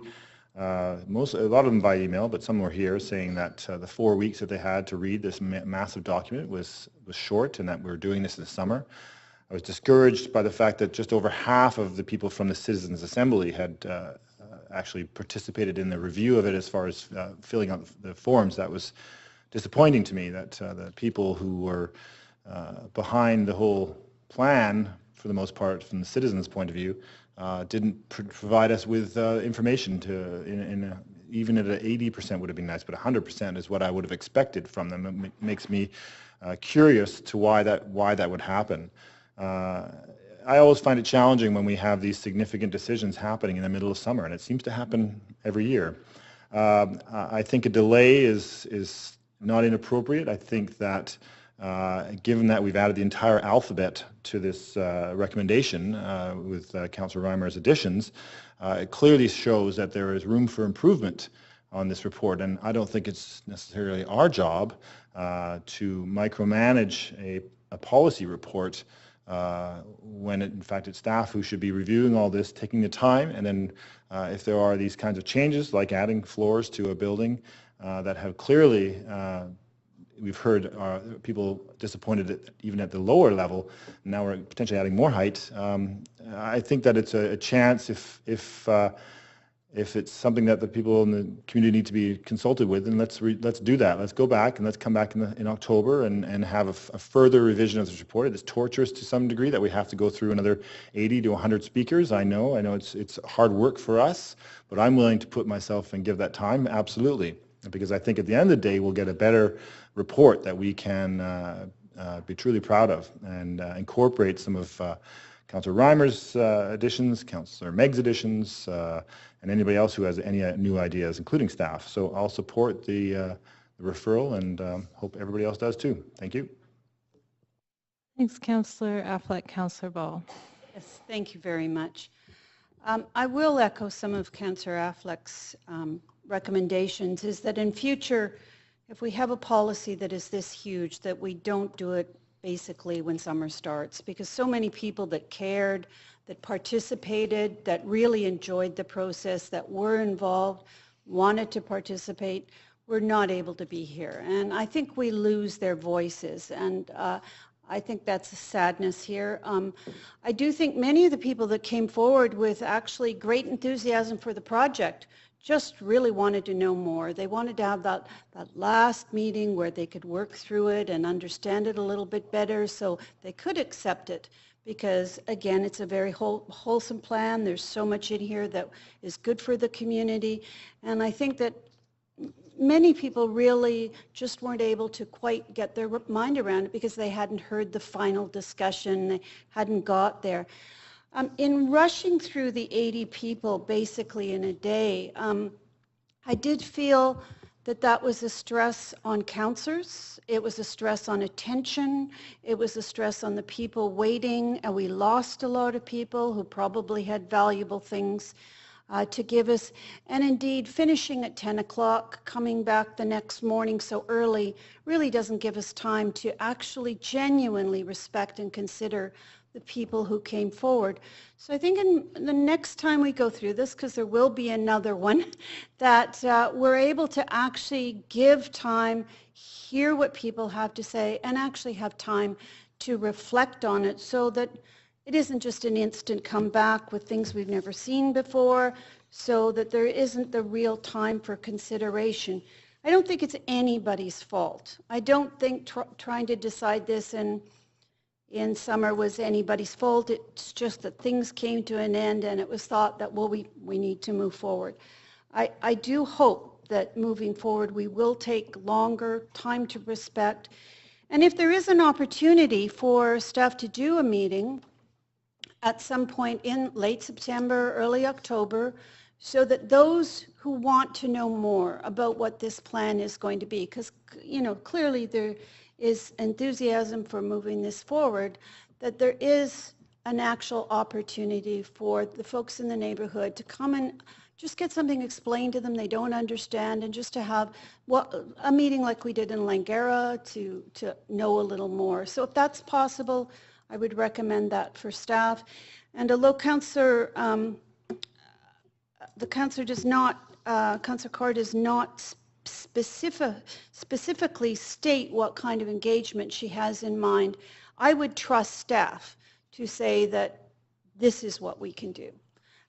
a lot of them by email, but some were here, saying that the 4 weeks that they had to read this massive document was short, and that we were doing this in the summer. I was discouraged by the fact that just over half of the people from the Citizens Assembly had actually participated in the review of it as far as filling out the forms. That was disappointing to me, that the people who were behind the whole plan, for the most part, from the citizens' point of view, didn't provide us with information even at an 80% would have been nice, but 100% is what I would have expected from them. It makes me curious to why that would happen. I always find it challenging when we have these significant decisions happening in the middle of summer, and it seems to happen every year. I think a delay is not inappropriate. I think that given that we've added the entire alphabet to this recommendation with Councillor Reimer's additions, it clearly shows that there is room for improvement on this report, and I don't think it's necessarily our job to micromanage a policy report when in fact it's staff who should be reviewing all this, taking the time, and then if there are these kinds of changes like adding floors to a building that have clearly we've heard people disappointed even at the lower level. Now we're potentially adding more height. I think that it's a chance if it's something that the people in the community need to be consulted with, then let's do that. Let's go back and let's come back in October and have a further revision of this report. It is torturous to some degree that we have to go through another 80 to 100 speakers. I know it's hard work for us, but I'm willing to put myself and give that time, absolutely. Because I think at the end of the day, we'll get a better report that we can be truly proud of and incorporate some of Councillor Reimer's additions, Councillor Meg's additions, and anybody else who has any new ideas, including staff. So I'll support the referral and hope everybody else does too. Thank you. Thanks, Councillor Affleck. Councillor Ball. Yes, thank you very much. I will echo some of Councillor Affleck's recommendations, is that in future, if we have a policy that is this huge, that we don't do it basically when summer starts, because so many people that cared, that participated, that really enjoyed the process, that were involved, wanted to participate, were not able to be here. And I think we lose their voices, and I think that's a sadness here. I do think many of the people that came forward with actually great enthusiasm for the project just really wanted to know more. They wanted to have that last meeting where they could work through it and understand it a little bit better so they could accept it, because again, it's a very wholesome plan. There's so much in here that is good for the community, and I think that many people really just weren't able to quite get their mind around it because they hadn't heard the final discussion, they hadn't got there. In rushing through the 80 people basically in a day, I did feel that that was a stress on councillors, it was a stress on attention, it was a stress on the people waiting, and we lost a lot of people who probably had valuable things to give us. And indeed, finishing at 10 o'clock, coming back the next morning so early, really doesn't give us time to actually genuinely respect and consider the people who came forward. So I think in the next time we go through this, because there will be another one, that we're able to actually give time, hear what people have to say, and actually have time to reflect on it so that it isn't just an instant comeback with things we've never seen before, so that there isn't the real time for consideration. I don't think it's anybody's fault. I don't think trying to decide this in summer was anybody's fault. It's just that things came to an end and it was thought that, well, we need to move forward. I do hope that moving forward we will take longer time to respect. And if there is an opportunity for staff to do a meeting at some point in late September, early October, so that those who want to know more about what this plan is going to be, because clearly there is enthusiasm for moving this forward, that there is an actual opportunity for the folks in the neighborhood to come and just get something explained to them they don't understand, and just to have a meeting like we did in Langara to know a little more. So if that's possible, I would recommend that for staff. And although Councillor Carr does not specifically state what kind of engagement she has in mind, I would trust staff to say that this is what we can do.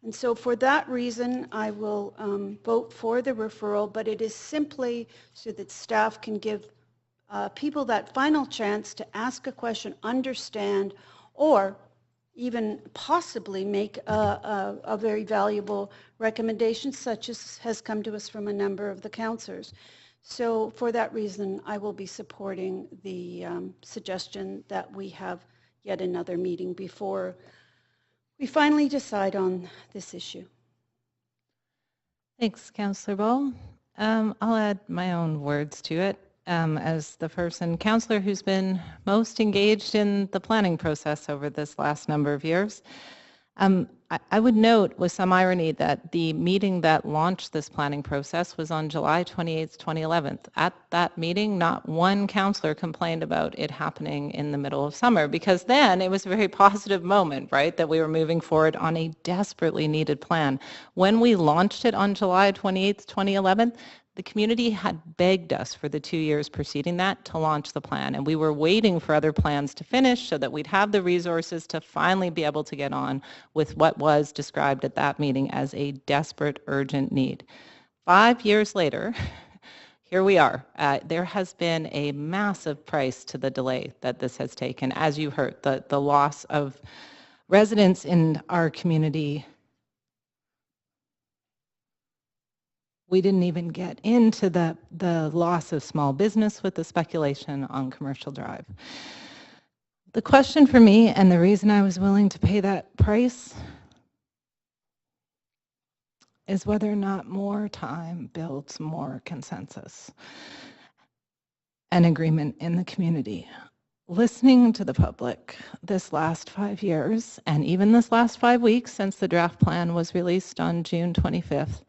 And so for that reason, I will vote for the referral, but it is simply so that staff can give people that final chance to ask a question, understand, or even possibly make a very valuable recommendation, such as has come to us from a number of the councillors. So for that reason, I will be supporting the suggestion that we have yet another meeting before we finally decide on this issue. Thanks, Councillor Ball. I'll add my own words to it. As the councillor who's been most engaged in the planning process over this last number of years, I would note with some irony that the meeting that launched this planning process was on July 28th, 2011. At that meeting, not one councillor complained about it happening in the middle of summer, because then it was a very positive moment, right, that we were moving forward on a desperately needed plan. When we launched it on July 28th, 2011, the community had begged us for the 2 years preceding that to launch the plan, and we were waiting for other plans to finish so that we'd have the resources to finally be able to get on with what was described at that meeting as a desperate, urgent need. 5 years later, here we are. There has been a massive price to the delay that this has taken. As you heard, the loss of residents in our community. We didn't even get into the loss of small business with the speculation on Commercial Drive. The question for me, and the reason I was willing to pay that price, is whether or not more time builds more consensus and agreement in the community. Listening to the public this last 5 years, and even this last 5 weeks since the draft plan was released on June 25th,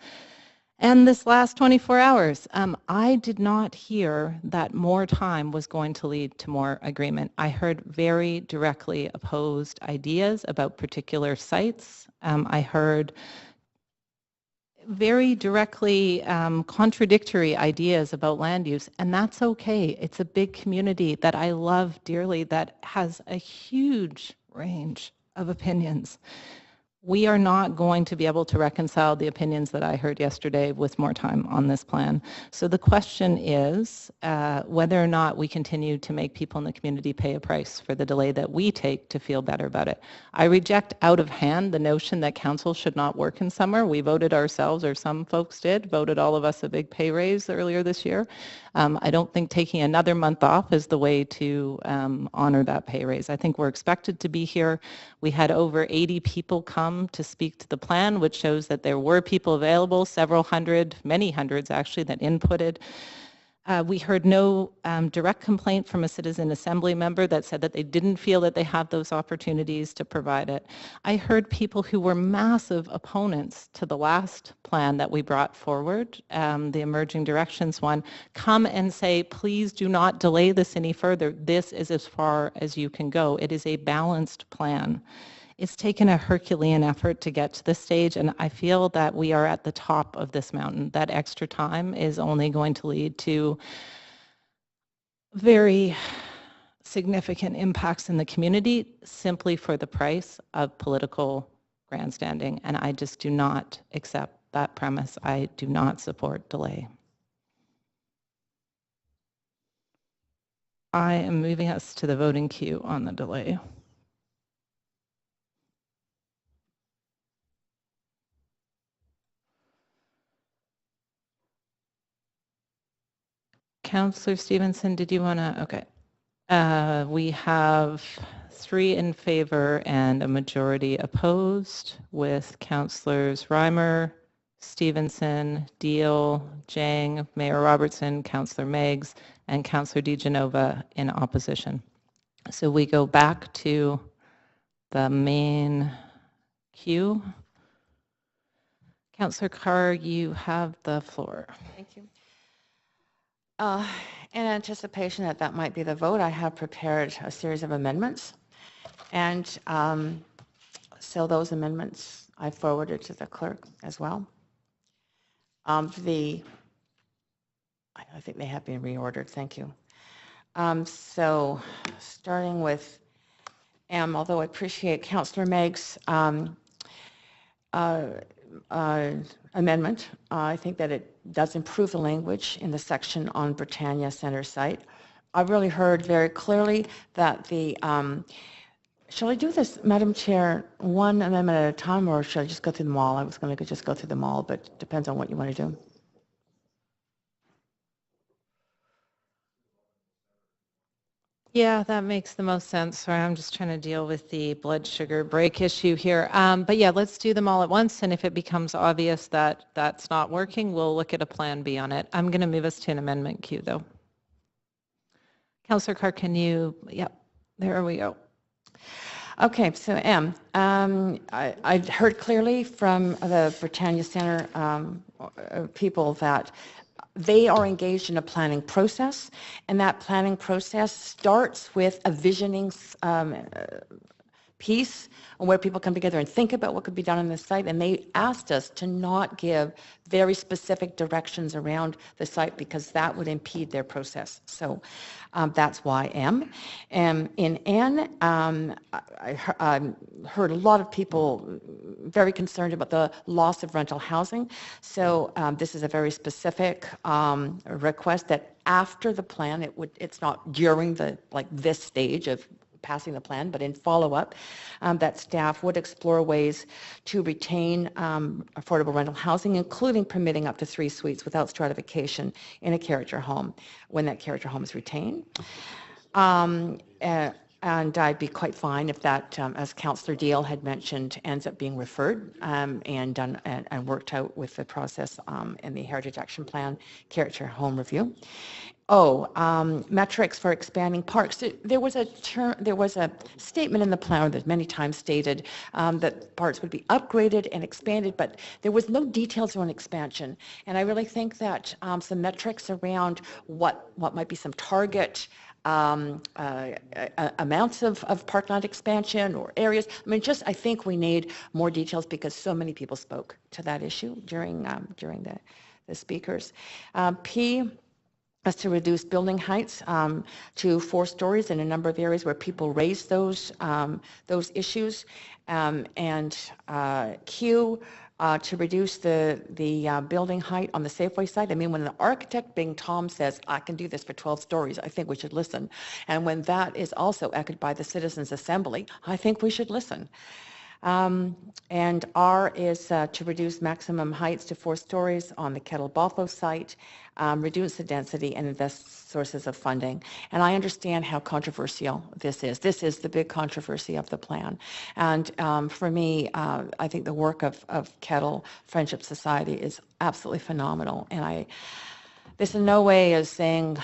and this last 24 hours, I did not hear that more time was going to lead to more agreement. I heard very directly opposed ideas about particular sites. I heard very directly contradictory ideas about land use, and that's okay. It's a big community that I love dearly that has a huge range of opinions. We are not going to be able to reconcile the opinions that I heard yesterday with more time on this plan. So the question is whether or not we continue to make people in the community pay a price for the delay that we take to feel better about it. I reject out of hand the notion that council should not work in summer. We voted ourselves, or some folks did, voted all of us a big pay raise earlier this year. I don't think taking another month off is the way to honor that pay raise. I think we're expected to be here. We had over 80 people come to speak to the plan, which shows that there were people available, several hundred, many hundreds actually, that inputted. We heard no direct complaint from a citizen assembly member that said that they didn't feel that they have those opportunities to provide it. I heard people who were massive opponents to the last plan that we brought forward, the Emerging Directions one, come and say, please do not delay this any further. This is as far as you can go. It is a balanced plan. It's taken a Herculean effort to get to this stage, and I feel that we are at the top of this mountain. That extra time is only going to lead to very significant impacts in the community simply for the price of political grandstanding, and I just do not accept that premise. I do not support delay. I am moving us to the voting queue on the delay. Councillor Stevenson, did you want to? Okay. We have 3 in favor and a majority opposed, with Councillors Reimer, Stevenson, Deal, Jang, Mayor Robertson, Councillor Meggs, and Councillor DeGenova in opposition. So we go back to the main queue. Councillor Carr, you have the floor. Thank you. In anticipation that that might be the vote, I have prepared a series of amendments. And so those amendments I forwarded to the clerk as well. I think they have been reordered. Thank you. So starting with M, although I appreciate Councillor Meggs' amendment. I think that it does improve the language in the section on Britannia Centre site. I really heard very clearly that the Shall I do this, Madam Chair, one amendment at a time, or should I just go through them all? I was going to just go through them all, but it depends on what you want to do. Yeah, that makes the most sense. Sorry, I'm just trying to deal with the blood sugar break issue here. But yeah, let's do them all at once. And if it becomes obvious that that's not working, we'll look at a plan B on it. I'm going to move us to an amendment queue, though. Councillor Carr, can you, yep, there we go. Okay, so M, I heard clearly from the Britannia Centre people that they are engaged in a planning process, and that planning process starts with a visioning piece where people come together and think about what could be done on the site, and they asked us to not give very specific directions around the site because that would impede their process. So that's why M. In N, I heard a lot of people very concerned about the loss of rental housing. So this is a very specific request that after the plan, it's not during this stage of passing the plan, but in follow-up, that staff would explore ways to retain affordable rental housing, including permitting up to 3 suites without stratification in a character home when that character home is retained. And I'd be quite fine if that, as Councillor Deal had mentioned, ends up being referred and done and worked out with the process in the Heritage Action Plan Character Home Review. Metrics for expanding parks. There was a statement in the plan that many times stated that parks would be upgraded and expanded, but there was no details on expansion. And I really think that some metrics around what might be some target amounts of parkland expansion or areas. I mean, I think we need more details because so many people spoke to that issue during the speakers. P is to reduce building heights to 4 stories in a number of areas where people raise those issues. And Q, to reduce the building height on the Safeway site. I mean, when the architect, being Tom, says, I can do this for 12 stories, I think we should listen. And when that is also echoed by the Citizens Assembly, I think we should listen. And R is to reduce maximum heights to 4 stories on the Kettle-Bothell site, reduce the density and invest sources of funding. And I understand how controversial this is. This is the big controversy of the plan. And for me, I think the work of Kettle Friendship Society is absolutely phenomenal. And this in no way is saying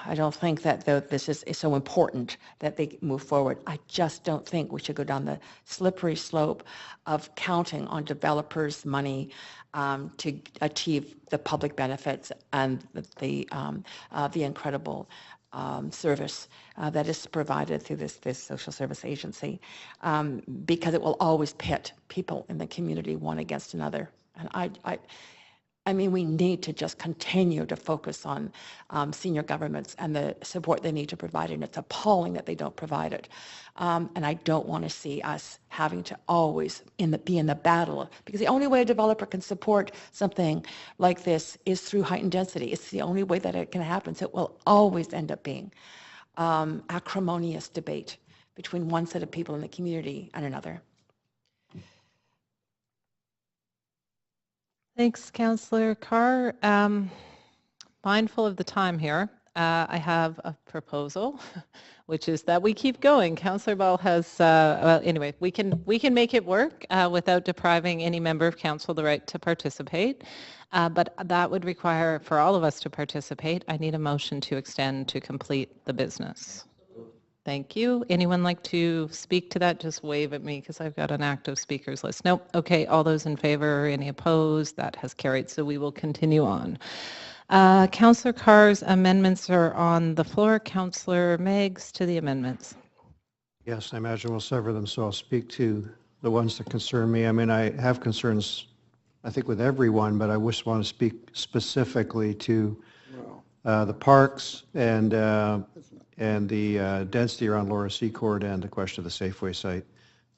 I don't think that this is so important that they move forward. I just don't think we should go down the slippery slope of counting on developers' money to achieve the public benefits and the incredible service that is provided through this social service agency, because it will always pit people in the community one against another. And I mean, we need to just continue to focus on senior governments and the support they need to provide, and it's appalling that they don't provide it. And I don't want to see us having to always be in the battle, because the only way a developer can support something like this is through heightened density. It's the only way that it can happen. So it will always end up being acrimonious debate between one set of people in the community and another. Thanks, Councillor Carr. Mindful of the time here, I have a proposal, which is that we keep going. Councillor Ball has, well, anyway, we can make it work without depriving any member of council the right to participate, but that would require, for all of us to participate, I need a motion to extend to complete the business. Thank you. Anyone like to speak to that? Just wave at me because I've got an active speakers list. Nope. Okay. All those in favor? Any opposed? That has carried. So we will continue on. Councillor Carr's amendments are on the floor. Councillor Meggs to the amendments. Yes, I imagine we'll sever them, so I'll speak to the ones that concern me. I mean, I have concerns, I think, with everyone, but I just want to speak specifically to the parks and the density around Laura Seacourt and the question of the Safeway site.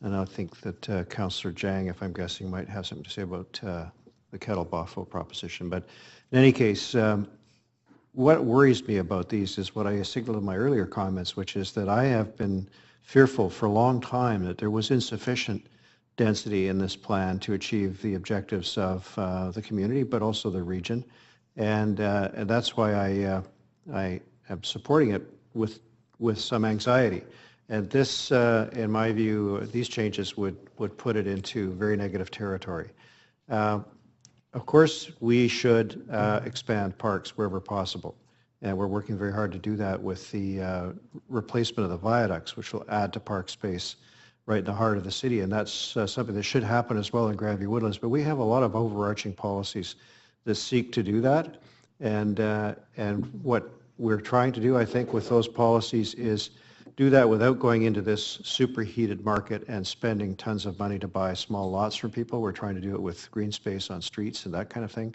And I think that Councillor Jang, if I'm guessing, might have something to say about the Kettle-Bothell proposition. But in any case, what worries me about these is what I signaled in my earlier comments, which is that I have been fearful for a long time that there was insufficient density in this plan to achieve the objectives of the community, but also the region. And that's why I am supporting it with some anxiety. And this, in my view, these changes would put it into very negative territory. Of course, we should expand parks wherever possible. And we're working very hard to do that with the replacement of the viaducts, which will add to park space right in the heart of the city. And that's something that should happen as well in Grandview-Woodlands. But we have a lot of overarching policies that seek to do that. And what we're trying to do, I think, with those policies is do that without going into this superheated market and spending tons of money to buy small lots from people. We're trying to do it with green space on streets and that kind of thing.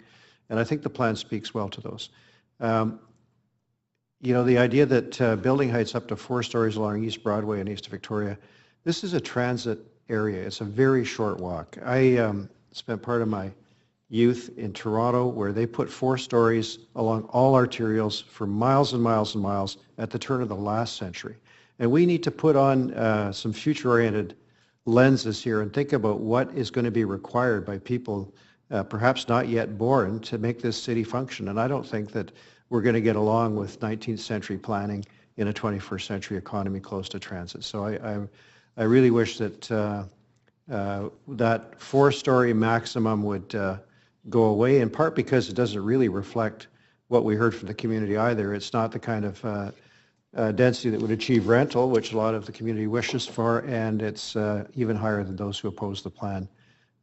And I think the plan speaks well to those. You know, the idea that building heights up to 4 stories along East Broadway and East Victoria, this is a transit area. It's a very short walk. I spent part of my youth in Toronto where they put 4 stories along all arterials for miles and miles and miles at the turn of the last century. And we need to put on some future-oriented lenses here and think about what is going to be required by people perhaps not yet born to make this city function. And I don't think that we're going to get along with 19th century planning in a 21st century economy close to transit. So I really wish that that 4-story maximum would go away, in part because it doesn't really reflect what we heard from the community either. It's not the kind of density that would achieve rental, which a lot of the community wishes for, and it's even higher than those who oppose the plan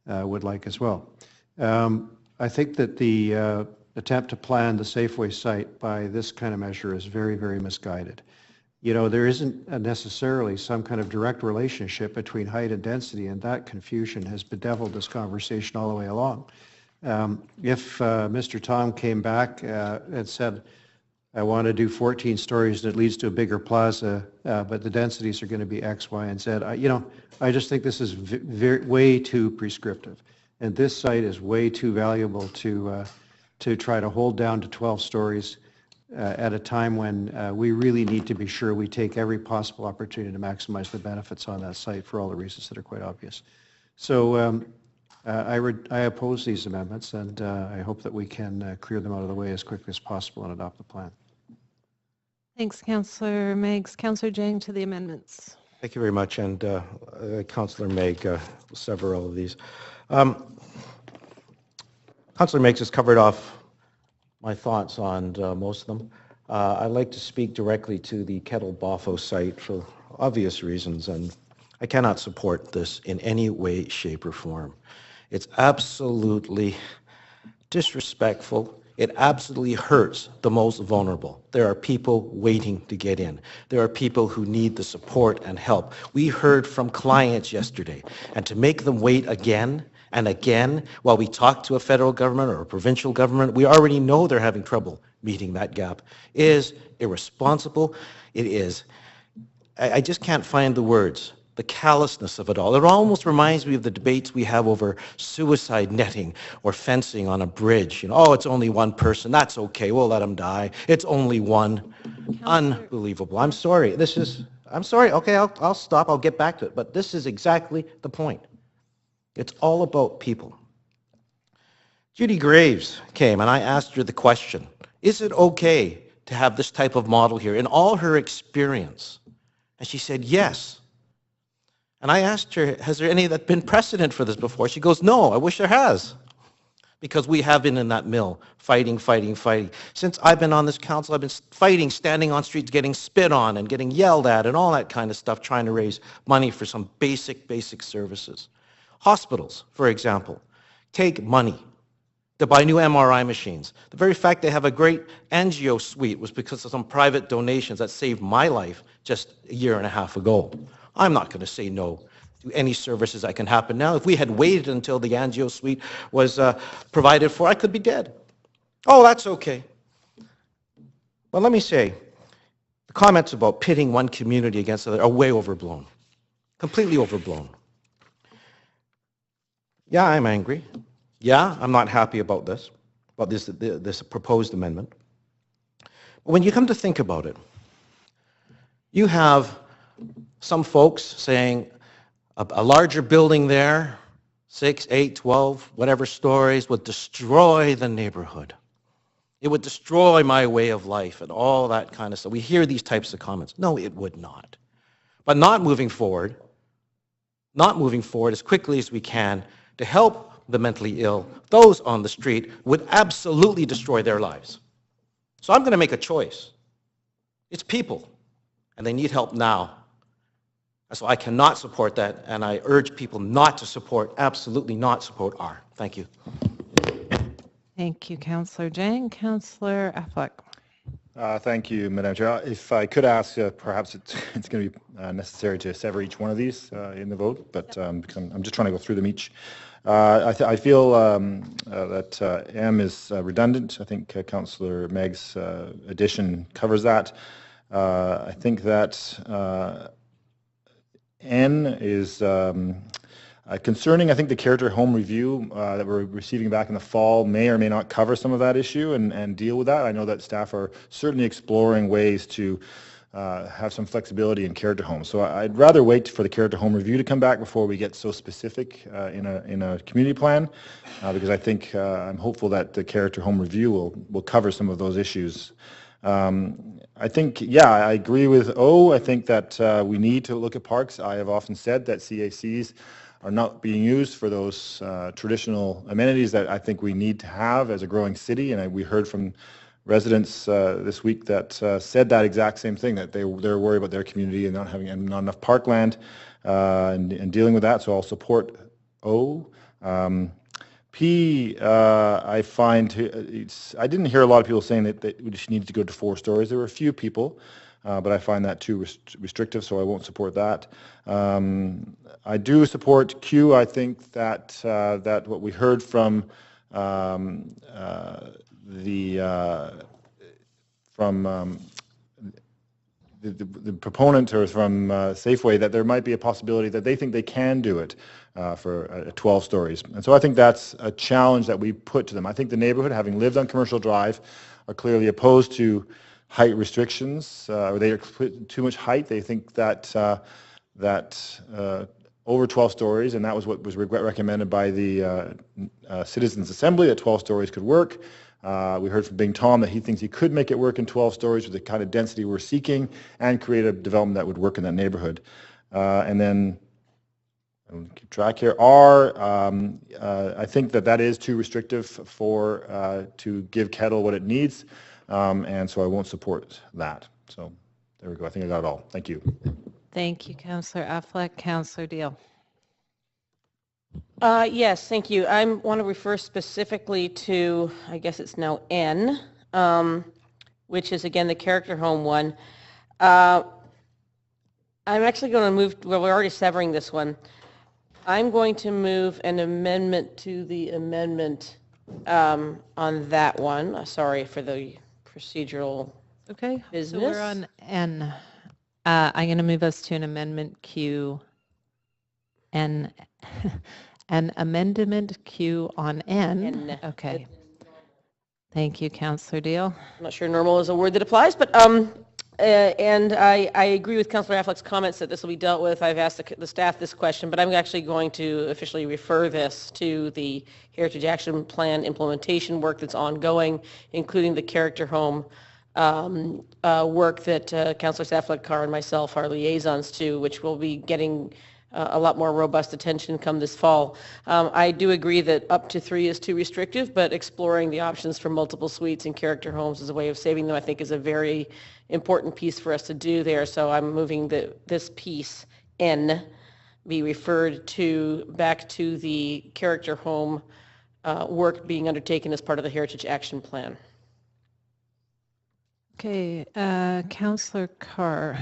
would like as well. I think that the attempt to plan the Safeway site by this kind of measure is very, very misguided. You know, there isn't necessarily some kind of direct relationship between height and density, and that confusion has bedeviled this conversation all the way along. If Mr. Tom came back and said, I want to do 14 stories and it leads to a bigger plaza, but the densities are going to be X, Y, and Z, you know, I just think this is way too prescriptive. And this site is way too valuable to try to hold down to 12 stories at a time when we really need to be sure we take every possible opportunity to maximize the benefits on that site for all the reasons that are quite obvious. So I oppose these amendments, and I hope that we can clear them out of the way as quickly as possible and adopt the plan. Thanks, Councillor Meigs. Councillor Jang to the amendments. Thank you very much, and Councillor Meig will sever all of these. Councillor Meigs has covered off my thoughts on most of them. I'd like to speak directly to the Kettle-Boffo site for obvious reasons, and I cannot support this in any way, shape, or form. It's absolutely disrespectful. It absolutely hurts the most vulnerable. There are people waiting to get in. There are people who need the support and help. We heard from clients yesterday, and to make them wait again and again while we talk to a federal government or a provincial government, we already know they're having trouble meeting that gap, is irresponsible. It is, I just can't find the words. The callousness of it all. It almost reminds me of the debates we have over suicide netting or fencing on a bridge. You know, oh, it's only one person. That's okay. We'll let him die. It's only one. Unbelievable. I'm sorry. I'm sorry. Okay, I'll stop. I'll get back to it. But this is exactly the point. It's all about people. Judy Graves came and I asked her the question, is it okay to have this type of model here in all her experience? And she said, yes. And I asked her, has there any that been precedent for this before? She goes, no, I wish there has. Because we have been in that mill, fighting. Since I've been on this council, I've been fighting, standing on streets, getting spit on and getting yelled at and all that kind of stuff, trying to raise money for some basic services. Hospitals, for example, take money to buy new MRI machines. The very fact they have a great angio suite was because of some private donations that saved my life just a year and a half ago. I'm not going to say no to any services that can happen now. If we had waited until the angio suite was provided for, I could be dead. Oh, that's okay. Well, let me say, the comments about pitting one community against the other are way overblown, completely overblown. Yeah, I'm angry. Yeah, I'm not happy about this proposed amendment. But when you come to think about it, you have some folks saying a larger building there, 6, 8, 12, whatever stories, would destroy the neighborhood. It would destroy my way of life and all that kind of stuff. We hear these types of comments. No, it would not. But not moving forward as quickly as we can to help the mentally ill, those on the street, would absolutely destroy their lives. So I'm going to make a choice. It's people, and they need help now. So I cannot support that, and I urge people not to support, absolutely not support R. Thank you. Thank you, Councillor Jang. Councillor Affleck. Thank you, Madam Chair. If I could ask, perhaps it's going to be necessary to sever each one of these in the vote, but because I'm just trying to go through them each. I feel that M is redundant. I think Councillor Meg's addition covers that. I think that N is concerning. I think the character home review that we're receiving back in the fall may or may not cover some of that issue and deal with that. I know that staff are certainly exploring ways to have some flexibility in character homes. So I'd rather wait for the character home review to come back before we get so specific in a community plan, because I think I'm hopeful that the character home review will cover some of those issues. I think, yeah, I agree with O. I think that we need to look at parks. I have often said that CACs are not being used for those traditional amenities that I think we need to have as a growing city. And we heard from residents this week that said that exact same thing, that they're worried about their community and not having not enough parkland and dealing with that. So I'll support O. P, I find, I didn't hear a lot of people saying that we just needed to go to 4 stories. There were a few people, but I find that too restrictive, so I won't support that. I do support Q. I think that that what we heard from the proponent or from Safeway, that there might be a possibility that they think they can do it for 12 stories. And so I think that's a challenge that we put to them. I think the neighborhood, having lived on Commercial Drive, are clearly opposed to height restrictions, or they are too much height. They think that over 12 stories, and that was what was recommended by the Citizens Assembly, that 12 stories could work. We heard from Bing Tom that he thinks he could make it work in 12 stories with the kind of density we're seeking and create a development that would work in that neighborhood. And then, I'll keep track here, R, I think that is too restrictive to give Kettle what it needs, and so I won't support that. So there we go. I think I got it all. Thank you. Thank you, Councillor Affleck. Councillor Deal. Yes, thank you. I want to refer specifically to, I guess it's now N, which is again the character home one. I'm actually going to move, well, we're already severing this one. I'm going to move an amendment to the amendment on that one. Sorry for the procedural business. So we're on N. I'm going to move us to an amendment Q. N. An amendment Q on N. Okay. Thank you, Councillor Deal. I'm not sure normal is a word that applies, but and I agree with Councillor Affleck's comments that this will be dealt with. I've asked the staff this question, but I'm actually going to officially refer this to the Heritage Action Plan implementation work that's ongoing, including the character home work that Councillor Affleck-Carr and myself are liaisons to, which will be getting a lot more robust attention come this fall. I do agree that up to 3 is too restrictive, but exploring the options for multiple suites and character homes as a way of saving them, I think, is a very important piece for us to do there. So I'm moving this piece, N, be referred to back to the character home work being undertaken as part of the Heritage Action Plan. Okay, Councillor Carr.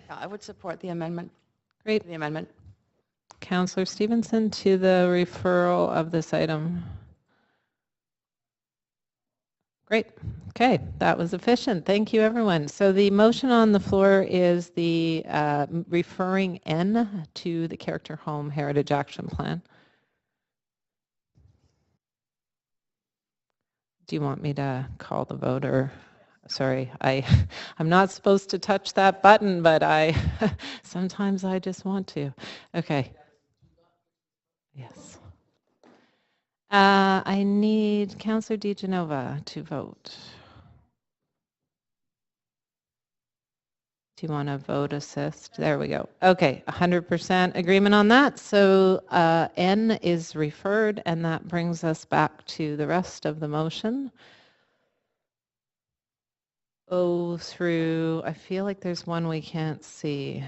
Yeah, I would support the amendment. Great. The amendment. Councillor Stevenson to the referral of this item. Great. Okay, that was efficient. Thank you, everyone. So the motion on the floor is the referring N to the Character Home Heritage Action Plan. Do you want me to call the vote, or Sorry, I'm not supposed to touch that button, but sometimes I just want to. Okay. Yes. I need Councillor DeGenova to vote. Do you want to vote assist? There we go. Okay, 100% agreement on that. So N is referred, and that brings us back to the rest of the motion. O through, I feel like there's one we can't see.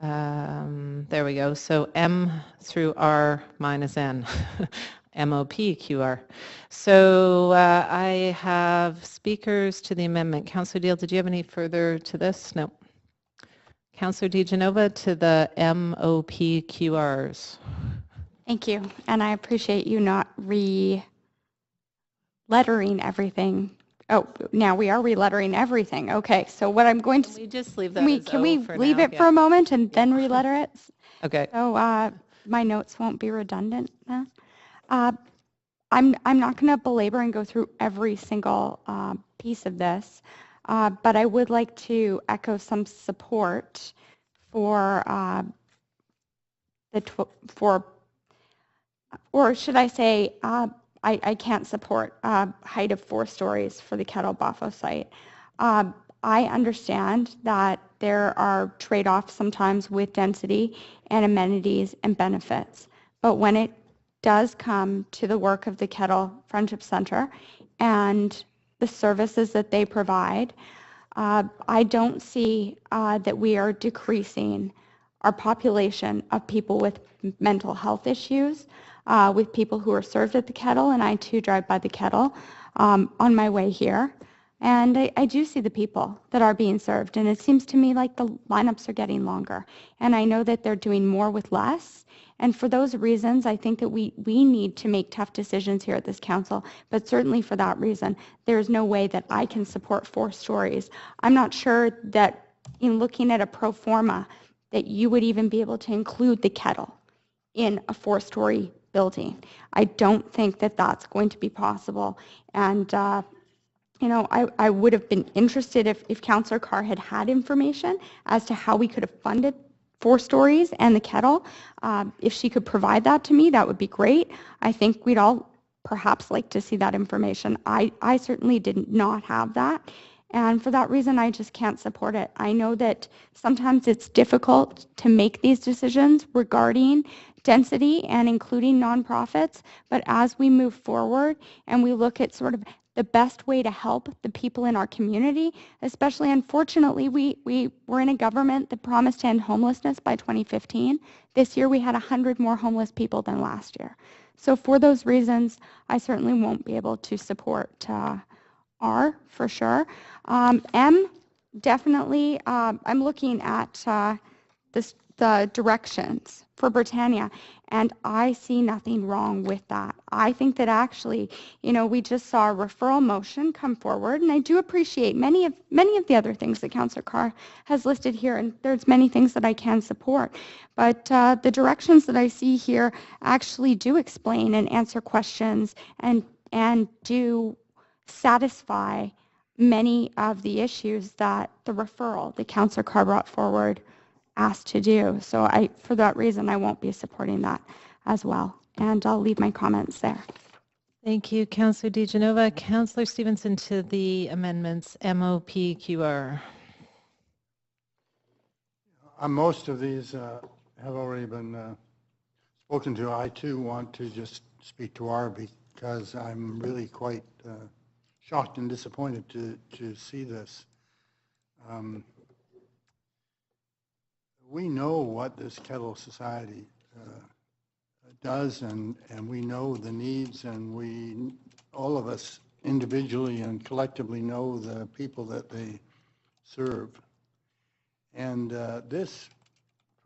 There we go. So M through R minus N, MOPQR. So I have speakers to the amendment. Councillor Deal, did you have any further to this? No. Councillor DeGenova to the MOPQRs. Thank you. And I appreciate you not re-lettering everything. Oh, now we are re-lettering everything. Okay, so what I'm going to... Can we just leave that as Can O we for leave now? it for a moment and then re-letter it? Okay. So my notes won't be redundant now. I'm not going to belabor and go through every single piece of this, but I would like to echo some support for or should I say, I can't support height of 4 stories for the Kettle Boffo site. I understand that there are trade-offs sometimes with density and amenities and benefits, but when it does come to the work of the Kettle Friendship Center and the services that they provide, I don't see that we are decreasing our population of people with mental health issues, with people who are served at the Kettle, and I too drive by the Kettle on my way here. And I do see the people that are being served, and it seems to me like the lineups are getting longer. And I know that they're doing more with less. And for those reasons, I think that we need to make tough decisions here at this council. But certainly for that reason, there's no way that I can support 4 stories. I'm not sure that in looking at a pro forma that you would even be able to include the Kettle in a 4-story building. I don't think that that's going to be possible. And you know, I would have been interested if Councillor Carr had information as to how we could have funded 4 stories and the Kettle. If she could provide that to me, that would be great. I think we'd all perhaps like to see that information. I certainly did not have that. And for that reason, I just can't support it. I know that sometimes it's difficult to make these decisions regarding density and including nonprofits, but as we move forward and we look at sort of the best way to help the people in our community, especially unfortunately, we were in a government that promised to end homelessness by 2015. This year we had 100 more homeless people than last year. So for those reasons, I certainly won't be able to support R for sure. M, definitely, I'm looking at the directions for Britannia, and I see nothing wrong with that. I think that actually, you know, we just saw a referral motion come forward, and I do appreciate many of the other things that Councillor Carr has listed here, and there's many things that I can support. But the directions that I see here actually do explain and answer questions and do satisfy many of the issues that the referral that Councillor Carr brought forward asked to do. So for that reason, I won't be supporting that as well. And I'll leave my comments there. Thank you, Councillor DeGenova. Councillor Stevenson to the amendments MOPQR. Most of these have already been spoken to. I too want to just speak to R because I'm really quite shocked and disappointed to see this. We know what this Kettle Society does, and we know the needs, and all of us individually and collectively know the people that they serve. And this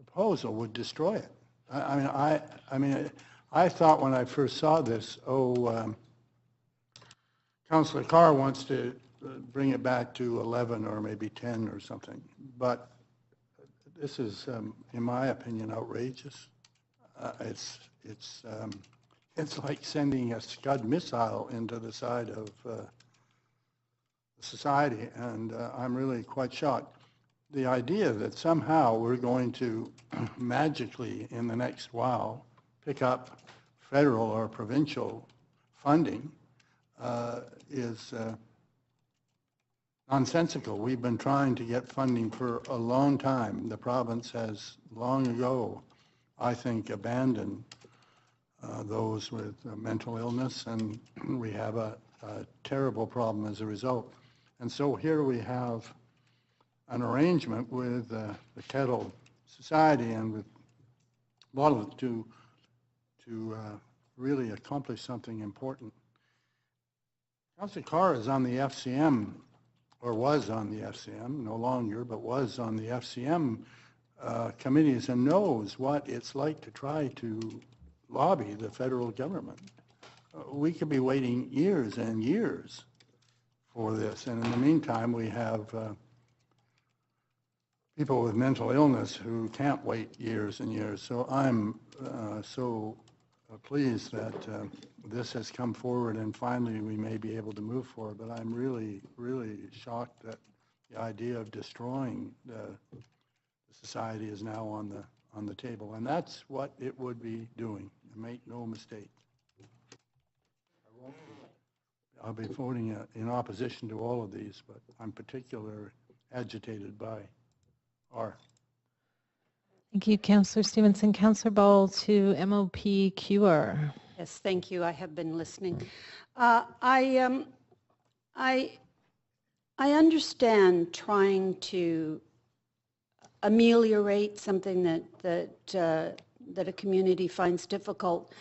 proposal would destroy it. I thought when I first saw this, Councillor Carr wants to bring it back to 11 or maybe 10 or something, but this is, in my opinion, outrageous. It's like sending a Scud missile into the side of society, and I'm really quite shocked. The idea that somehow we're going to magically in the next while pick up federal or provincial funding is nonsensical. We've been trying to get funding for a long time. The province has long ago, I think, abandoned those with mental illness, and we have a terrible problem as a result. And so here we have an arrangement with the Kettle Society and with Waterloo to really accomplish something important. Councillor Carr is on the FCM, or was on the FCM, no longer, but was on the FCM committees and knows what it's like to try to lobby the federal government. We could be waiting years and years for this, and in the meantime we have people with mental illness who can't wait years and years. So I'm so pleased that this has come forward and finally we may be able to move forward, but I'm really, really shocked that the idea of destroying the society is now on the table, and that's what it would be doing. Make no mistake. I'll be voting in opposition to all of these, but I'm particularly agitated by R. Thank you, Councillor Stevenson. Councillor Ball to MOPQR. Yes, thank you. I have been listening. I understand trying to ameliorate something that a community finds difficult,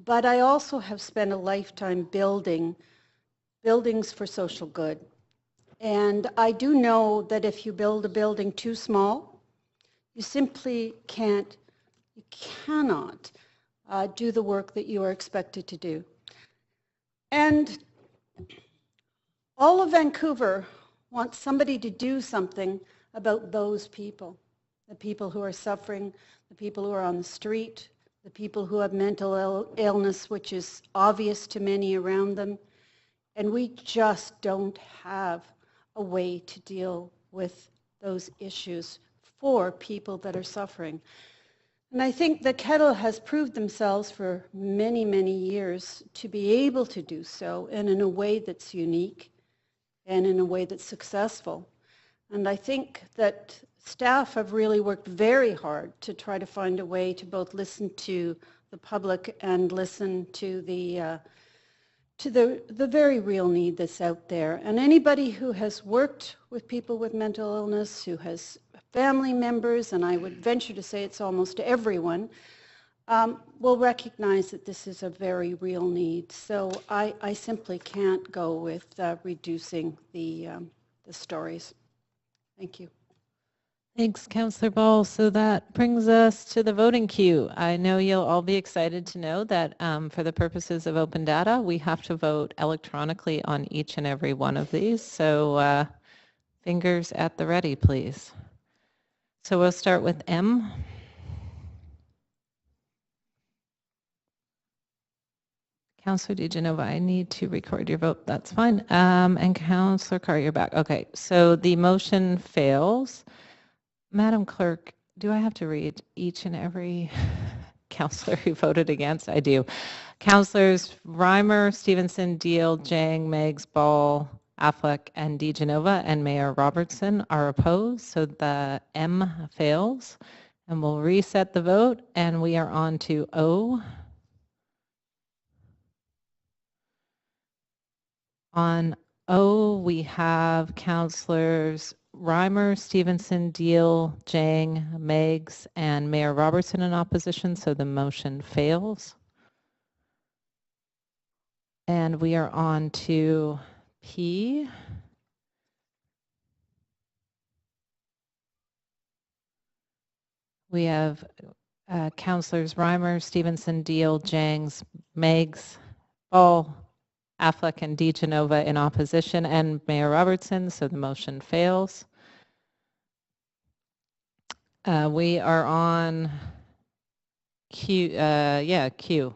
but I also have spent a lifetime building buildings for social good. And I do know that if you build a building too small, you simply cannot do the work that you are expected to do. And all of Vancouver wants somebody to do something about those people, the people who are suffering, the people who are on the street, the people who have mental illness, which is obvious to many around them. And we just don't have a way to deal with those issues for people that are suffering. And I think the Kettle has proved themselves for many, many years to be able to do so, and in a way that's unique and in a way that's successful. And I think that staff have really worked very hard to try to find a way to both listen to the public and listen to the very real need that's out there. And anybody who has worked with people with mental illness, who has family members, and I would venture to say it's almost everyone, will recognize that this is a very real need. So I simply can't go with reducing the stories. Thank you. Thanks, Councillor Ball. So that brings us to the voting queue. I know you'll all be excited to know that for the purposes of open data, we have to vote electronically on each and every one of these. So fingers at the ready, please. So we'll start with M. Councillor DeGenova, I need to record your vote. That's fine. And Councillor Carr, you're back. Okay, so the motion fails. Madam Clerk, do I have to read each and every councillor who voted against? I do. Councillors Reimer, Stevenson, Deal, Jang, Meggs, Ball, Affleck, and DeGenova, and Mayor Robertson are opposed, so the M fails. And we'll reset the vote, and we are on to O. On O, we have councillors Reimer, Stevenson, Deal, Jang, Meggs, and Mayor Robertson in opposition, so the motion fails. And we are on to P. We have councillors Reimer, Stevenson, Deal, Jangs, Meggs, Ball, Affleck, and DeGenova in opposition, and Mayor Robertson, so the motion fails. We are on Q, Q,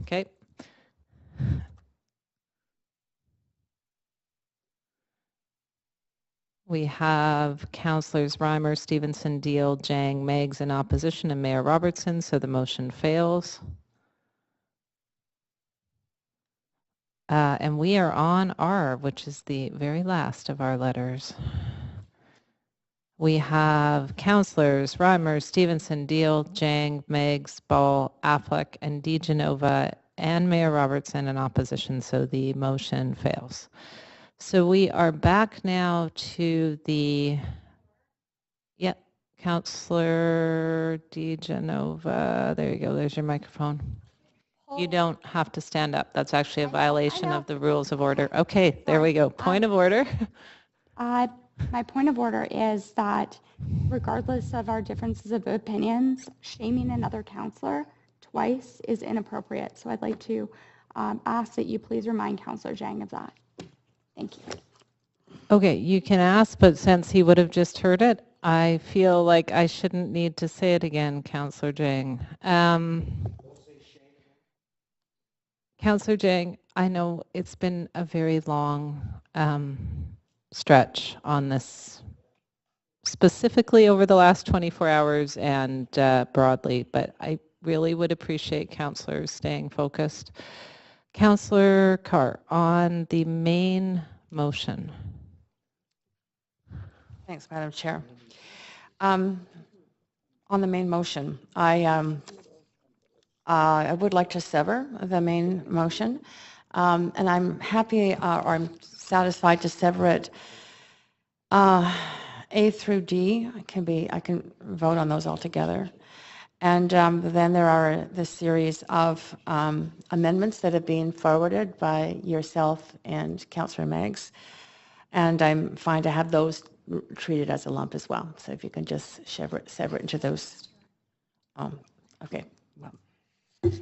okay. We have Councillors Reimer, Stevenson, Deal, Jang, Meggs in opposition, and Mayor Robertson, so the motion fails. And we are on R, which is the very last of our letters. We have Councillors Reimer, Stevenson, Deal, Jang, Meggs, Ball, Affleck, and DeGenova, and Mayor Robertson in opposition, so the motion fails. So we are back now to the, Councillor DeGenova. There you go. There's your microphone. You don't have to stand up. That's actually a violation of the rules of order. Okay, there we go. Point of order. My point of order is that regardless of our differences of opinions, shaming another counselor twice is inappropriate. So I'd like to ask that you please remind Councillor Jang of that. Thank you. Okay, you can ask, but since he would have just heard it, I feel like I shouldn't need to say it again, Councillor Jang. Councillor Jang, I know it's been a very long stretch on this, specifically over the last 24 hours and broadly, but I really would appreciate councillors staying focused. Councillor Carr, on the main motion. Thanks, Madam Chair. On the main motion, I would like to sever the main motion, and I'm happy or I'm satisfied to sever it. A through D I can vote on those all together. And then there are the series of amendments that have been forwarded by yourself and Councillor Meggs. And I'm fine to have those treated as a lump as well. So if you can just sever it into those. Okay. Well,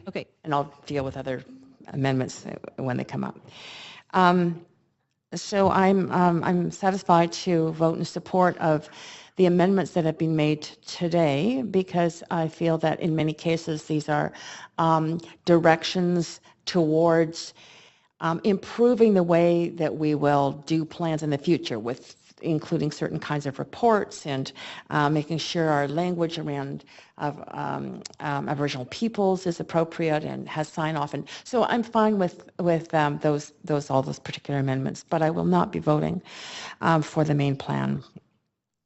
okay. And I'll deal with other amendments when they come up. So I'm satisfied to vote in support of the amendments that have been made today, because I feel that in many cases these are directions towards improving the way that we will do plans in the future, with including certain kinds of reports and making sure our language around Aboriginal peoples is appropriate and has sign off. And so I'm fine with all those particular amendments, but I will not be voting for the main plan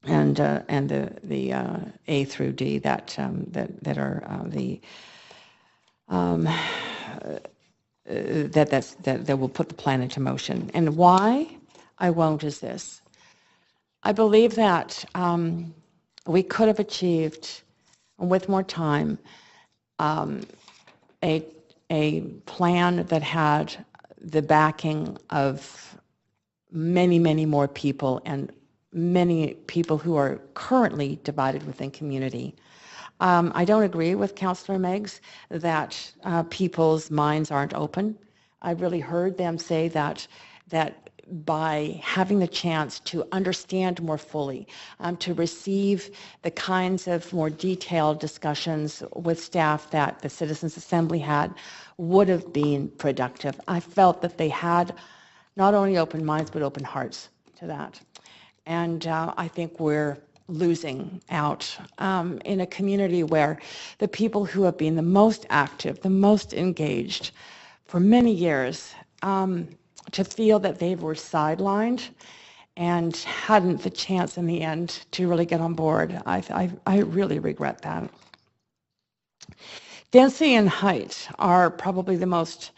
and the A through D that are the that will put the plan into motion. And why I won't is this. I believe that we could have achieved, with more time, a plan that had the backing of many, many more people, and many people who are currently divided within community. I don't agree with Councillor Meggs that people's minds aren't open. I really heard them say that by having the chance to understand more fully, to receive the kinds of more detailed discussions with staff that the Citizens Assembly had, would have been productive. I felt that they had not only open minds, but open hearts to that. And I think we're losing out in a community where the people who have been the most active, the most engaged for many years, to feel that they were sidelined and hadn't the chance in the end to really get on board. I really regret that. Density and height are probably the most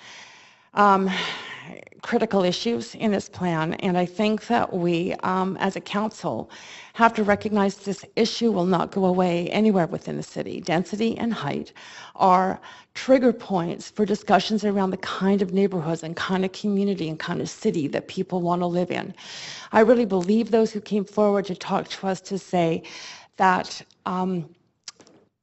critical issues in this plan, and I think that we, as a council, have to recognize this issue will not go away anywhere within the city. Density and height are trigger points for discussions around the kind of neighborhoods and kind of community and kind of city that people want to live in. I really believe those who came forward to talk to us to say that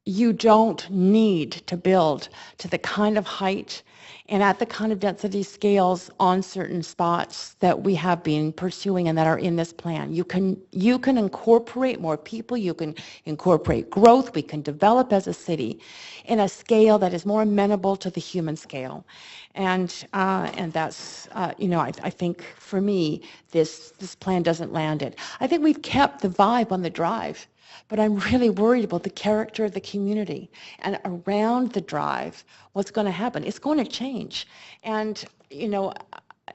you don't need to build to the kind of height and at the kind of density scales on certain spots that we have been pursuing and that are in this plan. You can incorporate more people, you can incorporate growth, we can develop as a city in a scale that is more amenable to the human scale. And that's, I think for me, this plan doesn't land it. I think we've kept the vibe on the drive, but I'm really worried about the character of the community and around the drive, what's going to happen. It's going to change. And,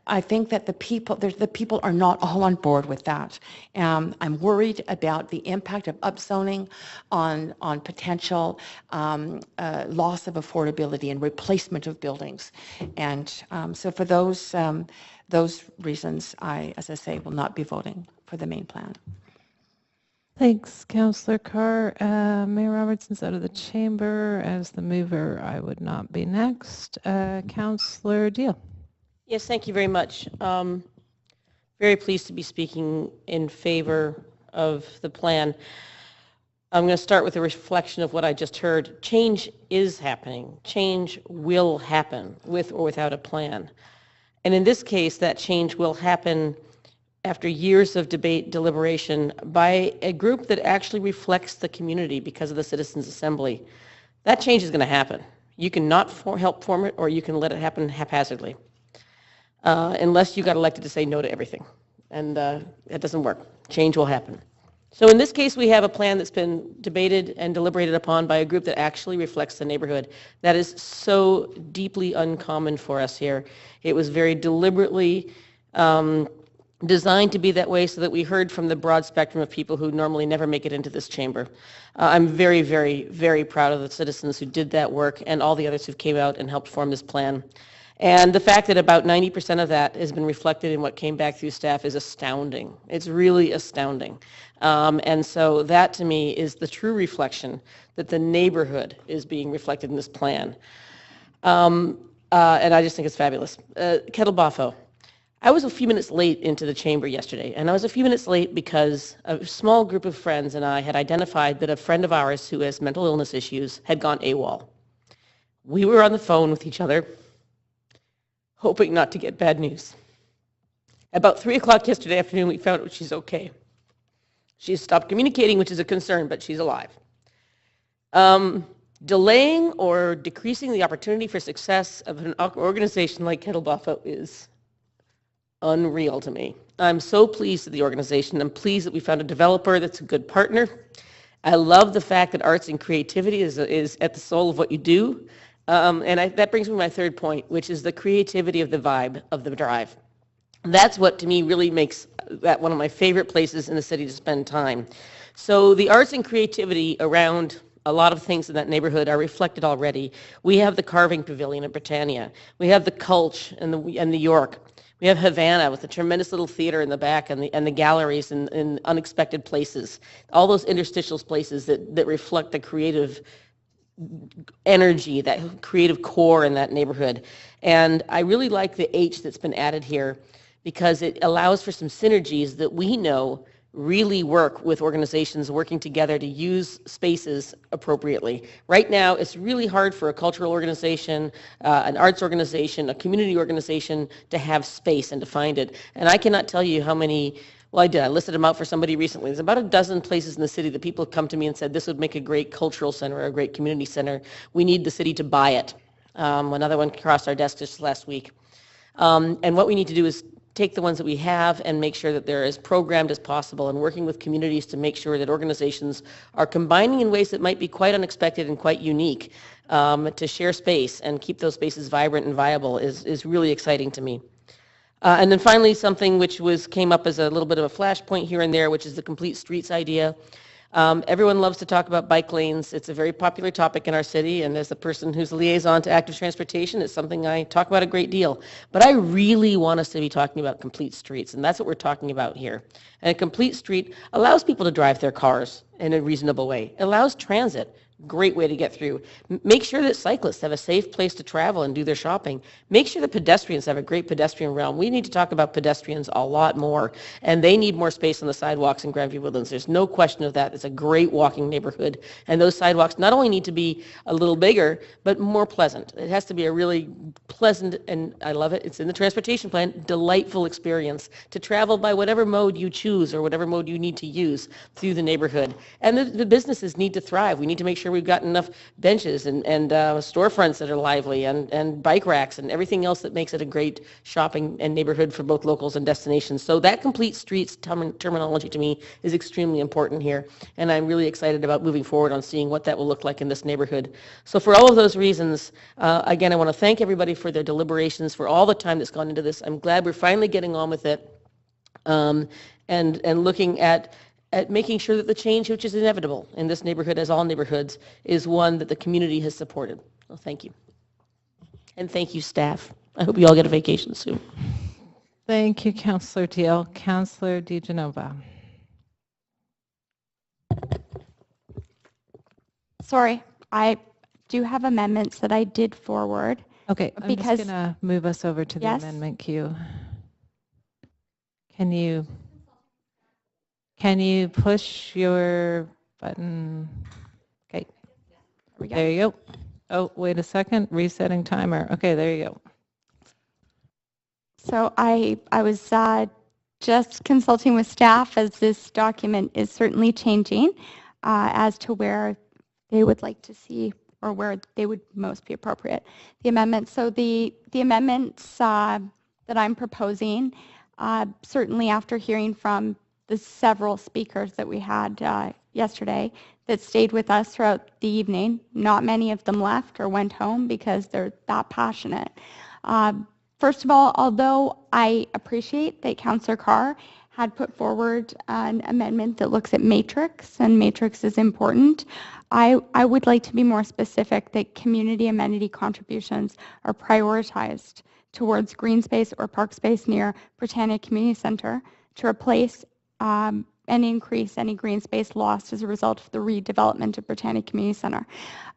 I think that the people are not all on board with that. I'm worried about the impact of upzoning on potential loss of affordability and replacement of buildings. And so for those reasons, I, as I say, will not be voting for the main plan. Thanks, Councillor Carr. Mayor Robertson's out of the chamber. As the mover, I would not be next. Councillor Deal. Yes, thank you very much. Very pleased to be speaking in favor of the plan. I'm going to start with a reflection of what I just heard. Change is happening. Change will happen with or without a plan. And in this case, that change will happen after years of debate, deliberation, by a group that actually reflects the community because of the Citizens' Assembly. That change is going to happen. You can not help form it, or you can let it happen haphazardly. Unless you got elected to say no to everything. And that doesn't work. Change will happen. So in this case, we have a plan that's been debated and deliberated upon by a group that actually reflects the neighborhood. That is so deeply uncommon for us here. It was very deliberately designed to be that way so that we heard from the broad spectrum of people who normally never make it into this chamber. I'm very, very, very proud of the citizens who did that work and all the others who came out and helped form this plan. And the fact that about 90% of that has been reflected in what came back through staff is astounding. It's really astounding. And so that to me is the true reflection that the neighborhood is being reflected in this plan. And I just think it's fabulous. Kettle-Boffo. I was a few minutes late into the chamber yesterday, and I was a few minutes late because a small group of friends and I had identified that a friend of ours who has mental illness issues had gone AWOL. We were on the phone with each other, hoping not to get bad news. About 3 o'clock yesterday afternoon, we found out she's okay. She's stopped communicating, which is a concern, but she's alive. Delaying or decreasing the opportunity for success of an organization like Kettle-Boffo is unreal to me. I'm so pleased with the organization. I'm pleased that we found a developer that's a good partner. I love the fact that arts and creativity is at the soul of what you do. That brings me to my third point, which is the creativity of the vibe of the drive. That's what, to me, really makes that one of my favorite places in the city to spend time. So the arts and creativity around a lot of things in that neighborhood are reflected already. We have the Carving Pavilion at Britannia. We have the Culch and the York. We have Havana with a tremendous little theater in the back and the galleries in unexpected places. All those interstitial places that reflect the creative energy, that creative core in that neighborhood. And I really like the H that's been added here because it allows for some synergies that we know really work with organizations working together to use spaces appropriately. Right now, it's really hard for a cultural organization, an arts organization, a community organization to have space and to find it. And I cannot tell you how many, well, I did. I listed them out for somebody recently. There's about a dozen places in the city that people have come to me and said, this would make a great cultural center or a great community center. We need the city to buy it. Another one crossed our desk just last week. And what we need to do is take the ones that we have and make sure that they're as programmed as possible and working with communities to make sure that organizations are combining in ways that might be quite unexpected and quite unique to share space and keep those spaces vibrant and viable is really exciting to me. And then finally, something which came up as a little bit of a flashpoint here and there, which is the complete streets idea. Everyone loves to talk about bike lanes. It's a very popular topic in our city, and as a person who's a liaison to active transportation, it's something I talk about a great deal. But I really want us to be talking about complete streets, and that's what we're talking about here. And a complete street allows people to drive their cars in a reasonable way. It allows transit, great way to get through. Make sure that cyclists have a safe place to travel and do their shopping. Make sure that pedestrians have a great pedestrian realm. We need to talk about pedestrians a lot more, and they need more space on the sidewalks in Grandview-Woodlands. There's no question of that. It's a great walking neighborhood, and those sidewalks not only need to be a little bigger, but more pleasant. It has to be a really pleasant, and I love it, it's in the transportation plan, delightful experience to travel by whatever mode you choose or whatever mode you need to use through the neighborhood. And the businesses need to thrive. We need to make sure we've got enough benches and storefronts that are lively and bike racks and everything else that makes it a great shopping and neighborhood for both locals and destinations. So that complete streets terminology to me is extremely important here. And I'm really excited about moving forward on seeing what that will look like in this neighborhood. So for all of those reasons, again, I want to thank everybody for their deliberations, for all the time that's gone into this. I'm glad we're finally getting on with it and looking at making sure that the change, which is inevitable in this neighborhood, as all neighborhoods, is one that the community has supported. So thank you. And thank you, staff. I hope you all get a vacation soon. Thank you, Councillor Teal. Councillor DeGenova. Sorry, I do have amendments that I did forward. Okay, I'm just going to move us over to the amendment queue. Can you push your button? Okay. There you go. Oh, wait a second. Resetting timer. Okay, there you go. So I was just consulting with staff as this document is certainly changing as to where they would like to see or where they would most be appropriate. The amendments. So the amendments that I'm proposing, certainly after hearing from the several speakers that we had yesterday that stayed with us throughout the evening. Not many of them left or went home because they're that passionate. First of all, although I appreciate that Councillor Carr had put forward an amendment that looks at matrix, and matrix is important, I would like to be more specific that community amenity contributions are prioritized towards green space or park space near Britannia Community Centre to replace and increase any green space lost as a result of the redevelopment of Britannia Community Centre.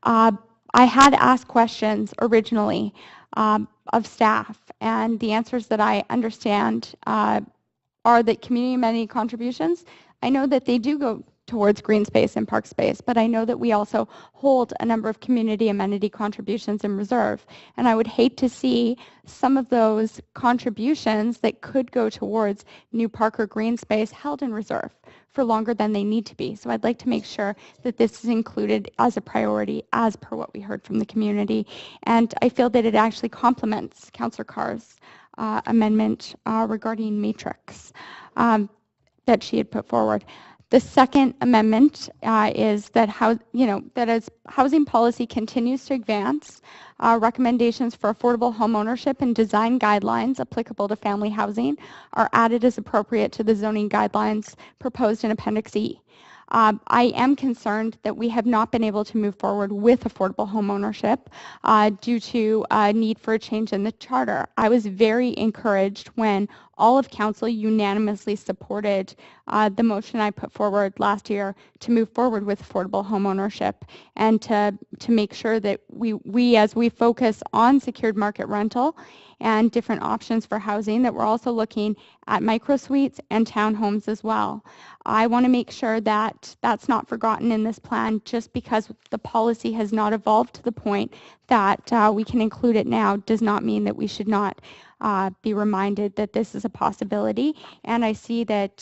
I had asked questions originally of staff, and the answers that I understand are that community amenity contributions, I know that they do go towards green space and park space, but I know that we also hold a number of community amenity contributions in reserve. And I would hate to see some of those contributions that could go towards new park or green space held in reserve for longer than they need to be. So I'd like to make sure that this is included as a priority as per what we heard from the community. And I feel that it actually complements Councillor Carr's amendment regarding matrix that she had put forward. The second amendment is that that as housing policy continues to advance, recommendations for affordable home ownership and design guidelines applicable to family housing are added as appropriate to the zoning guidelines proposed in Appendix E. I am concerned that we have not been able to move forward with affordable home ownership due to a need for a change in the charter. I was very encouraged when all of council unanimously supported the motion I put forward last year to move forward with affordable home ownership and to make sure that we as we focus on secured market rental and different options for housing, that we're also looking at micro suites and townhomes as well. I want to make sure that that's not forgotten in this plan just because the policy has not evolved to the point that we can include it now does not mean that we should not be reminded that this is a possibility. And I see that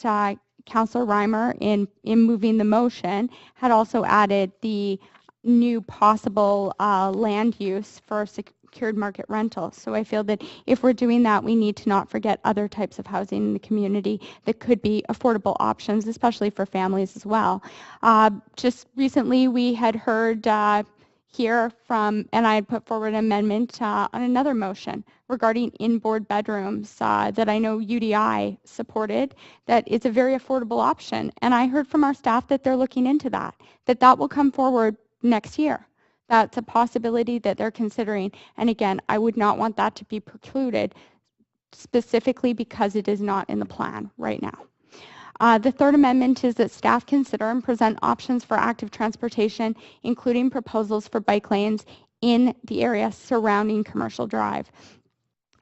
Councillor Reimer in moving the motion had also added the new possible land use for secured market rental. So I feel that if we're doing that, we need to not forget other types of housing in the community that could be affordable options, especially for families as well. Just recently, we had heard here from, and I had put forward an amendment on another motion regarding inboard bedrooms that I know UDI supported, that it's a very affordable option. And I heard from our staff that they're looking into that will come forward next year. That's a possibility that they're considering. And again, I would not want that to be precluded specifically because it is not in the plan right now. The third amendment is that staff consider and present options for active transportation, including proposals for bike lanes in the area surrounding Commercial Drive.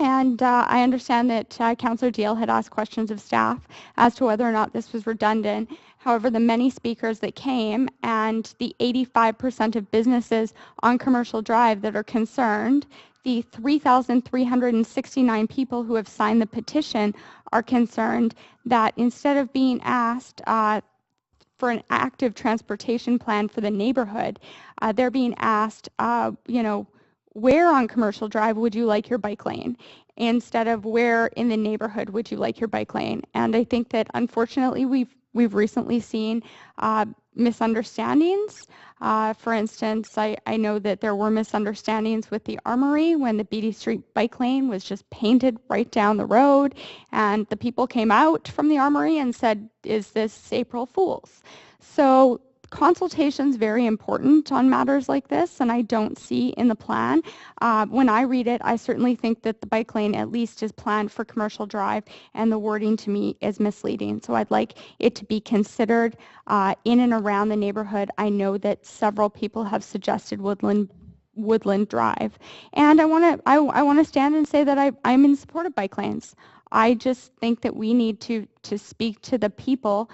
And I understand that Councillor Deal had asked questions of staff as to whether or not this was redundant. However, the many speakers that came and the 85% of businesses on Commercial Drive that are concerned, the 3,369 people who have signed the petition are concerned that instead of being asked for an active transportation plan for the neighborhood, they're being asked, where on Commercial Drive would you like your bike lane, instead of where in the neighborhood would you like your bike lane. And I think that unfortunately we've recently seen misunderstandings. For instance, I know that there were misunderstandings with the Armory when the Beatty Street bike lane was just painted right down the road, and the people came out from the Armory and said, is this April Fool's? So consultation is very important on matters like this, and I don't see in the plan. When I read it, I certainly think that the bike lane at least is planned for Commercial Drive, and the wording to me is misleading. So I'd like it to be considered in and around the neighborhood. I know that several people have suggested Woodland Drive, and I want to stand and say that I'm in support of bike lanes. I just think that we need to speak to the people,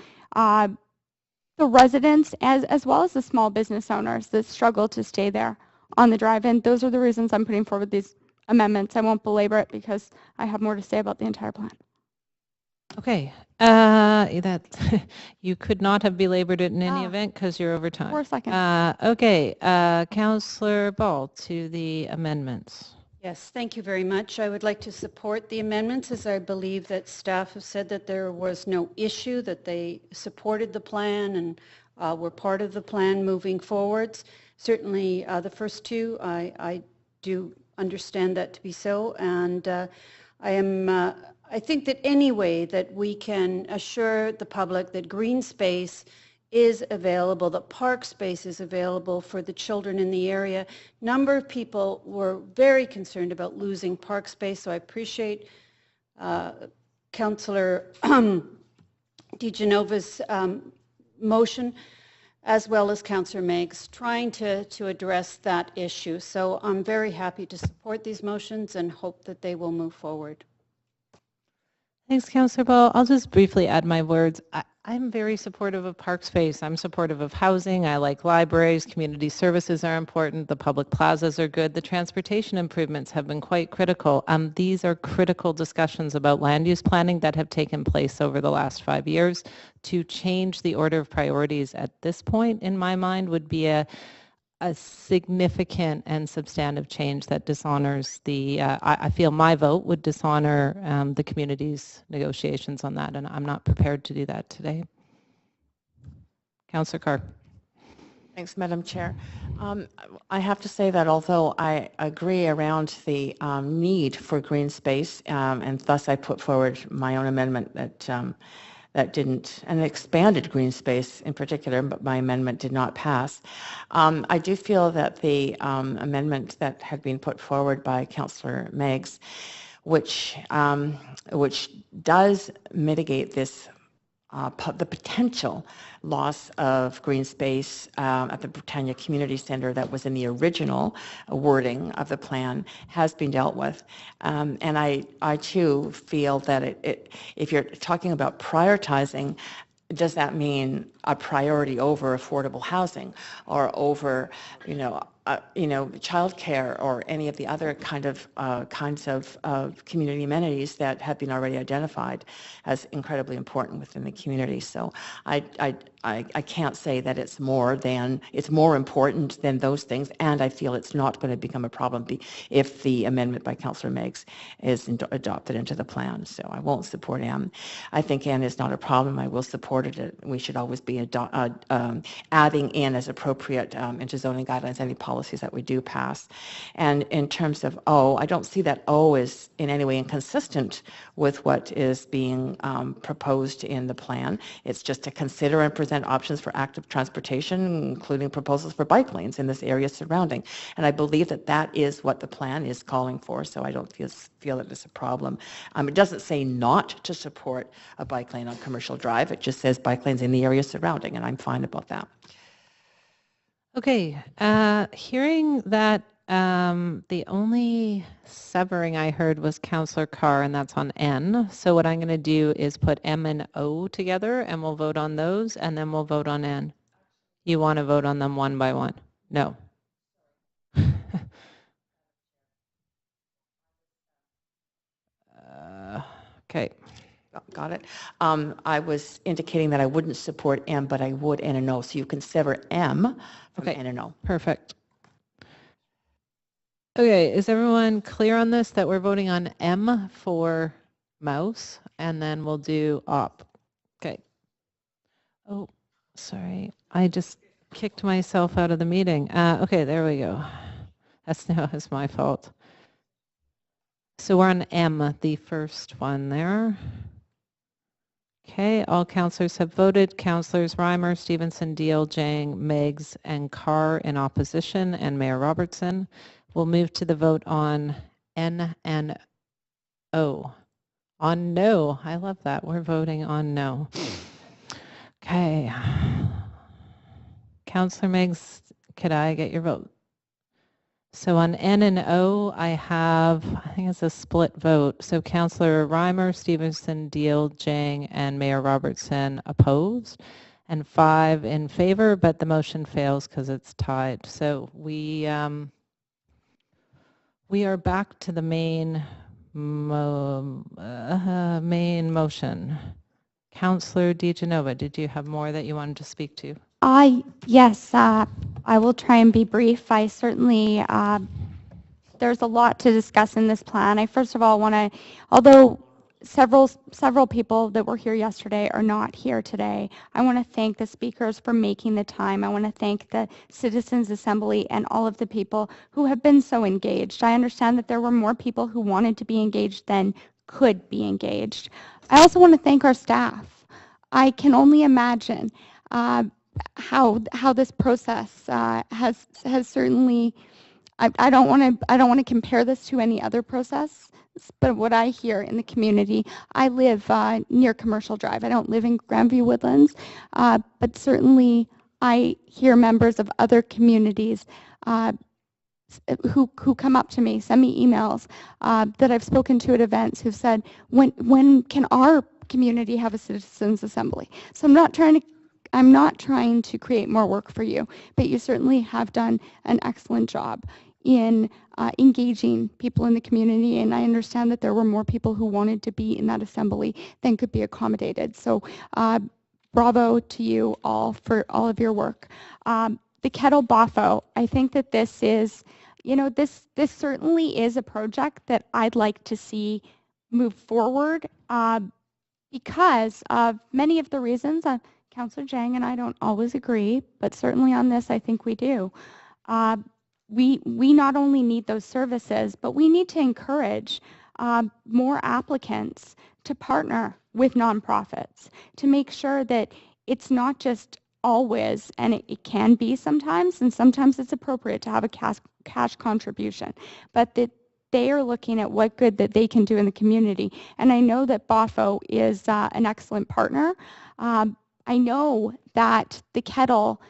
the residents, as well as the small business owners that struggle to stay there on the drive. And those are the reasons I'm putting forward these amendments. I won't belabor it because I have more to say about the entire plan. Okay. You could not have belabored it in any event because you're over time. For a second. Okay. Councillor Ball to the amendments. Yes, thank you very much. I would like to support the amendments, as I believe that staff have said that there was no issue, that they supported the plan and were part of the plan moving forwards. Certainly the first two, I do understand that to be so, and I think that any way that we can assure the public that green space is available, that park space is available for the children in the area. Number of people were very concerned about losing park space, so I appreciate Councillor DeGenova's motion, as well as Councillor Meggs, trying to address that issue. So I'm very happy to support these motions and hope that they will move forward. Thanks, Councillor Ball. I'll just briefly add my words. I'm very supportive of park space. I'm supportive of housing. I like libraries. Community services are important. The public plazas are good. The transportation improvements have been quite critical. These are critical discussions about land use planning that have taken place over the last 5 years. To change the order of priorities at this point, in my mind, would be a significant and substantive change that dishonors the, I feel my vote would dishonor the community's negotiations on that, and I'm not prepared to do that today. Councillor Carr. Thanks, Madam Chair. I have to say that although I agree around the need for green space, and thus I put forward my own amendment that didn't, and expanded green space in particular, but my amendment did not pass. I do feel that the amendment that had been put forward by Councillor Meggs, which does mitigate this the potential loss of green space at the Britannia Community Centre that was in the original wording of the plan, has been dealt with. And I too feel that if you're talking about prioritizing, does that mean a priority over affordable housing or over, childcare or any of the other kinds of community amenities that have been already identified as incredibly important within the community? So I can't say that it's more important than those things, and I feel it's not going to become a problem if the amendment by Councillor Meggs is adopted into the plan. So I won't support Anne. I think Anne is not a problem. I will support it. We should always be adding in as appropriate into zoning guidelines any policy policies that we do pass. And in terms of O, I don't see that O is in any way inconsistent with what is being proposed in the plan. It's just to consider and present options for active transportation, including proposals for bike lanes in this area surrounding. And I believe that that is what the plan is calling for, so I don't feel that it's a problem. It doesn't say not to support a bike lane on Commercial Drive. It just says bike lanes in the area surrounding, and I'm fine about that. Okay, hearing that the only severing I heard was Councillor Carr, and that's on N. So what I'm going to do is put M and O together, and we'll vote on those, and then we'll vote on N. You want to vote on them one by one? No. Okay. Got it. I was indicating that I wouldn't support M, but I would N and O. So you can sever M from N and O. Perfect. Okay, is everyone clear on this, that we're voting on M for mouse, and then we'll do op? Okay. Oh, sorry. I just kicked myself out of the meeting. Okay, there we go. That's my fault. So we're on M, the first one there. Okay, all councillors have voted. Councillors Reimer, Stevenson, Deal, Jang, Meggs, and Carr in opposition, and Mayor Robertson. We'll move to the vote on N and O. On no. I love that. We're voting on no. Okay. Councillor Meggs, could I get your vote? So on N and O, I think it's a split vote. So Councillor Reimer, Stevenson, Deal, Jang, and Mayor Robertson opposed, and 5 in favor, but the motion fails because it's tied. So we are back to the main motion. Councillor DiGenova, did you have more that you wanted to speak to? Yes, I will try and be brief. I certainly, there's a lot to discuss in this plan. I first of all want to, although several people that were here yesterday are not here today, I want to thank the speakers for making the time. I want to thank the Citizens Assembly and all of the people who have been so engaged. I understand that there were more people who wanted to be engaged than could be engaged. I also want to thank our staff. I can only imagine how this process has certainly. I don't want to compare this to any other process, but what I hear in the community, I live near Commercial Drive. I don't live in Grandview-Woodlands, but certainly I hear members of other communities who come up to me, send me emails that I've spoken to at events who've said, when can our community have a citizens assembly? So I'm not trying to create more work for you, but you certainly have done an excellent job in engaging people in the community, and I understand that there were more people who wanted to be in that assembly than could be accommodated. So bravo to you all for all of your work. The Kettle Bofo, I think that this is, this certainly is a project that I'd like to see move forward because of many of the reasons. Councillor Jang and I don't always agree, but certainly on this, I think we do. We not only need those services, but we need to encourage more applicants to partner with nonprofits to make sure that it's not just always, and it can be sometimes, and sometimes it's appropriate to have a cash contribution, but that they are looking at what good that they can do in the community. And I know that BOFO is an excellent partner. I know that the Kettle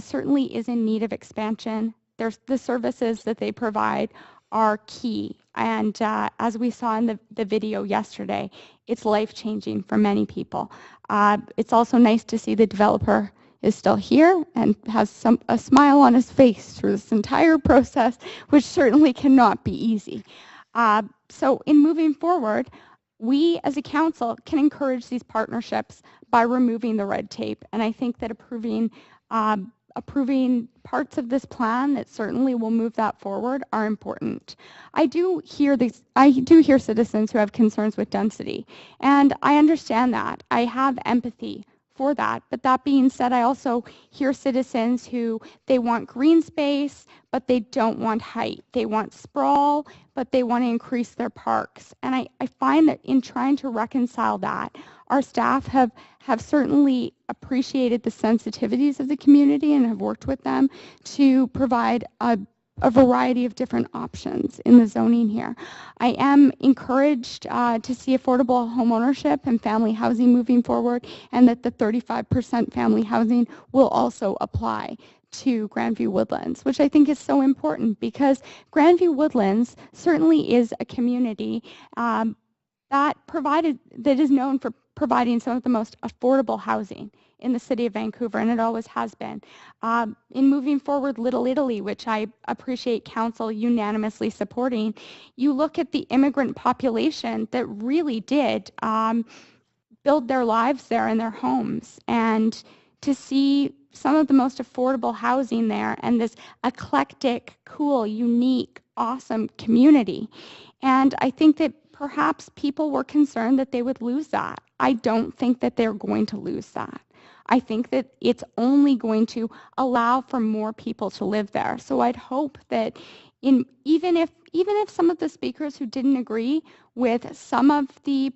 certainly is in need of expansion. The services that they provide are key. And as we saw in the video yesterday, it's life-changing for many people. It's also nice to see the developer is still here and has a smile on his face through this entire process, which certainly cannot be easy. So in moving forward, we as a council can encourage these partnerships by removing the red tape. And I think that approving parts of this plan that certainly will move that forward are important. I do hear citizens who have concerns with density, and I understand that. I have empathy for that. But that being said, I also hear citizens who they want green space, but they don't want height. They want sprawl, but they want to increase their parks. And I find that in trying to reconcile that, our staff have certainly appreciated the sensitivities of the community and have worked with them to provide a variety of different options in the zoning here. I am encouraged to see affordable home ownership and family housing moving forward, and that the 35% family housing will also apply to Grandview-Woodlands, which I think is so important because Grandview-Woodlands certainly is a community that is known for providing some of the most affordable housing in the city of Vancouver, and it always has been. In moving forward Little Italy, which I appreciate council unanimously supporting, you look at the immigrant population that really did build their lives there in their homes, and to see some of the most affordable housing there and this eclectic, cool, unique, awesome community. And I think that perhaps people were concerned that they would lose that. I don't think that they're going to lose that. I think that it's only going to allow for more people to live there. So I'd hope that even if some of the speakers who didn't agree with some of the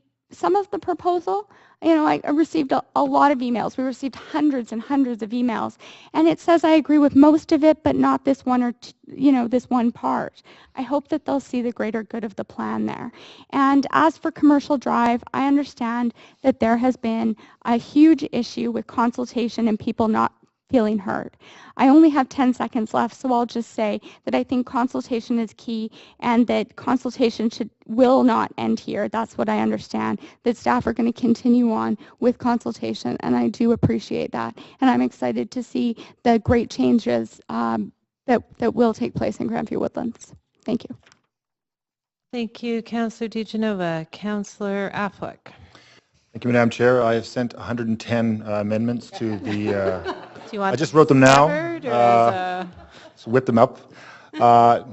proposal, I received a lot of emails. We received hundreds and hundreds of emails, and it says I agree with most of it, but not this one or this one part. I hope that they'll see the greater good of the plan there. And as for Commercial Drive, I understand that there has been a huge issue with consultation and people not feeling heard. I only have 10 seconds left, so I'll just say that I think consultation is key and that consultation will not end here. That's what I understand, that staff are going to continue on with consultation, and I do appreciate that. And I'm excited to see the great changes that will take place in Grandview-Woodlands. Thank you. Thank you, Councillor DeGenova. Councillor Affleck. Thank you, Madam Chair. I have sent 110 amendments to the... Do you want I just wrote them now. So whip them up. That's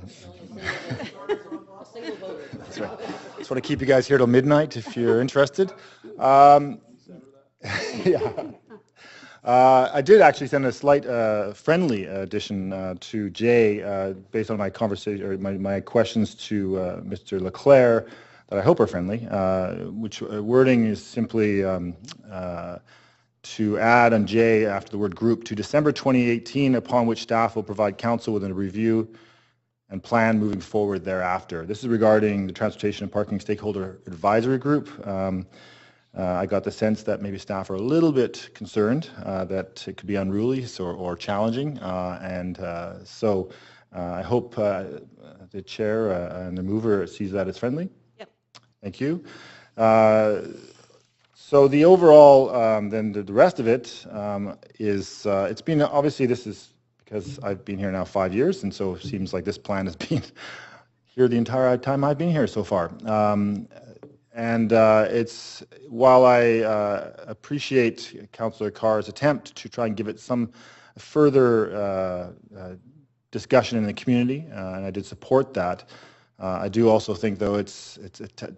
right. Just want to keep you guys here till midnight if you're interested. Yeah. I did actually send a slight friendly addition to Jay based on my conversation or my questions to Mr. Leclerc that I hope are friendly, which wording is simply to add on J after the word group to December 2018, upon which staff will provide council with a review and plan moving forward thereafter. This is regarding the Transportation and Parking Stakeholder Advisory Group. I got the sense that maybe staff are a little bit concerned that it could be unruly or challenging, so I hope the chair and the mover sees that as friendly. Yep. Thank you. So the overall, then the rest of it is, it's been, obviously this is because I've been here now 5 years, and so it seems like this plan has been here the entire time I've been here so far. It's, while I appreciate Councillor Carr's attempt to try and give it some further discussion in the community, and I did support that, I do also think, though, it's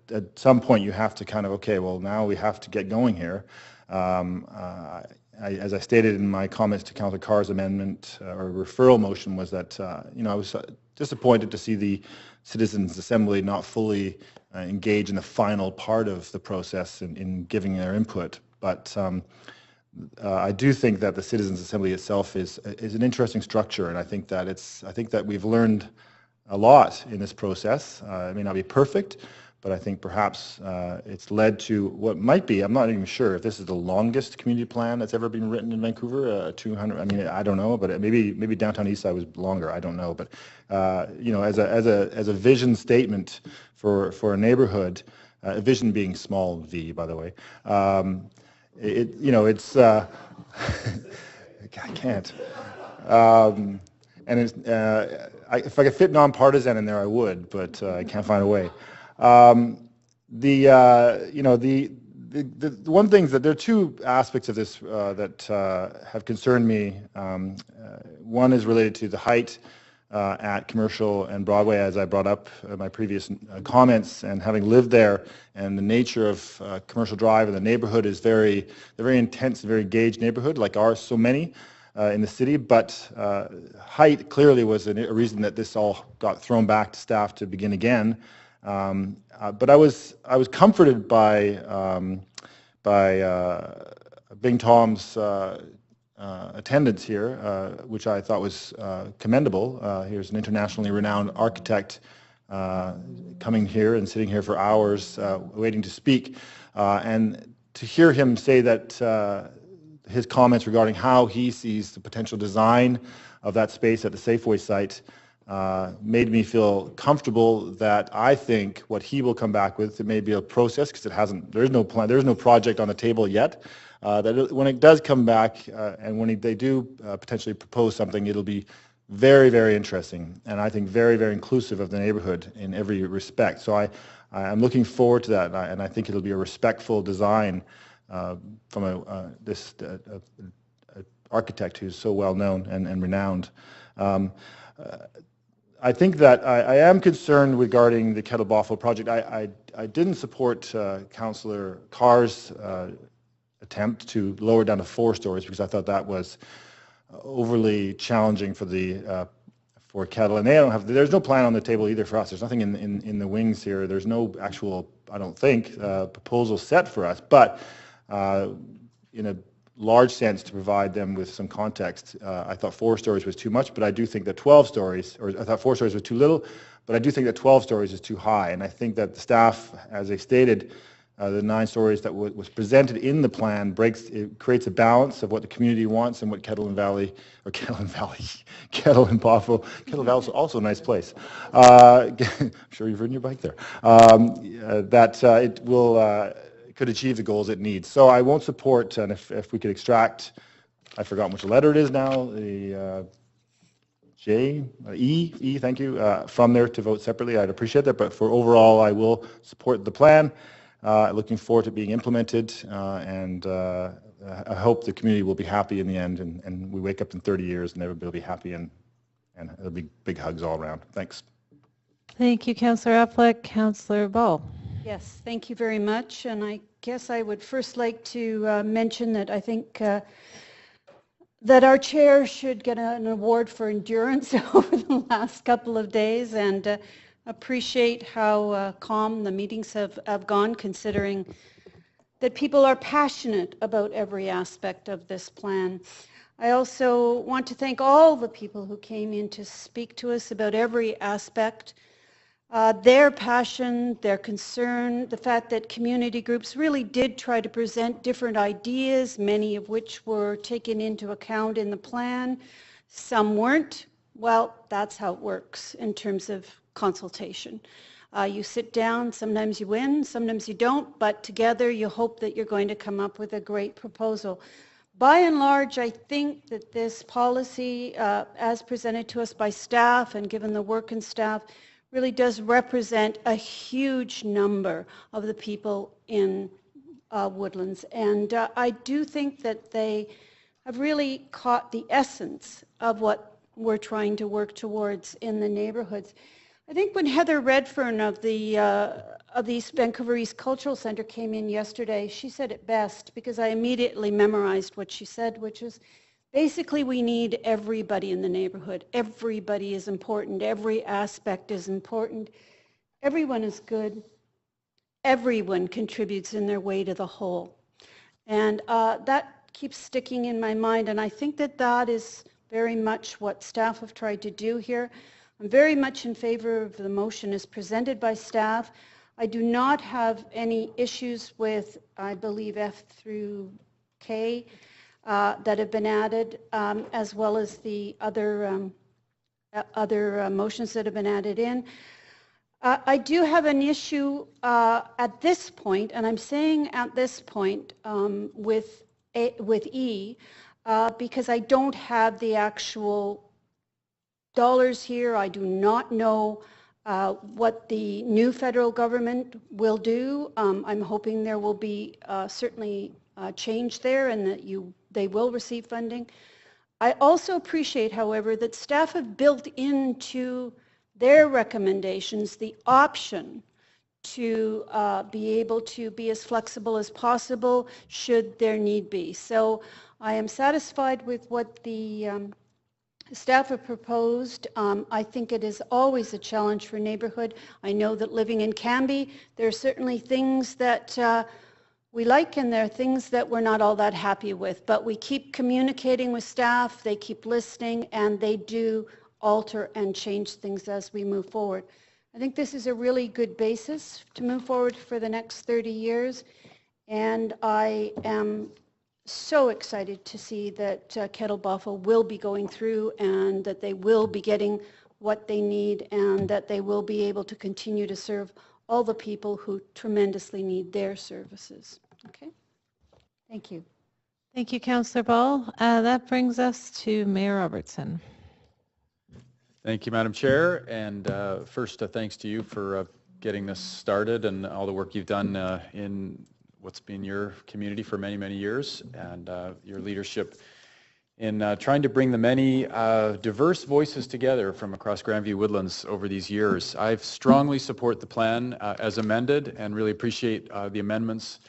at some point you have to kind of, okay, well, now we have to get going here. As I stated in my comments to Councillor Carr's amendment or referral motion, was that I was disappointed to see the Citizens Assembly not fully engage in the final part of the process in giving their input. But I do think that the Citizens Assembly itself is an interesting structure, and I think that we've learned a lot in this process. It may not be perfect, but I think perhaps it's led to what might be, I'm not even sure if this is the longest community plan that's ever been written in Vancouver, 200, I mean, I don't know, but maybe downtown Eastside was longer, I don't know, but as a vision statement for a neighborhood, a vision being small v, by the way, it's, I can't. And it's, if I could fit nonpartisan in there, I would, but I can't find a way. The one thing is that there are two aspects of this that have concerned me. One is related to the height at Commercial and Broadway, as I brought up in my previous comments, and having lived there, and the nature of Commercial Drive and the neighborhood is very intense, very engaged neighborhood, like ours, so many in the city, but height clearly was a reason that this all got thrown back to staff to begin again. But I was comforted by Bing Tom's attendance here, which I thought was commendable. Here's an internationally renowned architect coming here and sitting here for hours waiting to speak. And to hear him say that his comments regarding how he sees the potential design of that space at the Safeway site made me feel comfortable that I think what he will come back with, it may be a process because there is no plan, there is no project on the table yet, that when it does come back and when they do potentially propose something, it'll be very, very interesting, and I think very, very inclusive of the neighborhood in every respect. So I'm looking forward to that, and I think it'll be a respectful design from this architect who's so well known and renowned. I think that I am concerned regarding the Kettle Bothwell project. I didn't support Councillor Carr's attempt to lower down to 4 stories because I thought that was overly challenging for Kettle, and there's no plan on the table either for us. There's nothing in the wings here. There's no actual, I don't think, proposal set for us, but in a large sense to provide them with some context. I thought 4 stories was too much, but I do think that 12 stories, or I thought 4 stories was too little, but I do think that 12 stories is too high, and I think that the staff, as they stated, the 9 stories that was presented in the plan creates a balance of what the community wants and what Kettle and Bothwell, Kettle Valley is also a nice place. I'm sure you've ridden your bike there. It will could achieve the goals it needs. So I won't support, and if we could extract, I've forgotten which letter it is now, the E, thank you, from there to vote separately, I'd appreciate that. But for overall, I will support the plan. Looking forward to being implemented, and I hope the community will be happy in the end, and we wake up in 30 years and everybody will be happy, and it'll be big hugs all around. Thanks. Thank you, Councillor Affleck. Councillor Ball. Yes, thank you very much. And I guess I would first like to mention that I think that our chair should get an award for endurance over the last couple of days, and appreciate how calm the meetings have gone, considering that people are passionate about every aspect of this plan. I also want to thank all the people who came in to speak to us about every aspect. Their passion, their concern, the fact that community groups really did try to present different ideas, many of which were taken into account in the plan. Some weren't. Well, that's how it works in terms of consultation. You sit down, sometimes you win, sometimes you don't, but together you hope that you're going to come up with a great proposal. By and large, I think that this policy, as presented to us by staff and given the work in staff, really does represent a huge number of the people in Woodlands. And I do think that they have really caught the essence of what we're trying to work towards in the neighborhoods. I think when Heather Redfern of the East Vancouver East Cultural Centre came in yesterday, she said it best, because I immediately memorized what she said, which is basically we need everybody in the neighborhood. Everybody is important. Every aspect is important. Everyone is good. Everyone contributes in their way to the whole. And that keeps sticking in my mind, and I think that that is very much what staff have tried to do here. I'm very much in favor of the motion as presented by staff. I do not have any issues with, I believe, F through K that have been added, as well as the other motions that have been added in. I do have an issue at this point, and I'm saying at this point with E, because I don't have the actual dollars here. I do not know what the new federal government will do. I'm hoping there will be certainly change there, and that they will receive funding. I also appreciate, however, that staff have built into their recommendations the option to be able to be as flexible as possible should there need be. So I am satisfied with what the staff have proposed. I think it is always a challenge for a neighborhood. I know that living in Cambie, there are certainly things that we like and there are things that we're not all that happy with, but we keep communicating with staff, they keep listening, and they do alter and change things as we move forward. I think this is a really good basis to move forward for the next 30 years, and I am so excited to see that Kettle Bothell will be going through and that they will be getting what they need and that they will be able to continue to serve all the people who tremendously need their services. Okay? Thank you. Thank you, Councillor Ball. That brings us to Mayor Robertson. Thank you, Madam Chair. And first, thanks to you for getting this started and all the work you've done in what's been your community for many, many years, and your leadership in trying to bring the many diverse voices together from across Grandview-Woodlands over these years. I strongly support the plan as amended and really appreciate the amendments,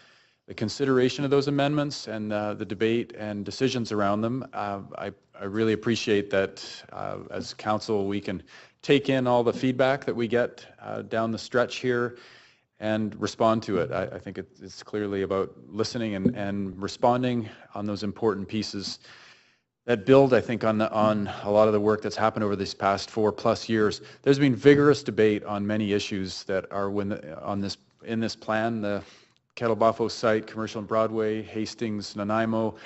the consideration of those amendments and the debate and decisions around them. I really appreciate that as council we can take in all the feedback that we get down the stretch here and respond to it. I think it's clearly about listening and responding on those important pieces that build, I think, on a lot of the work that's happened over these past 4+ years. There's been vigorous debate on many issues that are in this plan, the Kettle Bothell site, Commercial and Broadway, Hastings, Nanaimo,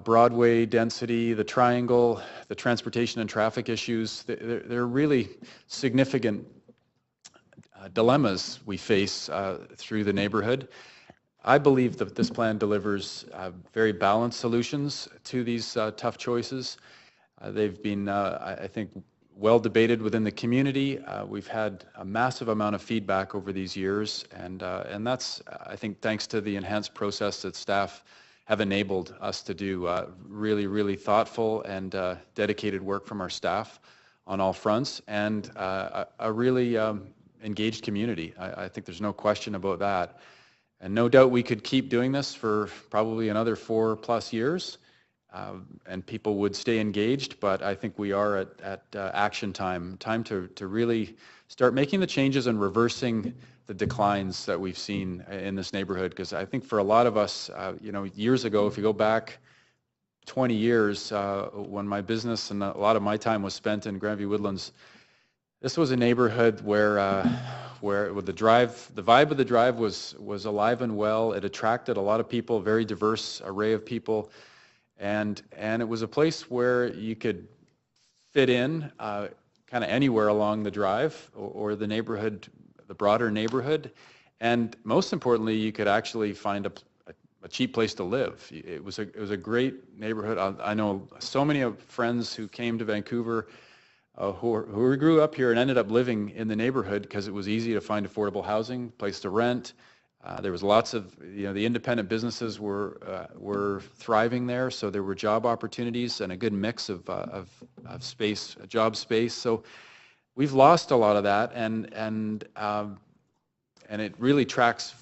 Broadway density, the triangle, the transportation and traffic issues. They're really significant dilemmas we face through the neighborhood. I believe that this plan delivers very balanced solutions to these tough choices. They've been, I think, well debated within the community. We've had a massive amount of feedback over these years, and that's, I think, thanks to the enhanced process that staff have enabled us to do. Really, really thoughtful and dedicated work from our staff on all fronts, and a really engaged community. I think there's no question about that. And no doubt we could keep doing this for probably another 4+ years, and people would stay engaged, but I think we are at action time to really start making the changes and reversing the declines that we've seen in this neighborhood. Because I think for a lot of us, years ago, if you go back 20 years, when my business and a lot of my time was spent in Grandview-Woodlands, this was a neighborhood where with the vibe of the drive was alive and well. It attracted a lot of people, a very diverse array of people, and it was a place where you could fit in kind of anywhere along the drive or the neighborhood, the broader neighborhood, and most importantly, you could actually find a cheap place to live. It was a great neighborhood. I know so many of friends who came to Vancouver who grew up here and ended up living in the neighborhood because it was easy to find affordable housing, place to rent. There was lots of, the independent businesses were thriving there, so there were job opportunities and a good mix of space, job space. So we've lost a lot of that, and it really tracks,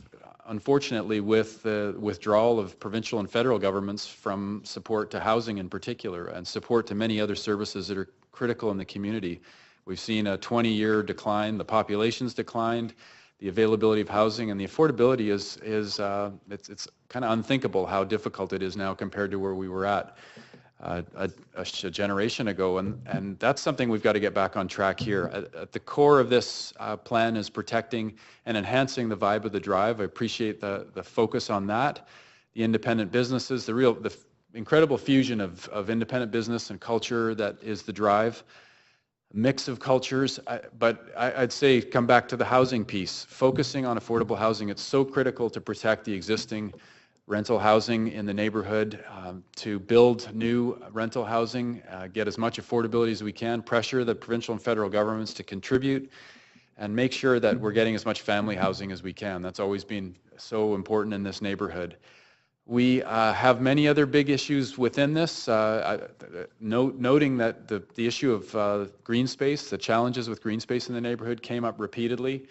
unfortunately, with the withdrawal of provincial and federal governments from support to housing in particular, and support to many other services that are critical in the community. We've seen a 20-year decline. The population's declined. The availability of housing and the affordability it's kind of unthinkable how difficult it is now compared to where we were at a generation ago, and that's something we've got to get back on track here. At the core of this plan is protecting and enhancing the vibe of the drive. I appreciate the focus on that. The independent businesses, the incredible fusion of independent business and culture that is the drive. Mix of cultures, but I'd say come back to the housing piece. Focusing on affordable housing, it's so critical to protect the existing rental housing in the neighborhood, to build new rental housing, get as much affordability as we can, pressure the provincial and federal governments to contribute, and make sure that we're getting as much family housing as we can. That's always been so important in this neighborhood. We have many other big issues within this, noting that the issue of green space, the challenges with green space in the neighborhood came up repeatedly.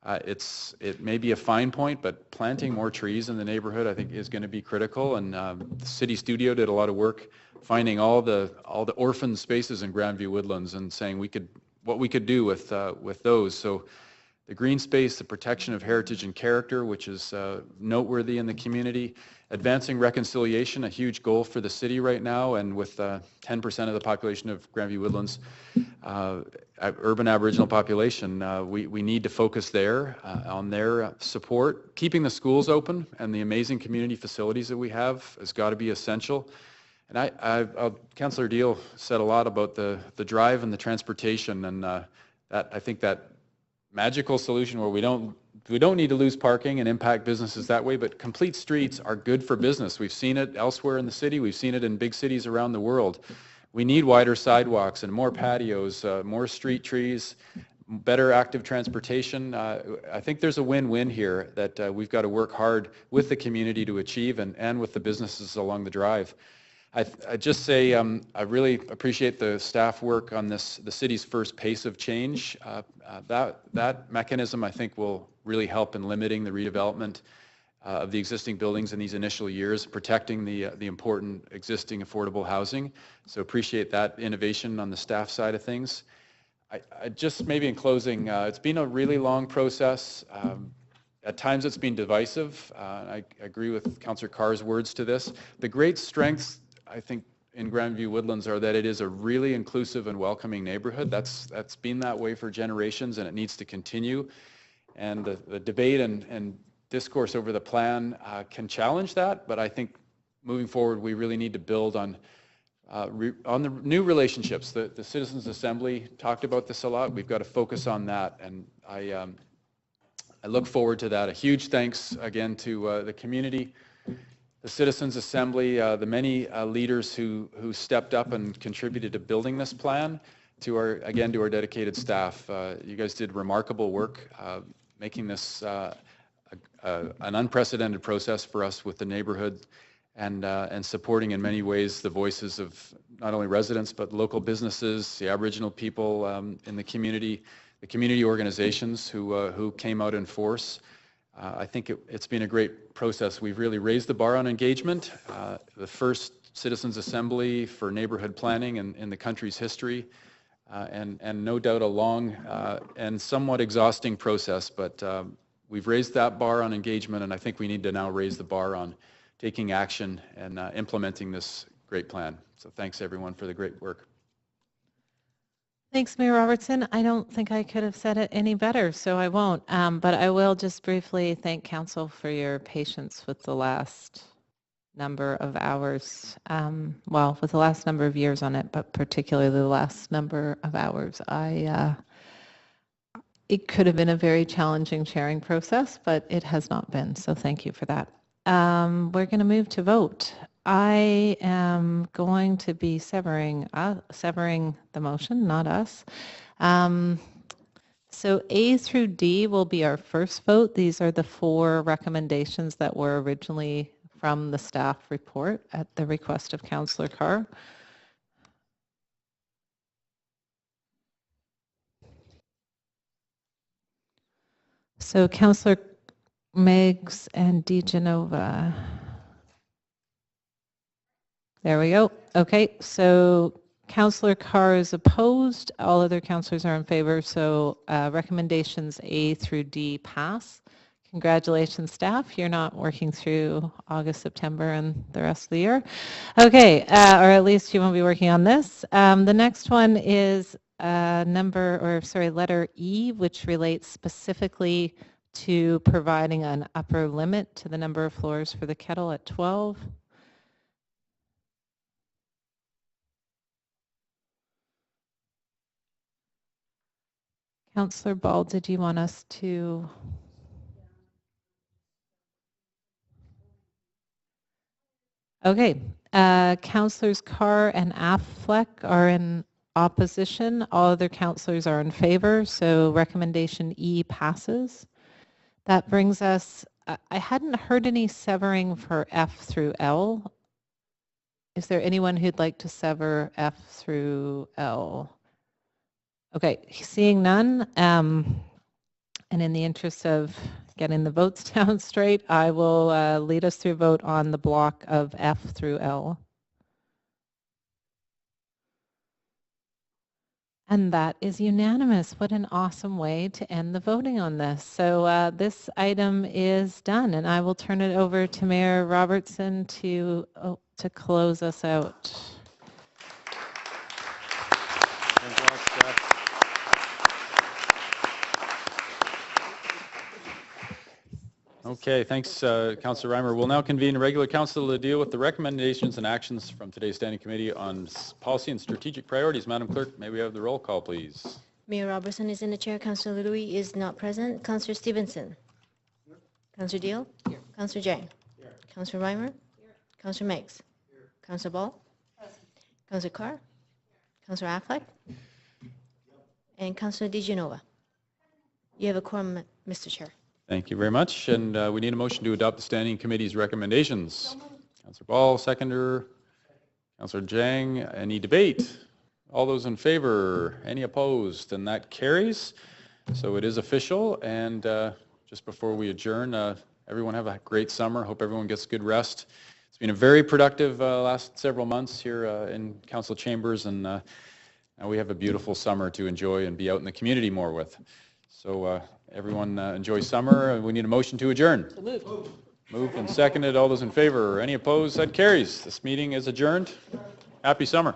It may be a fine point, but planting more trees in the neighborhood I think is going to be critical, and the City Studio did a lot of work finding all the orphan spaces in Grandview-Woodlands and saying what we could do with those. So the green space, the protection of heritage and character, which is noteworthy in the community, advancing reconciliation, a huge goal for the city right now, and with 10% of the population of Grandview-Woodlands urban Aboriginal population, we need to focus there on their support. Keeping the schools open and the amazing community facilities that we have has got to be essential. And Councillor Deal said a lot about the drive and the transportation, and I think that magical solution where we don't need to lose parking and impact businesses that way, but complete streets are good for business. We've seen it elsewhere in the city. We've seen it in big cities around the world. We need wider sidewalks and more patios, more street trees, better active transportation. I think there's a win-win here that we've got to work hard with the community to achieve and with the businesses along the drive. I just say I really appreciate the staff work on this, the city's first pace of change. That mechanism I think will really help in limiting the redevelopment of the existing buildings in these initial years, protecting the important existing affordable housing. So appreciate that innovation on the staff side of things. I just maybe in closing, it's been a really long process. At times it's been divisive. I agree with Councillor Carr's words to this. The great strengths, I think, in Grandview-Woodlands are that it is a really inclusive and welcoming neighborhood. That's been that way for generations, and it needs to continue. And the debate and discourse over the plan can challenge that, but I think moving forward we really need to build on the new relationships. The Citizens Assembly talked about this a lot. We've got to focus on that, and I look forward to that. A huge thanks again to the community, the Citizens Assembly, the many leaders who stepped up and contributed to building this plan, to our dedicated staff. You guys did remarkable work making this an unprecedented process for us with the neighborhood, and supporting in many ways the voices of not only residents but local businesses, the Aboriginal people in the community organizations who came out in force. I think it's been a great process. We've really raised the bar on engagement. The first Citizens Assembly for neighborhood planning in the country's history, and no doubt a long and somewhat exhausting process, but we've raised that bar on engagement, and I think we need to now raise the bar on taking action and implementing this great plan. So thanks everyone for the great work. Thanks, Mayor Robertson. I don't think I could have said it any better, so I won't. But I will just briefly thank Council for your patience with the last number of hours. Well, with the last number of years on it, but particularly the last number of hours. It could have been a very challenging chairing process, but it has not been, so thank you for that. We're going to move to vote. I am going to be severing the motion, not us. So A through D will be our first vote. These are the 4 recommendations that were originally from the staff report at the request of Councillor Carr. So Councillor Meggs and DeGenova. There we go. Okay, so Councillor Carr is opposed. All other councillors are in favor. So recommendations A through D pass. Congratulations, staff. You're not working through August, September, and the rest of the year. Okay, or at least you won't be working on this. The next one is letter E, which relates specifically to providing an upper limit to the number of floors for the kettle at 12. Councillor Ball, did you want us to? Okay, Councillors Carr and Affleck are in opposition. All other councillors are in favor, so recommendation E passes. That brings us I hadn't heard any severing for F through L. Is there anyone who'd like to sever F through L? Okay, seeing none, and in the interest of getting the votes down straight, I will lead us through vote on the block of F through L. And that is unanimous. What an awesome way to end the voting on this. So this item is done, and I will turn it over to Mayor Robertson to close us out. Okay, thanks, Councillor Reimer. We'll now convene a regular council to deal with the recommendations and actions from today's Standing Committee on Policy and Strategic Priorities. Madam Clerk, may we have the roll call, please? Mayor Robertson is in the chair. Councillor Louis is not present. Councillor Stevenson. Here. Councillor Deal. Here. Councillor Jang. Here. Councillor Reimer. Here. Councillor Meigs. Here. Councillor Ball. Present. Councillor Carr. Here. Councillor Affleck. Yep. And Councillor DeGenova. You have a quorum, Mr. Chair. Thank you very much. And we need a motion to adopt the Standing Committee's recommendations. Councillor Ball, seconder. Councillor Jang, any debate? All those in favor? Any opposed? And that carries. So it is official. And just before we adjourn, everyone have a great summer. Hope everyone gets good rest. It's been a very productive last several months here in council chambers, and now we have a beautiful summer to enjoy and be out in the community more with. So everyone enjoy summer. We need a motion to adjourn. So moved. Moved and seconded. All those in favor? Any opposed? That carries. This meeting is adjourned. Happy summer.